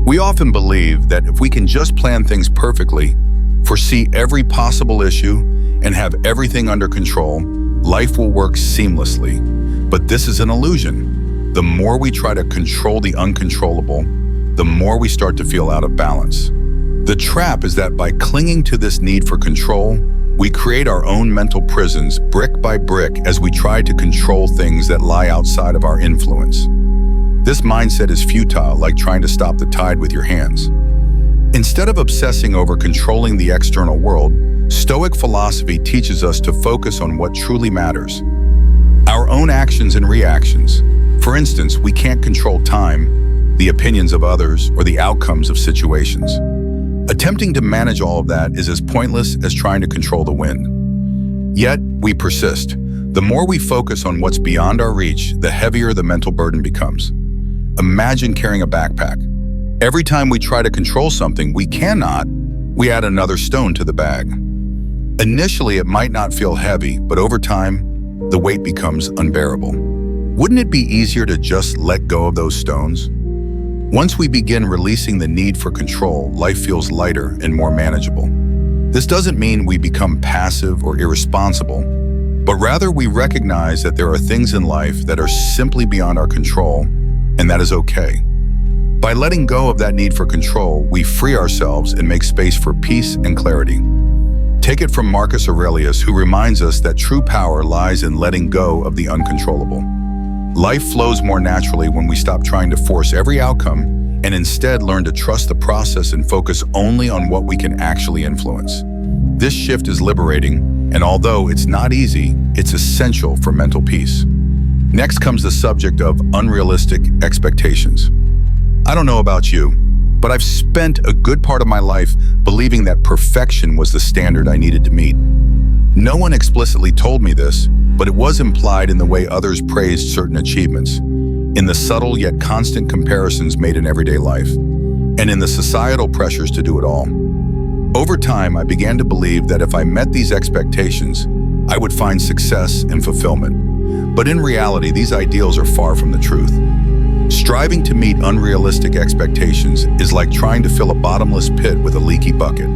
We often believe that if we can just plan things perfectly, foresee every possible issue, and have everything under control, life will work seamlessly. But this is an illusion. The more we try to control the uncontrollable, the more we start to feel out of balance. The trap is that by clinging to this need for control, we create our own mental prisons brick by brick as we try to control things that lie outside of our influence. This mindset is futile, like trying to stop the tide with your hands. Instead of obsessing over controlling the external world, Stoic philosophy teaches us to focus on what truly matters: our own actions and reactions. For instance, we can't control time, the opinions of others, or the outcomes of situations. Attempting to manage all of that is as pointless as trying to control the wind. Yet, we persist. The more we focus on what's beyond our reach, the heavier the mental burden becomes. Imagine carrying a backpack. Every time we try to control something we cannot, we add another stone to the bag. Initially, it might not feel heavy, but over time, the weight becomes unbearable. Wouldn't it be easier to just let go of those stones? Once we begin releasing the need for control, life feels lighter and more manageable. This doesn't mean we become passive or irresponsible, but rather we recognize that there are things in life that are simply beyond our control, and that is okay. By letting go of that need for control, we free ourselves and make space for peace and clarity. Take it from Marcus Aurelius, who reminds us that true power lies in letting go of the uncontrollable. Life flows more naturally when we stop trying to force every outcome and instead learn to trust the process and focus only on what we can actually influence. This shift is liberating, and although it's not easy, it's essential for mental peace. Next comes the subject of unrealistic expectations. I don't know about you, but I've spent a good part of my life believing that perfection was the standard I needed to meet. No one explicitly told me this, but it was implied in the way others praised certain achievements, in the subtle yet constant comparisons made in everyday life, and in the societal pressures to do it all. Over time, I began to believe that if I met these expectations, I would find success and fulfillment. But in reality, these ideals are far from the truth. Striving to meet unrealistic expectations is like trying to fill a bottomless pit with a leaky bucket.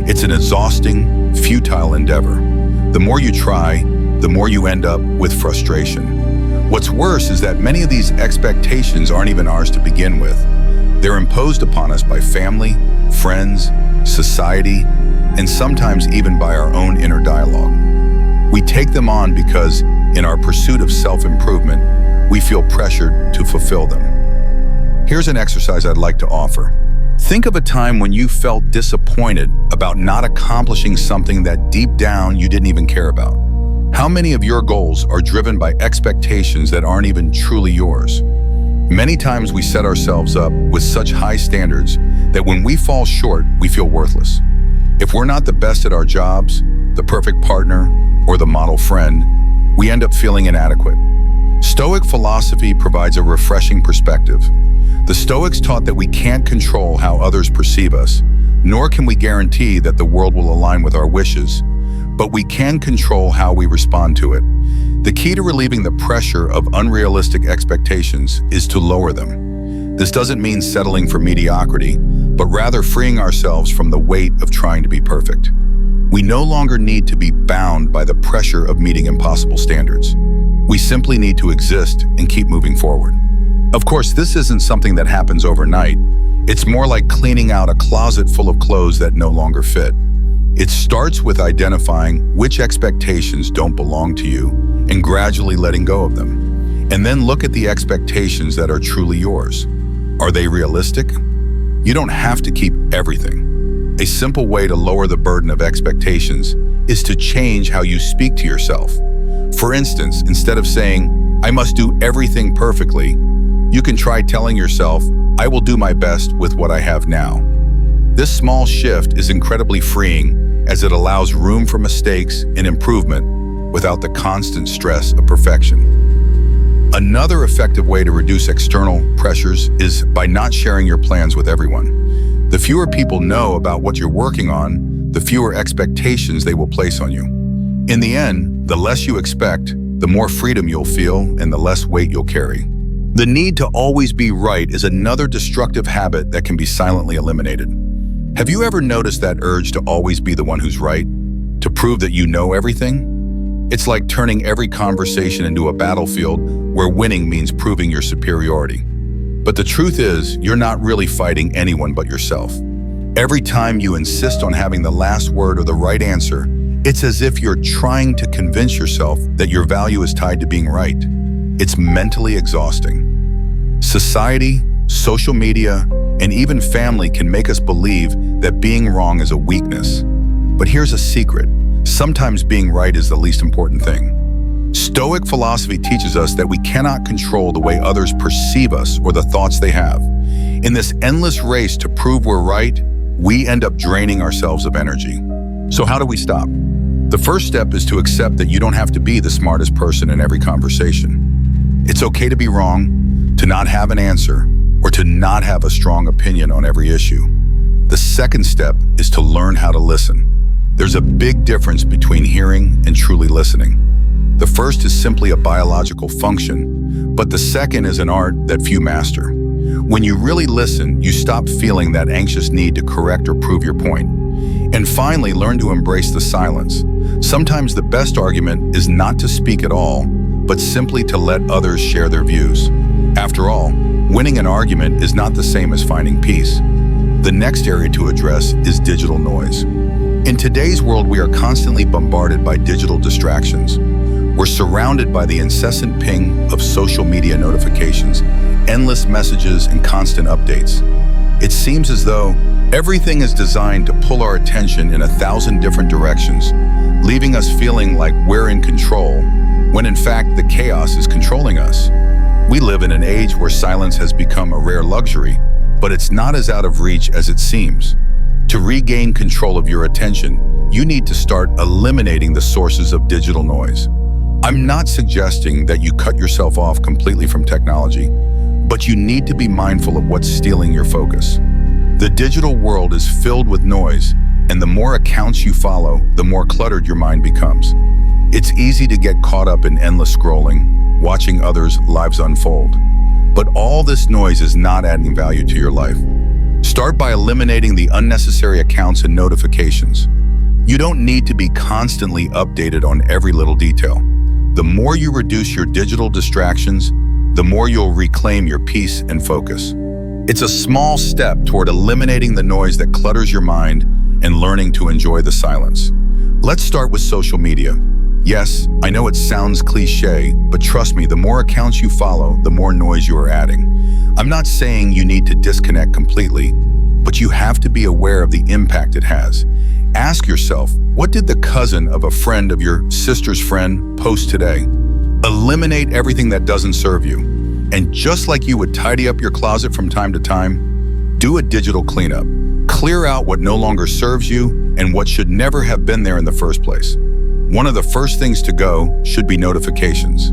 It's an exhausting, futile endeavor. The more you try, the more you end up with frustration. What's worse is that many of these expectations aren't even ours to begin with. They're imposed upon us by family, friends, society, and sometimes even by our own inner dialogue. We take them on because, in our pursuit of self-improvement, we feel pressured to fulfill them. Here's an exercise I'd like to offer. Think of a time when you felt disappointed about not accomplishing something that deep down you didn't even care about. How many of your goals are driven by expectations that aren't even truly yours? Many times we set ourselves up with such high standards that when we fall short, we feel worthless. If we're not the best at our jobs, the perfect partner, or the model friend, we end up feeling inadequate. Stoic philosophy provides a refreshing perspective. The Stoics taught that we can't control how others perceive us, nor can we guarantee that the world will align with our wishes, but we can control how we respond to it. The key to relieving the pressure of unrealistic expectations is to lower them. This doesn't mean settling for mediocrity, but rather freeing ourselves from the weight of trying to be perfect. We no longer need to be bound by the pressure of meeting impossible standards. We simply need to exist and keep moving forward. Of course, this isn't something that happens overnight. It's more like cleaning out a closet full of clothes that no longer fit. It starts with identifying which expectations don't belong to you and gradually letting go of them. And then look at the expectations that are truly yours. Are they realistic? You don't have to keep everything. A simple way to lower the burden of expectations is to change how you speak to yourself. For instance, instead of saying, "I must do everything perfectly," you can try telling yourself, "I will do my best with what I have now." This small shift is incredibly freeing as it allows room for mistakes and improvement without the constant stress of perfection. Another effective way to reduce external pressures is by not sharing your plans with everyone. The fewer people know about what you're working on, the fewer expectations they will place on you. In the end, the less you expect, the more freedom you'll feel and the less weight you'll carry. The need to always be right is another destructive habit that can be silently eliminated. Have you ever noticed that urge to always be the one who's right? To prove that you know everything? It's like turning every conversation into a battlefield where winning means proving your superiority. But the truth is, you're not really fighting anyone but yourself. Every time you insist on having the last word or the right answer, it's as if you're trying to convince yourself that your value is tied to being right. It's mentally exhausting. Society, social media, and even family can make us believe that being wrong is a weakness. But here's a secret. Sometimes being right is the least important thing. Stoic philosophy teaches us that we cannot control the way others perceive us or the thoughts they have. In this endless race to prove we're right, we end up draining ourselves of energy. So how do we stop? The first step is to accept that you don't have to be the smartest person in every conversation. It's okay to be wrong, to not have an answer, or to not have a strong opinion on every issue. The second step is to learn how to listen. There's a big difference between hearing and truly listening. The first is simply a biological function, but the second is an art that few master. When you really listen, you stop feeling that anxious need to correct or prove your point. And finally, learn to embrace the silence. Sometimes the best argument is not to speak at all, but simply to let others share their views. After all, winning an argument is not the same as finding peace. The next area to address is digital noise. In today's world, we are constantly bombarded by digital distractions. We're surrounded by the incessant ping of social media notifications, endless messages, and constant updates. It seems as though everything is designed to pull our attention in 1,000 different directions, leaving us feeling like we're in control, when in fact the chaos is controlling us. We live in an age where silence has become a rare luxury, but it's not as out of reach as it seems. To regain control of your attention, you need to start eliminating the sources of digital noise. I'm not suggesting that you cut yourself off completely from technology, but you need to be mindful of what's stealing your focus. The digital world is filled with noise, and the more accounts you follow, the more cluttered your mind becomes. It's easy to get caught up in endless scrolling, watching others' lives unfold. but all this noise is not adding value to your life. Start by eliminating the unnecessary accounts and notifications. You don't need to be constantly updated on every little detail. The more you reduce your digital distractions, the more you'll reclaim your peace and focus. It's a small step toward eliminating the noise that clutters your mind and learning to enjoy the silence. Let's start with social media. Yes, I know it sounds cliche, but trust me, the more accounts you follow, the more noise you are adding. I'm not saying you need to disconnect completely, but you have to be aware of the impact it has. Ask yourself, what did the cousin of a friend of your sister's friend post today? Eliminate everything that doesn't serve you. And just like you would tidy up your closet from time to time, do a digital cleanup. Clear out what no longer serves you and what should never have been there in the first place. One of the first things to go should be notifications.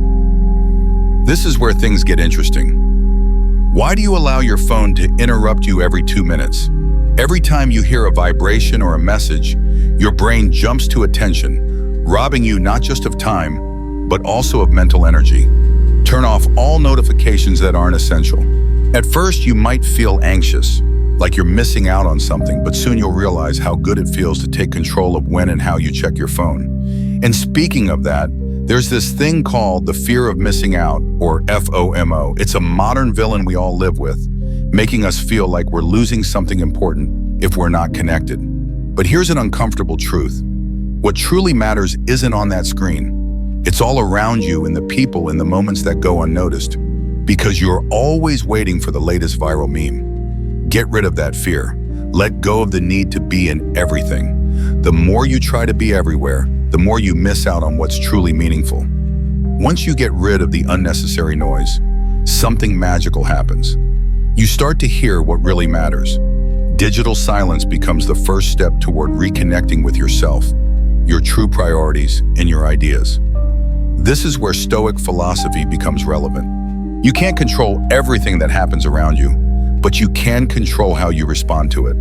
This is where things get interesting. Why do you allow your phone to interrupt you every 2 minutes? Every time you hear a vibration or a message, your brain jumps to attention, robbing you not just of time, but also of mental energy. Turn off all notifications that aren't essential. At first, you might feel anxious, like you're missing out on something, but soon you'll realize how good it feels to take control of when and how you check your phone. And speaking of that, there's this thing called the fear of missing out, or FOMO. It's a modern villain we all live with, making us feel like we're losing something important if we're not connected. But here's an uncomfortable truth. What truly matters isn't on that screen. It's all around you in the people in the moments that go unnoticed, because you're always waiting for the latest viral meme. Get rid of that fear. Let go of the need to be in everything. The more you try to be everywhere, the more you miss out on what's truly meaningful. Once you get rid of the unnecessary noise, something magical happens. You start to hear what really matters. Digital silence becomes the first step toward reconnecting with yourself, your true priorities, and your ideas. This is where Stoic philosophy becomes relevant. You can't control everything that happens around you, but you can control how you respond to it.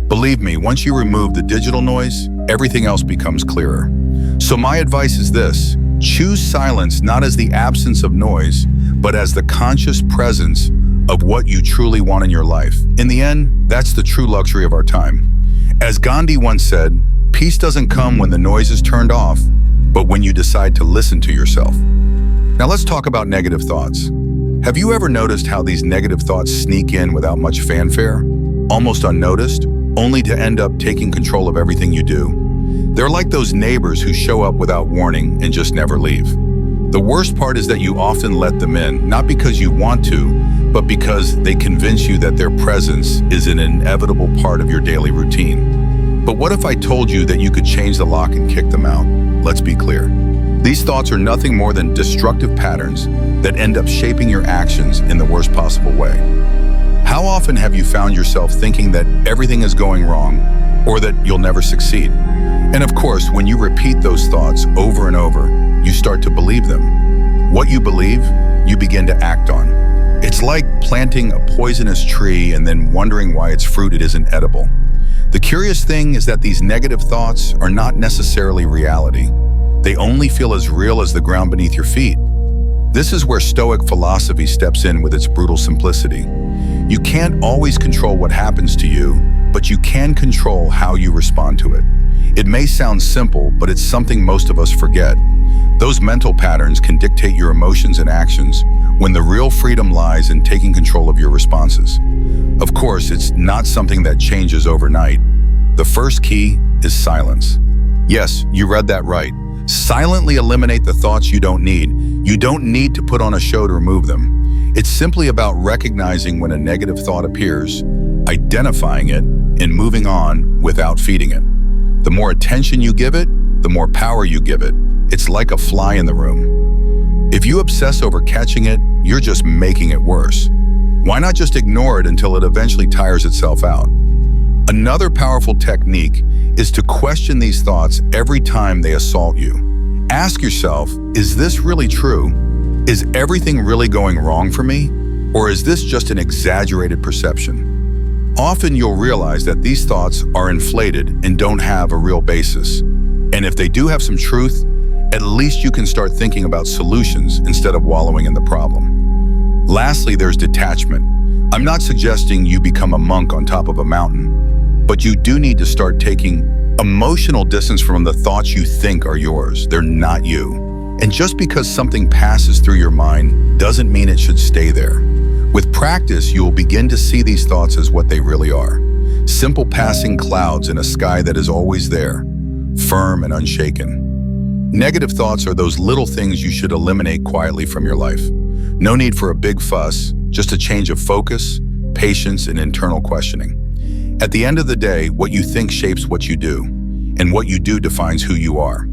Believe me, once you remove the digital noise, everything else becomes clearer. So my advice is this: choose silence not as the absence of noise, but as the conscious presence of what you truly want in your life. In the end, that's the true luxury of our time. As Gandhi once said, peace doesn't come when the noise is turned off, but when you decide to listen to yourself. Now let's talk about negative thoughts. Have you ever noticed how these negative thoughts sneak in without much fanfare, almost unnoticed, only to end up taking control of everything you do? They're like those neighbors who show up without warning and just never leave. The worst part is that you often let them in, not because you want to, but because they convince you that their presence is an inevitable part of your daily routine. But what if I told you that you could change the lock and kick them out? Let's be clear. These thoughts are nothing more than destructive patterns that end up shaping your actions in the worst possible way. How often have you found yourself thinking that everything is going wrong or that you'll never succeed? And of course, when you repeat those thoughts over and over, you start to believe them. What you believe, you begin to act on. It's like planting a poisonous tree and then wondering why its fruit it isn't edible. The curious thing is that these negative thoughts are not necessarily reality. They only feel as real as the ground beneath your feet. This is where Stoic philosophy steps in with its brutal simplicity. You can't always control what happens to you, but you can control how you respond to it. It may sound simple, but it's something most of us forget. Those mental patterns can dictate your emotions and actions, when the real freedom lies in taking control of your responses. Of course, it's not something that changes overnight. The first key is silence. Yes, you read that right. Silently eliminate the thoughts you don't need. You don't need to put on a show to remove them. It's simply about recognizing when a negative thought appears, identifying it, and moving on without feeding it. The more attention you give it, the more power you give it. It's like a fly in the room. If you obsess over catching it, you're just making it worse. Why not just ignore it until it eventually tires itself out? Another powerful technique is to question these thoughts every time they assault you. Ask yourself, is this really true? Is everything really going wrong for me? Or is this just an exaggerated perception? Often you'll realize that these thoughts are inflated and don't have a real basis. And if they do have some truth, at least you can start thinking about solutions instead of wallowing in the problem. Lastly, there's detachment. I'm not suggesting you become a monk on top of a mountain, but you do need to start taking emotional distance from the thoughts you think are yours. They're not you. And just because something passes through your mind doesn't mean it should stay there. With practice, you will begin to see these thoughts as what they really are. Simple passing clouds in a sky that is always there, firm and unshaken. Negative thoughts are those little things you should eliminate quietly from your life. No need for a big fuss, just a change of focus, patience, and internal questioning. At the end of the day, what you think shapes what you do, and what you do defines who you are.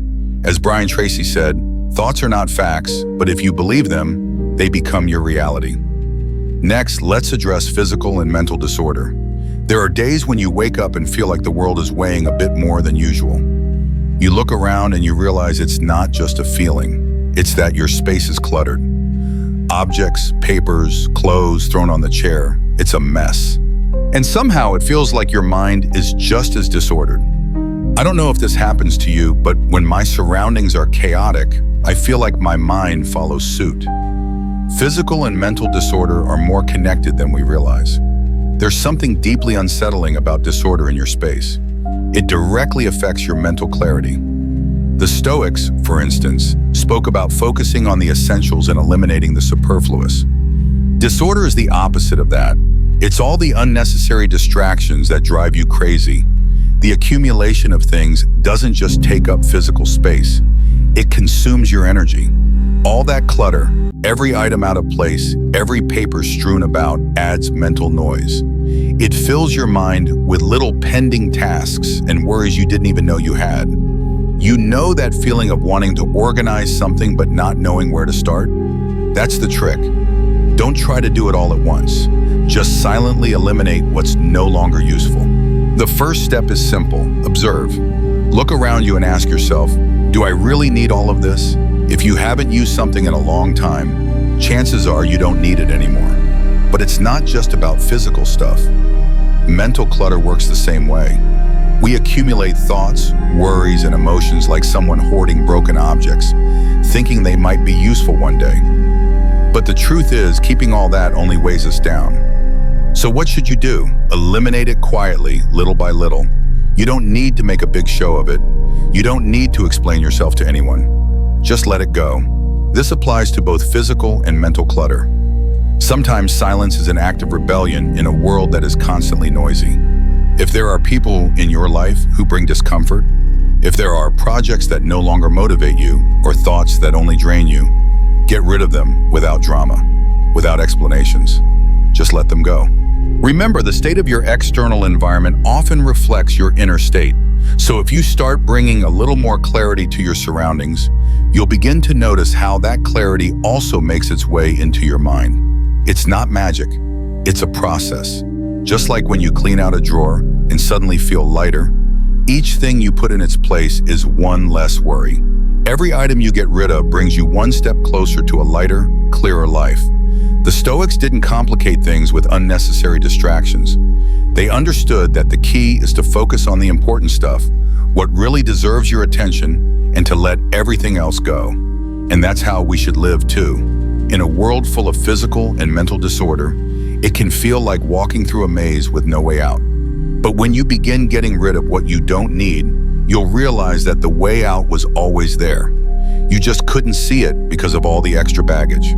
As Brian Tracy said, thoughts are not facts, but if you believe them, they become your reality. Next, let's address physical and mental disorder. There are days when you wake up and feel like the world is weighing a bit more than usual. You look around and you realize it's not just a feeling, it's that your space is cluttered. Objects, papers, clothes thrown on the chair, it's a mess. And somehow it feels like your mind is just as disordered. I don't know if this happens to you, but when my surroundings are chaotic, I feel like my mind follows suit. Physical and mental disorder are more connected than we realize. There's something deeply unsettling about disorder in your space. It directly affects your mental clarity. The Stoics, for instance, spoke about focusing on the essentials and eliminating the superfluous. Disorder is the opposite of that. It's all the unnecessary distractions that drive you crazy. The accumulation of things doesn't just take up physical space. It consumes your energy. All that clutter, every item out of place, every paper strewn about adds mental noise. It fills your mind with little pending tasks and worries you didn't even know you had. You know that feeling of wanting to organize something but not knowing where to start? That's the trick. Don't try to do it all at once. Just silently eliminate what's no longer useful. The first step is simple. Observe. Look around you and ask yourself, do I really need all of this? If you haven't used something in a long time, chances are you don't need it anymore. But it's not just about physical stuff. Mental clutter works the same way. We accumulate thoughts, worries, and emotions like someone hoarding broken objects, thinking they might be useful one day. But the truth is, keeping all that only weighs us down. So what should you do? Eliminate it quietly, little by little. You don't need to make a big show of it. You don't need to explain yourself to anyone. Just let it go. This applies to both physical and mental clutter. Sometimes silence is an act of rebellion in a world that is constantly noisy. If there are people in your life who bring discomfort, if there are projects that no longer motivate you or thoughts that only drain you, get rid of them without drama, without explanations. Just let them go. Remember, the state of your external environment often reflects your inner state. So if you start bringing a little more clarity to your surroundings, you'll begin to notice how that clarity also makes its way into your mind. It's not magic, it's a process. Just like when you clean out a drawer and suddenly feel lighter, each thing you put in its place is one less worry. Every item you get rid of brings you one step closer to a lighter, clearer life. The Stoics didn't complicate things with unnecessary distractions. They understood that the key is to focus on the important stuff, what really deserves your attention, and to let everything else go. And that's how we should live too. In a world full of physical and mental disorder, it can feel like walking through a maze with no way out. But when you begin getting rid of what you don't need, you'll realize that the way out was always there. You just couldn't see it because of all the extra baggage.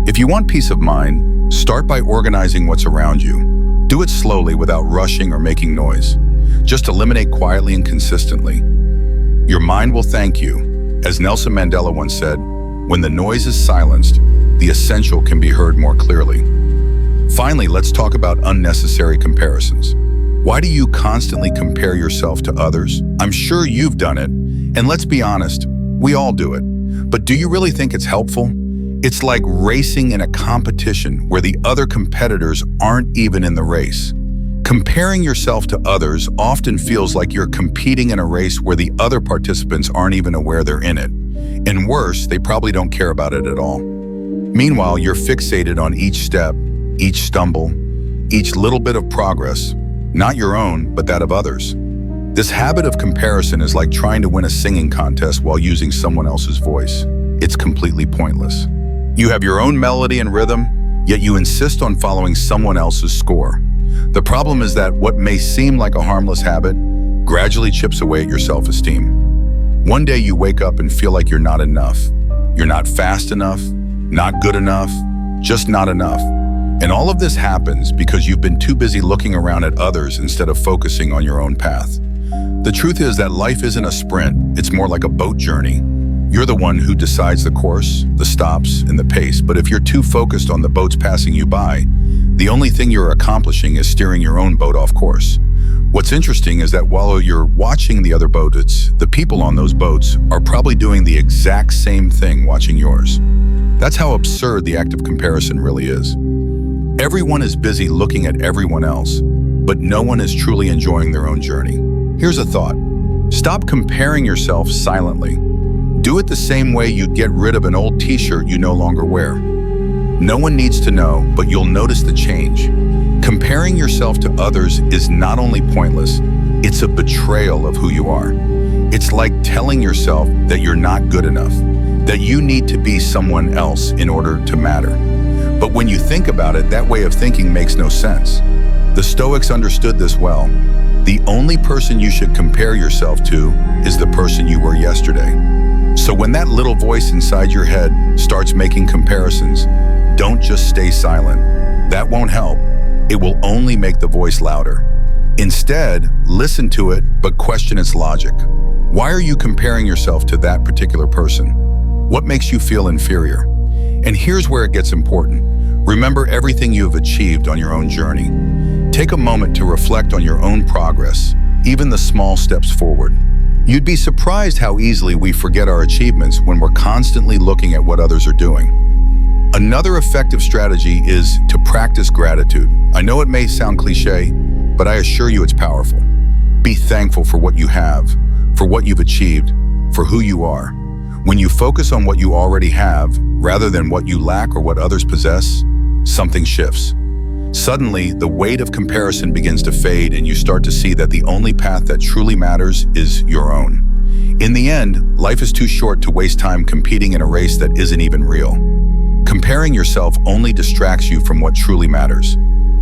If you want peace of mind, start by organizing what's around you. Do it slowly without rushing or making noise. Just eliminate quietly and consistently. Your mind will thank you. As Nelson Mandela once said, when the noise is silenced, the essential can be heard more clearly. Finally, let's talk about unnecessary comparisons. Why do you constantly compare yourself to others? I'm sure you've done it, and let's be honest, we all do it. But do you really think it's helpful? It's like racing in a competition where the other competitors aren't even in the race. Comparing yourself to others often feels like you're competing in a race where the other participants aren't even aware they're in it. And worse, they probably don't care about it at all. Meanwhile, you're fixated on each step, each stumble, each little bit of progress, not your own, but that of others. This habit of comparison is like trying to win a singing contest while using someone else's voice. It's completely pointless. You have your own melody and rhythm, yet you insist on following someone else's score. The problem is that what may seem like a harmless habit gradually chips away at your self-esteem. One day you wake up and feel like you're not enough. You're not fast enough, not good enough, just not enough. And all of this happens because you've been too busy looking around at others instead of focusing on your own path. The truth is that life isn't a sprint, it's more like a boat journey. You're the one who decides the course, the stops, and the pace, but if you're too focused on the boats passing you by, the only thing you're accomplishing is steering your own boat off course. What's interesting is that while you're watching the other boats, the people on those boats are probably doing the exact same thing watching yours. That's how absurd the act of comparison really is. Everyone is busy looking at everyone else, but no one is truly enjoying their own journey. Here's a thought. Stop comparing yourself silently. Do it the same way you'd get rid of an old t-shirt you no longer wear. No one needs to know, but you'll notice the change. Comparing yourself to others is not only pointless, it's a betrayal of who you are. It's like telling yourself that you're not good enough, that you need to be someone else in order to matter. But when you think about it, that way of thinking makes no sense. The Stoics understood this well. The only person you should compare yourself to is the person you were yesterday. So when that little voice inside your head starts making comparisons, don't just stay silent. That won't help. It will only make the voice louder. Instead, listen to it, but question its logic. Why are you comparing yourself to that particular person? What makes you feel inferior? And here's where it gets important. Remember everything you have achieved on your own journey. Take a moment to reflect on your own progress, even the small steps forward. You'd be surprised how easily we forget our achievements when we're constantly looking at what others are doing. Another effective strategy is to practice gratitude. I know it may sound cliche, but I assure you it's powerful. Be thankful for what you have, for what you've achieved, for who you are. When you focus on what you already have, rather than what you lack or what others possess, something shifts. Suddenly, the weight of comparison begins to fade and you start to see that the only path that truly matters is your own. In the end, life is too short to waste time competing in a race that isn't even real. Comparing yourself only distracts you from what truly matters.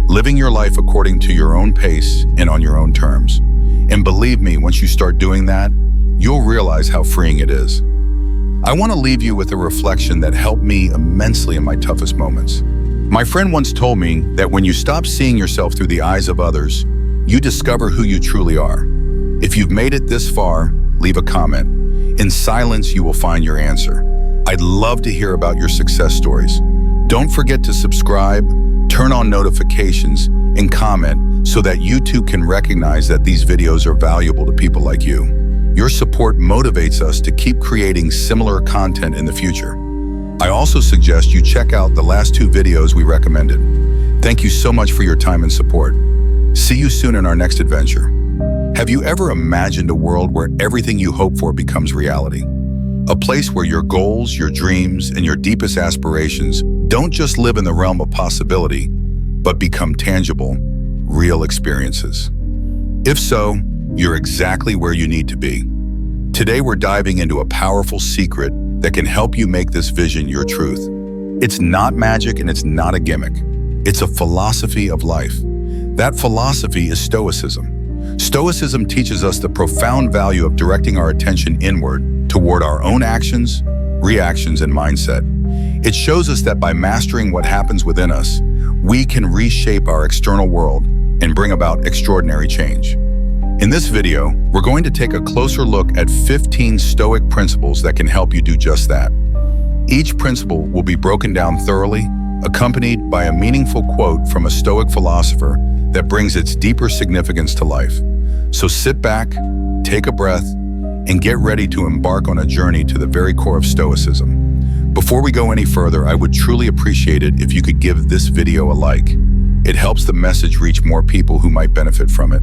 Living your life according to your own pace and on your own terms. And believe me, once you start doing that, you'll realize how freeing it is. I want to leave you with a reflection that helped me immensely in my toughest moments. My friend once told me that when you stop seeing yourself through the eyes of others, you discover who you truly are. If you've made it this far, leave a comment. In silence, you will find your answer. I'd love to hear about your success stories. Don't forget to subscribe, turn on notifications, and comment so that YouTube can recognize that these videos are valuable to people like you. Your support motivates us to keep creating similar content in the future. I also suggest you check out the last 2 videos we recommended. Thank you so much for your time and support. See you soon in our next adventure. Have you ever imagined a world where everything you hope for becomes reality? A place where your goals, your dreams, and your deepest aspirations don't just live in the realm of possibility, but become tangible, real experiences. If so, you're exactly where you need to be. Today we're diving into a powerful secret that can help you make this vision your truth. It's not magic and it's not a gimmick. It's a philosophy of life. That philosophy is Stoicism. Stoicism teaches us the profound value of directing our attention inward toward our own actions, reactions, and mindset. It shows us that by mastering what happens within us, we can reshape our external world and bring about extraordinary change. In this video, we're going to take a closer look at 15 Stoic principles that can help you do just that. Each principle will be broken down thoroughly, accompanied by a meaningful quote from a Stoic philosopher that brings its deeper significance to life. So sit back, take a breath, and get ready to embark on a journey to the very core of Stoicism. Before we go any further, I would truly appreciate it if you could give this video a like. It helps the message reach more people who might benefit from it.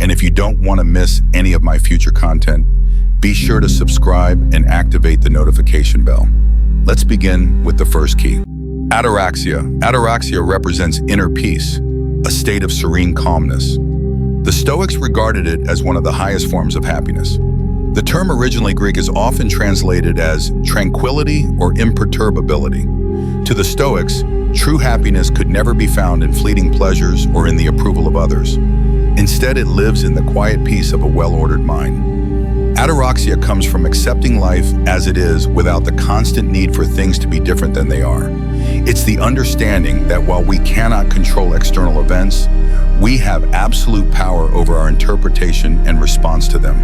And if you don't want to miss any of my future content, be sure to subscribe and activate the notification bell. Let's begin with the first key. Ataraxia. Ataraxia represents inner peace, a state of serene calmness. The Stoics regarded it as one of the highest forms of happiness. The term originally Greek is often translated as tranquility or imperturbability. To the Stoics, True happiness could never be found in fleeting pleasures or in the approval of others. Instead, it lives in the quiet peace of a well-ordered mind. Ataraxia comes from accepting life as it is without the constant need for things to be different than they are. It's the understanding that while we cannot control external events, we have absolute power over our interpretation and response to them.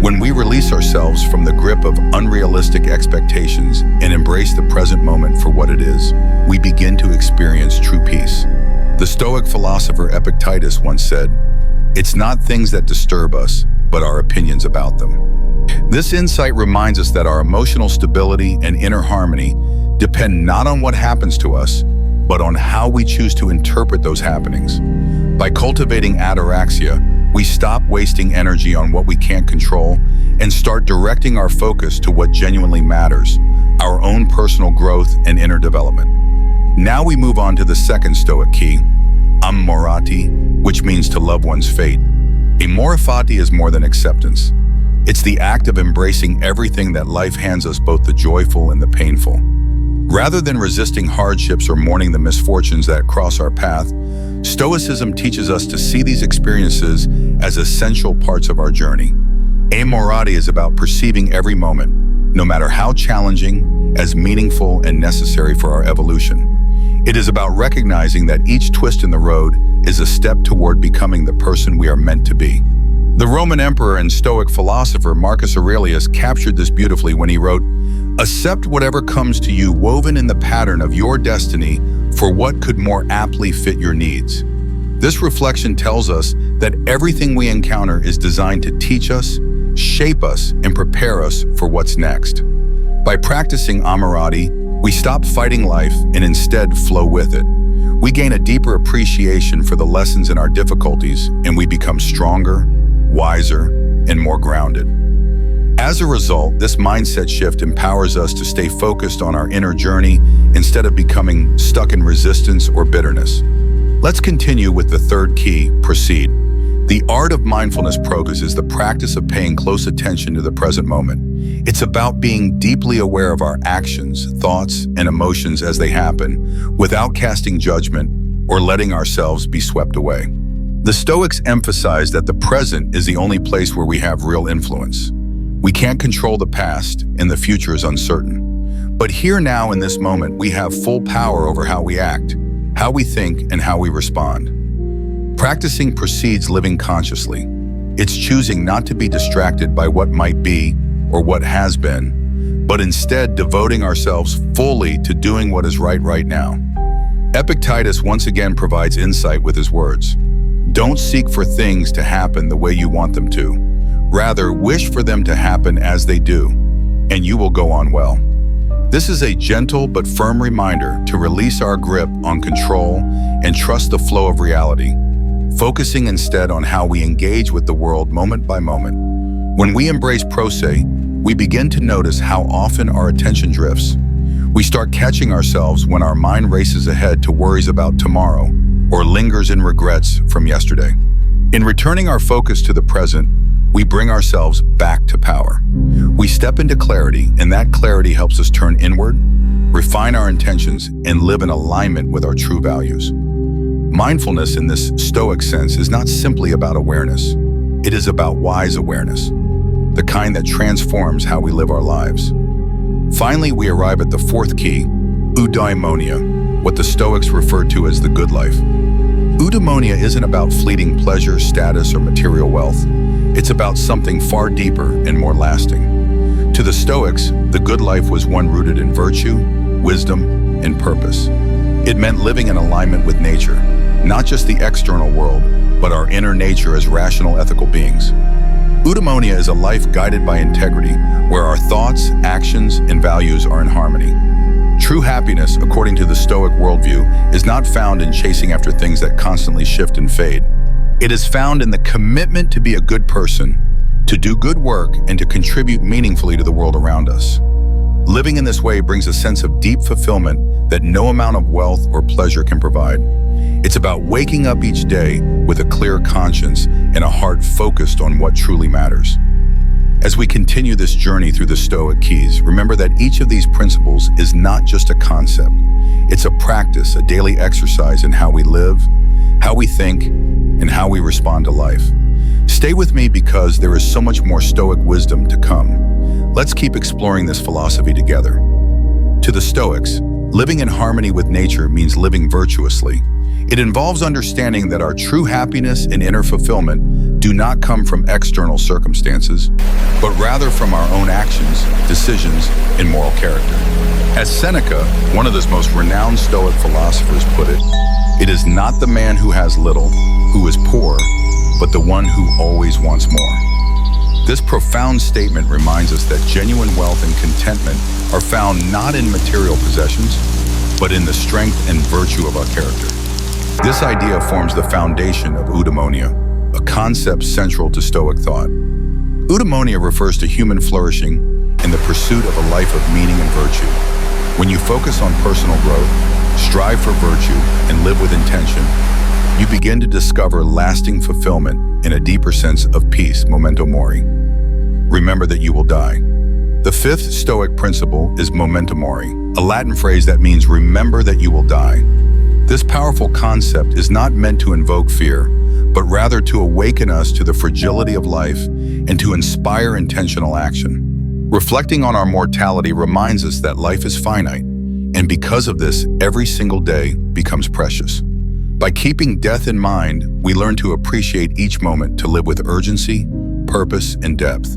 When we release ourselves from the grip of unrealistic expectations and embrace the present moment for what it is, we begin to experience true peace. The Stoic philosopher Epictetus once said, "It's not things that disturb us, but our opinions about them." This insight reminds us that our emotional stability and inner harmony depend not on what happens to us, but on how we choose to interpret those happenings. By cultivating ataraxia, we stop wasting energy on what we can't control and start directing our focus to what genuinely matters, our own personal growth and inner development. Now we move on to the second Stoic key, amor fati, which means to love one's fate. Amor fati is more than acceptance. It's the act of embracing everything that life hands us, both the joyful and the painful. Rather than resisting hardships or mourning the misfortunes that cross our path, Stoicism teaches us to see these experiences as essential parts of our journey. Amor fati is about perceiving every moment, no matter how challenging, as meaningful and necessary for our evolution. It is about recognizing that each twist in the road is a step toward becoming the person we are meant to be. The Roman emperor and Stoic philosopher Marcus Aurelius captured this beautifully when he wrote, "Accept whatever comes to you woven in the pattern of your destiny for what could more aptly fit your needs." This reflection tells us that everything we encounter is designed to teach us, shape us, and prepare us for what's next. By practicing amor fati, we stop fighting life and instead flow with it. We gain a deeper appreciation for the lessons in our difficulties, and we become stronger, wiser, and more grounded. As a result, this mindset shift empowers us to stay focused on our inner journey instead of becoming stuck in resistance or bitterness. Let's continue with the third key, proceed. The art of mindfulness practice is the practice of paying close attention to the present moment. It's about being deeply aware of our actions, thoughts, and emotions as they happen, without casting judgment or letting ourselves be swept away. The Stoics emphasize that the present is the only place where we have real influence. We can't control the past, and the future is uncertain. But here now in this moment, we have full power over how we act, how we think, and how we respond. Practicing precedes living consciously. It's choosing not to be distracted by what might be or what has been, but instead devoting ourselves fully to doing what is right now. Epictetus once again provides insight with his words. Don't seek for things to happen the way you want them to. Rather, wish for them to happen as they do, and you will go on well. This is a gentle but firm reminder to release our grip on control and trust the flow of reality, focusing instead on how we engage with the world moment by moment. When we embrace proce, we begin to notice how often our attention drifts. We start catching ourselves when our mind races ahead to worries about tomorrow or lingers in regrets from yesterday. In returning our focus to the present, we bring ourselves back to power. We step into clarity, and that clarity helps us turn inward, refine our intentions, and live in alignment with our true values. Mindfulness in this Stoic sense is not simply about awareness. It is about wise awareness, the kind that transforms how we live our lives. Finally, we arrive at the fourth key, eudaimonia, what the Stoics refer to as the good life. Eudaimonia isn't about fleeting pleasure, status, or material wealth. It's about something far deeper and more lasting. To the Stoics, the good life was one rooted in virtue, wisdom, and purpose. It meant living in alignment with nature, not just the external world, but our inner nature as rational, ethical beings. Eudaimonia is a life guided by integrity, where our thoughts, actions, and values are in harmony. True happiness, according to the Stoic worldview, is not found in chasing after things that constantly shift and fade. It is found in the commitment to be a good person, to do good work, and to contribute meaningfully to the world around us. Living in this way brings a sense of deep fulfillment that no amount of wealth or pleasure can provide. It's about waking up each day with a clear conscience and a heart focused on what truly matters. As we continue this journey through the Stoic keys, remember that each of these principles is not just a concept. It's a practice, a daily exercise in how we live, how we think, and how we respond to life. Stay with me because there is so much more Stoic wisdom to come. Let's keep exploring this philosophy together. To the Stoics, living in harmony with nature means living virtuously. It involves understanding that our true happiness and inner fulfillment do not come from external circumstances, but rather from our own actions, decisions, and moral character. As Seneca, one of the most renowned Stoic philosophers, put it, "It is not the man who has little, who is poor, but the one who always wants more." This profound statement reminds us that genuine wealth and contentment are found not in material possessions, but in the strength and virtue of our character. This idea forms the foundation of eudaimonia, a concept central to Stoic thought. Eudaimonia refers to human flourishing in the pursuit of a life of meaning and virtue. When you focus on personal growth, strive for virtue, and live with intention, you begin to discover lasting fulfillment in a deeper sense of peace, memento mori. Remember that you will die. The fifth Stoic principle is memento mori, a Latin phrase that means remember that you will die. This powerful concept is not meant to invoke fear, but rather to awaken us to the fragility of life and to inspire intentional action. Reflecting on our mortality reminds us that life is finite, and because of this, every single day becomes precious. By keeping death in mind, we learn to appreciate each moment, to live with urgency, purpose, and depth.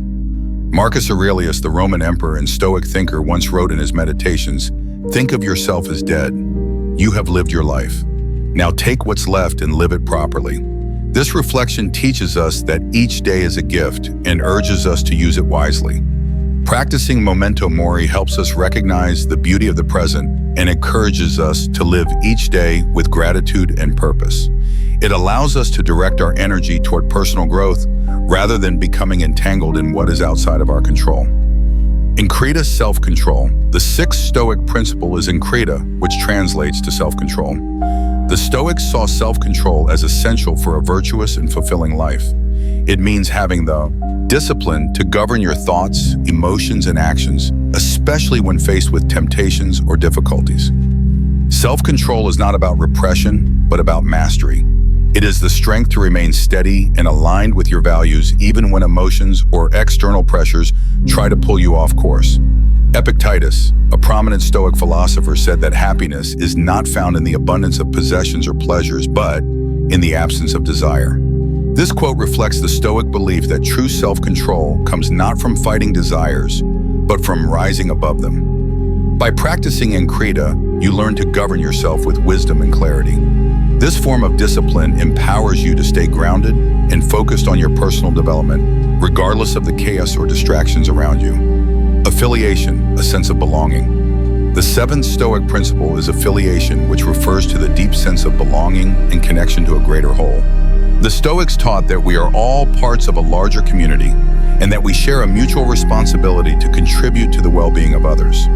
Marcus Aurelius, the Roman emperor and Stoic thinker, once wrote in his Meditations, "Think of yourself as dead. You have lived your life. Now take what's left and live it properly." This reflection teaches us that each day is a gift and urges us to use it wisely. Practicing memento mori helps us recognize the beauty of the present and encourages us to live each day with gratitude and purpose. It allows us to direct our energy toward personal growth rather than becoming entangled in what is outside of our control. Enkrita, self-control. The sixth Stoic principle is Enkrita, which translates to self-control. The Stoics saw self-control as essential for a virtuous and fulfilling life. It means having the discipline to govern your thoughts, emotions, and actions, especially when faced with temptations or difficulties. Self-control is not about repression, but about mastery. It is the strength to remain steady and aligned with your values even when emotions or external pressures try to pull you off course. Epictetus, a prominent Stoic philosopher, said that happiness is not found in the abundance of possessions or pleasures, but in the absence of desire. This quote reflects the Stoic belief that true self-control comes not from fighting desires, but from rising above them. By practicing Enkrita, you learn to govern yourself with wisdom and clarity. This form of discipline empowers you to stay grounded and focused on your personal development, regardless of the chaos or distractions around you. Affiliation, a sense of belonging. The seventh Stoic principle is affiliation, which refers to the deep sense of belonging and connection to a greater whole. The Stoics taught that we are all parts of a larger community and that we share a mutual responsibility to contribute to the well-being of others.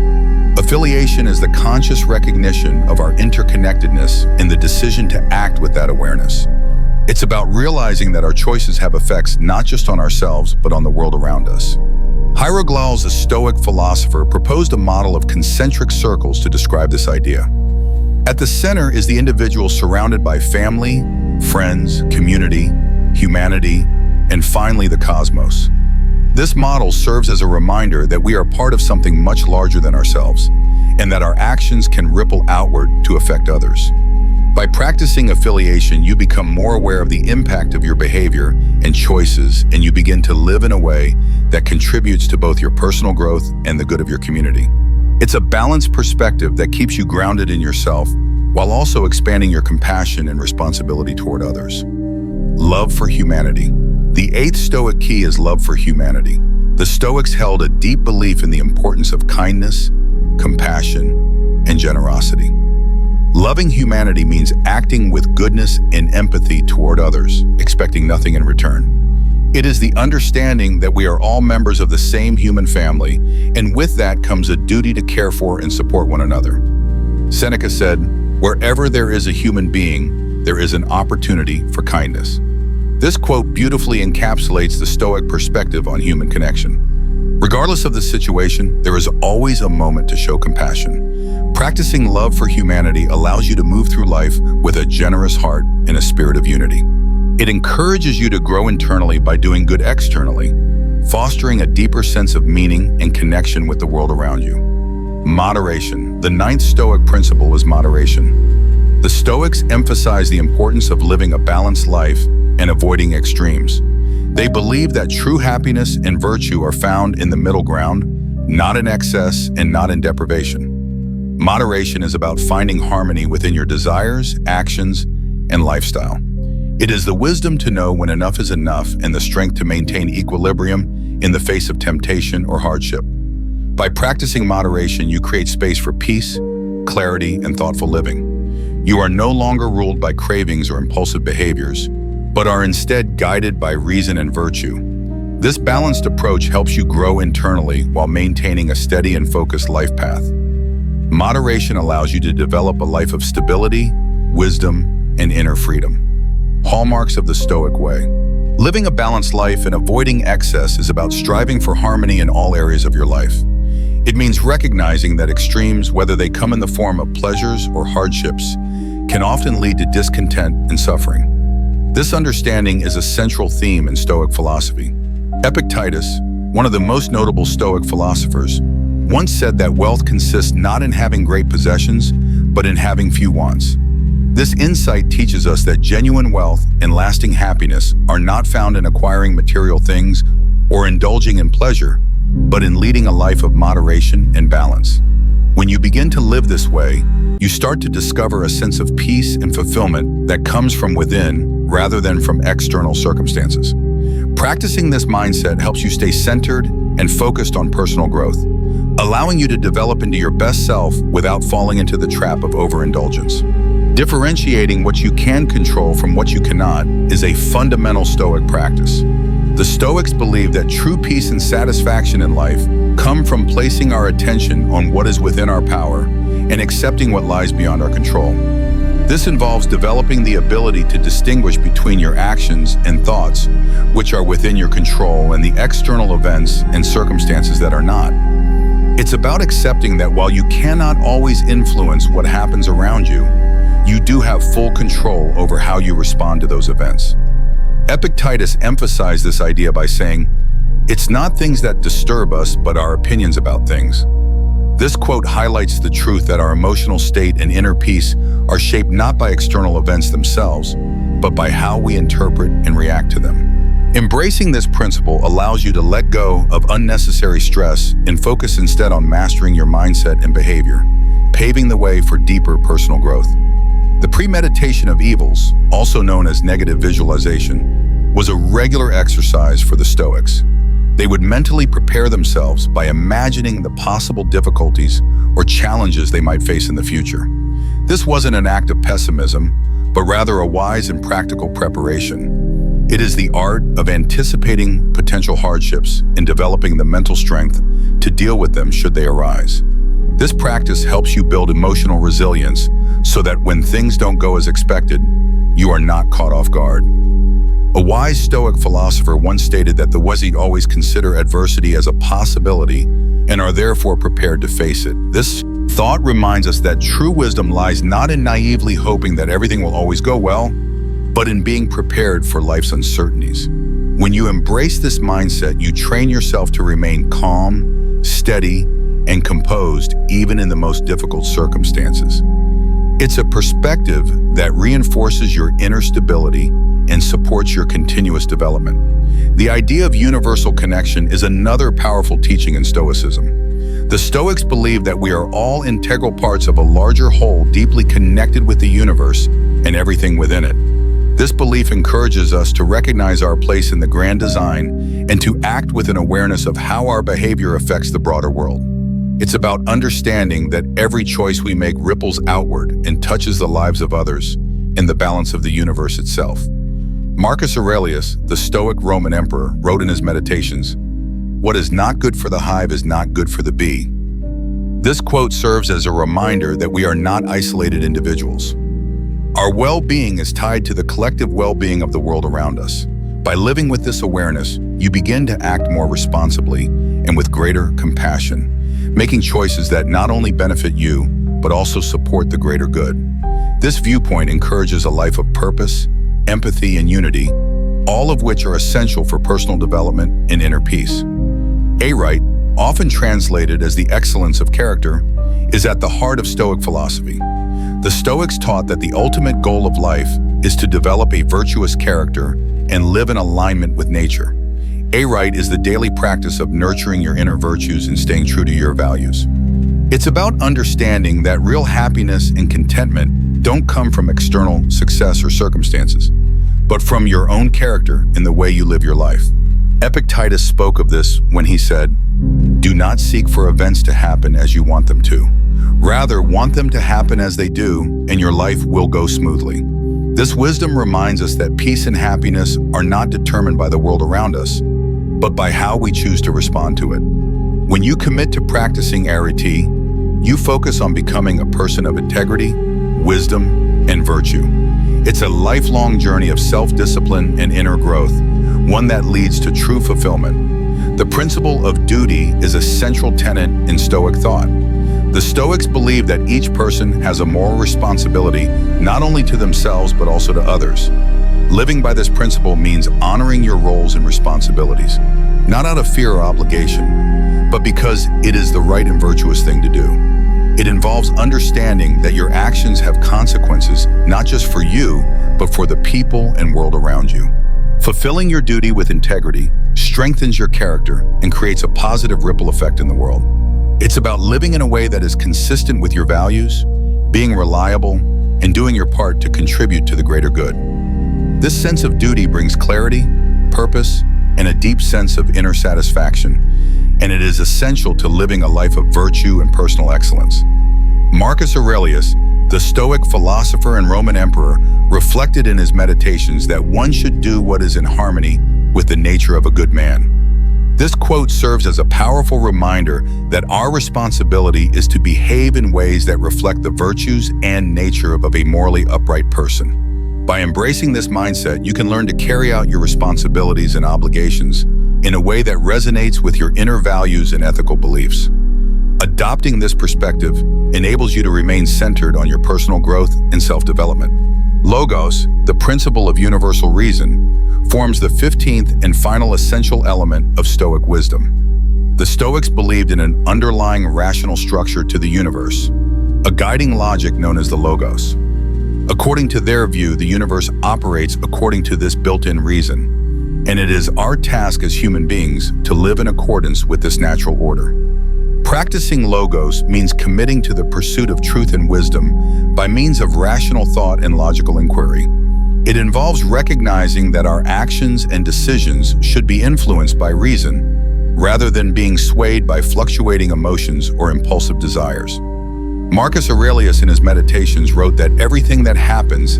Affiliation is the conscious recognition of our interconnectedness and the decision to act with that awareness. It's about realizing that our choices have effects not just on ourselves, but on the world around us. Antifragile, a Stoic philosopher, proposed a model of concentric circles to describe this idea. At the center is the individual surrounded by family, friends, community, humanity, and finally the cosmos. This model serves as a reminder that we are part of something much larger than ourselves, and that our actions can ripple outward to affect others. By practicing affiliation, you become more aware of the impact of your behavior and choices, and you begin to live in a way that contributes to both your personal growth and the good of your community. It's a balanced perspective that keeps you grounded in yourself, while also expanding your compassion and responsibility toward others. Love for humanity. The eighth Stoic key is love for humanity. The Stoics held a deep belief in the importance of kindness, compassion, and generosity. Loving humanity means acting with goodness and empathy toward others, expecting nothing in return. It is the understanding that we are all members of the same human family, and with that comes a duty to care for and support one another. Seneca said, "Wherever there is a human being, there is an opportunity for kindness." This quote beautifully encapsulates the Stoic perspective on human connection. Regardless of the situation, there is always a moment to show compassion. Practicing love for humanity allows you to move through life with a generous heart and a spirit of unity. It encourages you to grow internally by doing good externally, fostering a deeper sense of meaning and connection with the world around you. Moderation. The ninth Stoic principle is moderation. The Stoics emphasize the importance of living a balanced life and avoiding extremes. They believe that true happiness and virtue are found in the middle ground, not in excess and not in deprivation. Moderation is about finding harmony within your desires, actions, and lifestyle. It is the wisdom to know when enough is enough and the strength to maintain equilibrium in the face of temptation or hardship. By practicing moderation, you create space for peace, clarity, and thoughtful living. You are no longer ruled by cravings or impulsive behaviors, but are instead guided by reason and virtue. This balanced approach helps you grow internally while maintaining a steady and focused life path. Moderation allows you to develop a life of stability, wisdom, and inner freedom. Hallmarks of the Stoic way. Living a balanced life and avoiding excess is about striving for harmony in all areas of your life. It means recognizing that extremes, whether they come in the form of pleasures or hardships, can often lead to discontent and suffering. This understanding is a central theme in Stoic philosophy. Epictetus, one of the most notable Stoic philosophers, once said that wealth consists not in having great possessions, but in having few wants. This insight teaches us that genuine wealth and lasting happiness are not found in acquiring material things or indulging in pleasure, but in leading a life of moderation and balance. When you begin to live this way, you start to discover a sense of peace and fulfillment that comes from within rather than from external circumstances. Practicing this mindset helps you stay centered and focused on personal growth, allowing you to develop into your best self without falling into the trap of overindulgence. Differentiating what you can control from what you cannot is a fundamental Stoic practice. The Stoics believe that true peace and satisfaction in life come from placing our attention on what is within our power and accepting what lies beyond our control. This involves developing the ability to distinguish between your actions and thoughts, which are within your control, and the external events and circumstances that are not. It's about accepting that while you cannot always influence what happens around you, you do have full control over how you respond to those events. Epictetus emphasized this idea by saying, "It's not things that disturb us, but our opinions about things." This quote highlights the truth that our emotional state and inner peace are shaped not by external events themselves, but by how we interpret and react to them. Embracing this principle allows you to let go of unnecessary stress and focus instead on mastering your mindset and behavior, paving the way for deeper personal growth. The premeditation of evils, also known as negative visualization, was a regular exercise for the Stoics. They would mentally prepare themselves by imagining the possible difficulties or challenges they might face in the future. This wasn't an act of pessimism, but rather a wise and practical preparation. It is the art of anticipating potential hardships and developing the mental strength to deal with them should they arise. This practice helps you build emotional resilience so that when things don't go as expected, you are not caught off guard. A wise Stoic philosopher once stated that the wise always consider adversity as a possibility and are therefore prepared to face it. This thought reminds us that true wisdom lies not in naively hoping that everything will always go well, but in being prepared for life's uncertainties. When you embrace this mindset, you train yourself to remain calm, steady, and composed even in the most difficult circumstances. It's a perspective that reinforces your inner stability and supports your continuous development. The idea of universal connection is another powerful teaching in Stoicism. The Stoics believe that we are all integral parts of a larger whole deeply connected with the universe and everything within it. This belief encourages us to recognize our place in the grand design and to act with an awareness of how our behavior affects the broader world. It's about understanding that every choice we make ripples outward and touches the lives of others and the balance of the universe itself. Marcus Aurelius, the Stoic Roman emperor, wrote in his Meditations, "What is not good for the hive is not good for the bee." This quote serves as a reminder that we are not isolated individuals. Our well-being is tied to the collective well-being of the world around us. By living with this awareness, you begin to act more responsibly and with greater compassion, making choices that not only benefit you, but also support the greater good. This viewpoint encourages a life of purpose, empathy, and unity, all of which are essential for personal development and inner peace. Aright, often translated as the excellence of character, is at the heart of Stoic philosophy. The Stoics taught that the ultimate goal of life is to develop a virtuous character and live in alignment with nature. Aright is the daily practice of nurturing your inner virtues and staying true to your values. It's about understanding that real happiness and contentment don't come from external success or circumstances, but from your own character and the way you live your life. Epictetus spoke of this when he said, "Do not seek for events to happen as you want them to. Rather, want them to happen as they do, and your life will go smoothly." This wisdom reminds us that peace and happiness are not determined by the world around us, but by how we choose to respond to it. When you commit to practicing arete, you focus on becoming a person of integrity, wisdom, and virtue. It's a lifelong journey of self-discipline and inner growth, one that leads to true fulfillment. The principle of duty is a central tenet in Stoic thought. The Stoics believe that each person has a moral responsibility not only to themselves but also to others. Living by this principle means honoring your roles and responsibilities, not out of fear or obligation, but because it is the right and virtuous thing to do. It involves understanding that your actions have consequences not just for you, but for the people and world around you. Fulfilling your duty with integrity strengthens your character and creates a positive ripple effect in the world. It's about living in a way that is consistent with your values, being reliable, and doing your part to contribute to the greater good. This sense of duty brings clarity, purpose, and a deep sense of inner satisfaction, and it is essential to living a life of virtue and personal excellence. Marcus Aurelius, the Stoic philosopher and Roman emperor, reflected in his meditations that one should do what is in harmony with the nature of a good man. This quote serves as a powerful reminder that our responsibility is to behave in ways that reflect the virtues and nature of a morally upright person. By embracing this mindset, you can learn to carry out your responsibilities and obligations in a way that resonates with your inner values and ethical beliefs. Adopting this perspective enables you to remain centered on your personal growth and self-development. Logos, the principle of universal reason, forms the 15th and final essential element of Stoic wisdom. The Stoics believed in an underlying rational structure to the universe, a guiding logic known as the Logos. According to their view, the universe operates according to this built-in reason, and it is our task as human beings to live in accordance with this natural order. Practicing Logos means committing to the pursuit of truth and wisdom by means of rational thought and logical inquiry. It involves recognizing that our actions and decisions should be influenced by reason, rather than being swayed by fluctuating emotions or impulsive desires. Marcus Aurelius in his meditations wrote that everything that happens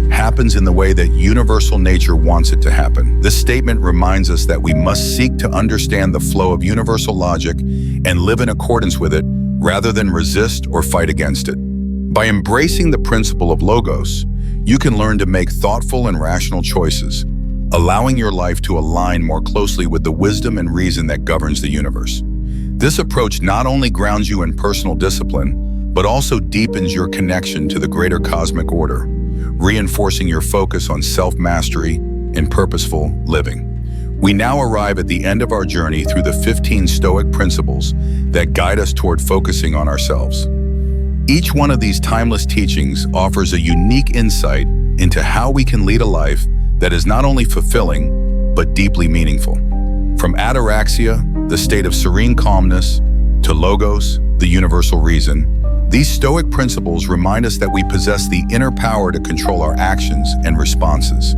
in the way that universal nature wants it to happen. This statement reminds us that we must seek to understand the flow of universal logic and live in accordance with it, rather than resist or fight against it. By embracing the principle of Logos, you can learn to make thoughtful and rational choices, allowing your life to align more closely with the wisdom and reason that governs the universe. This approach not only grounds you in personal discipline, but also deepens your connection to the greater cosmic order, reinforcing your focus on self-mastery and purposeful living. We now arrive at the end of our journey through the 15 Stoic principles that guide us toward focusing on ourselves. Each one of these timeless teachings offers a unique insight into how we can lead a life that is not only fulfilling, but deeply meaningful. From ataraxia, the state of serene calmness, to Logos, the universal reason, these Stoic principles remind us that we possess the inner power to control our actions and responses.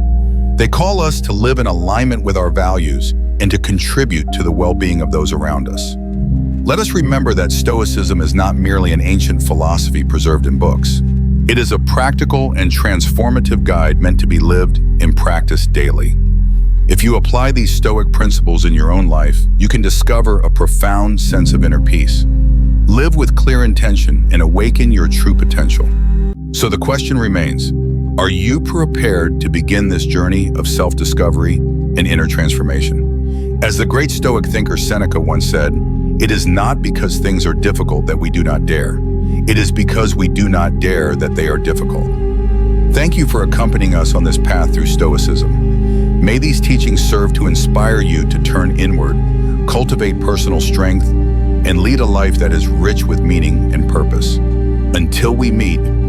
They call us to live in alignment with our values and to contribute to the well-being of those around us. Let us remember that Stoicism is not merely an ancient philosophy preserved in books. It is a practical and transformative guide meant to be lived and practiced daily. If you apply these Stoic principles in your own life, you can discover a profound sense of inner peace. Live with clear intention and awaken your true potential. So the question remains, are you prepared to begin this journey of self-discovery and inner transformation? As the great Stoic thinker Seneca once said, It is not because things are difficult that we do not dare. It is because we do not dare that they are difficult. Thank you for accompanying us on this path through Stoicism. May these teachings serve to inspire you to turn inward, cultivate personal strength, and lead a life that is rich with meaning and purpose. Until we meet,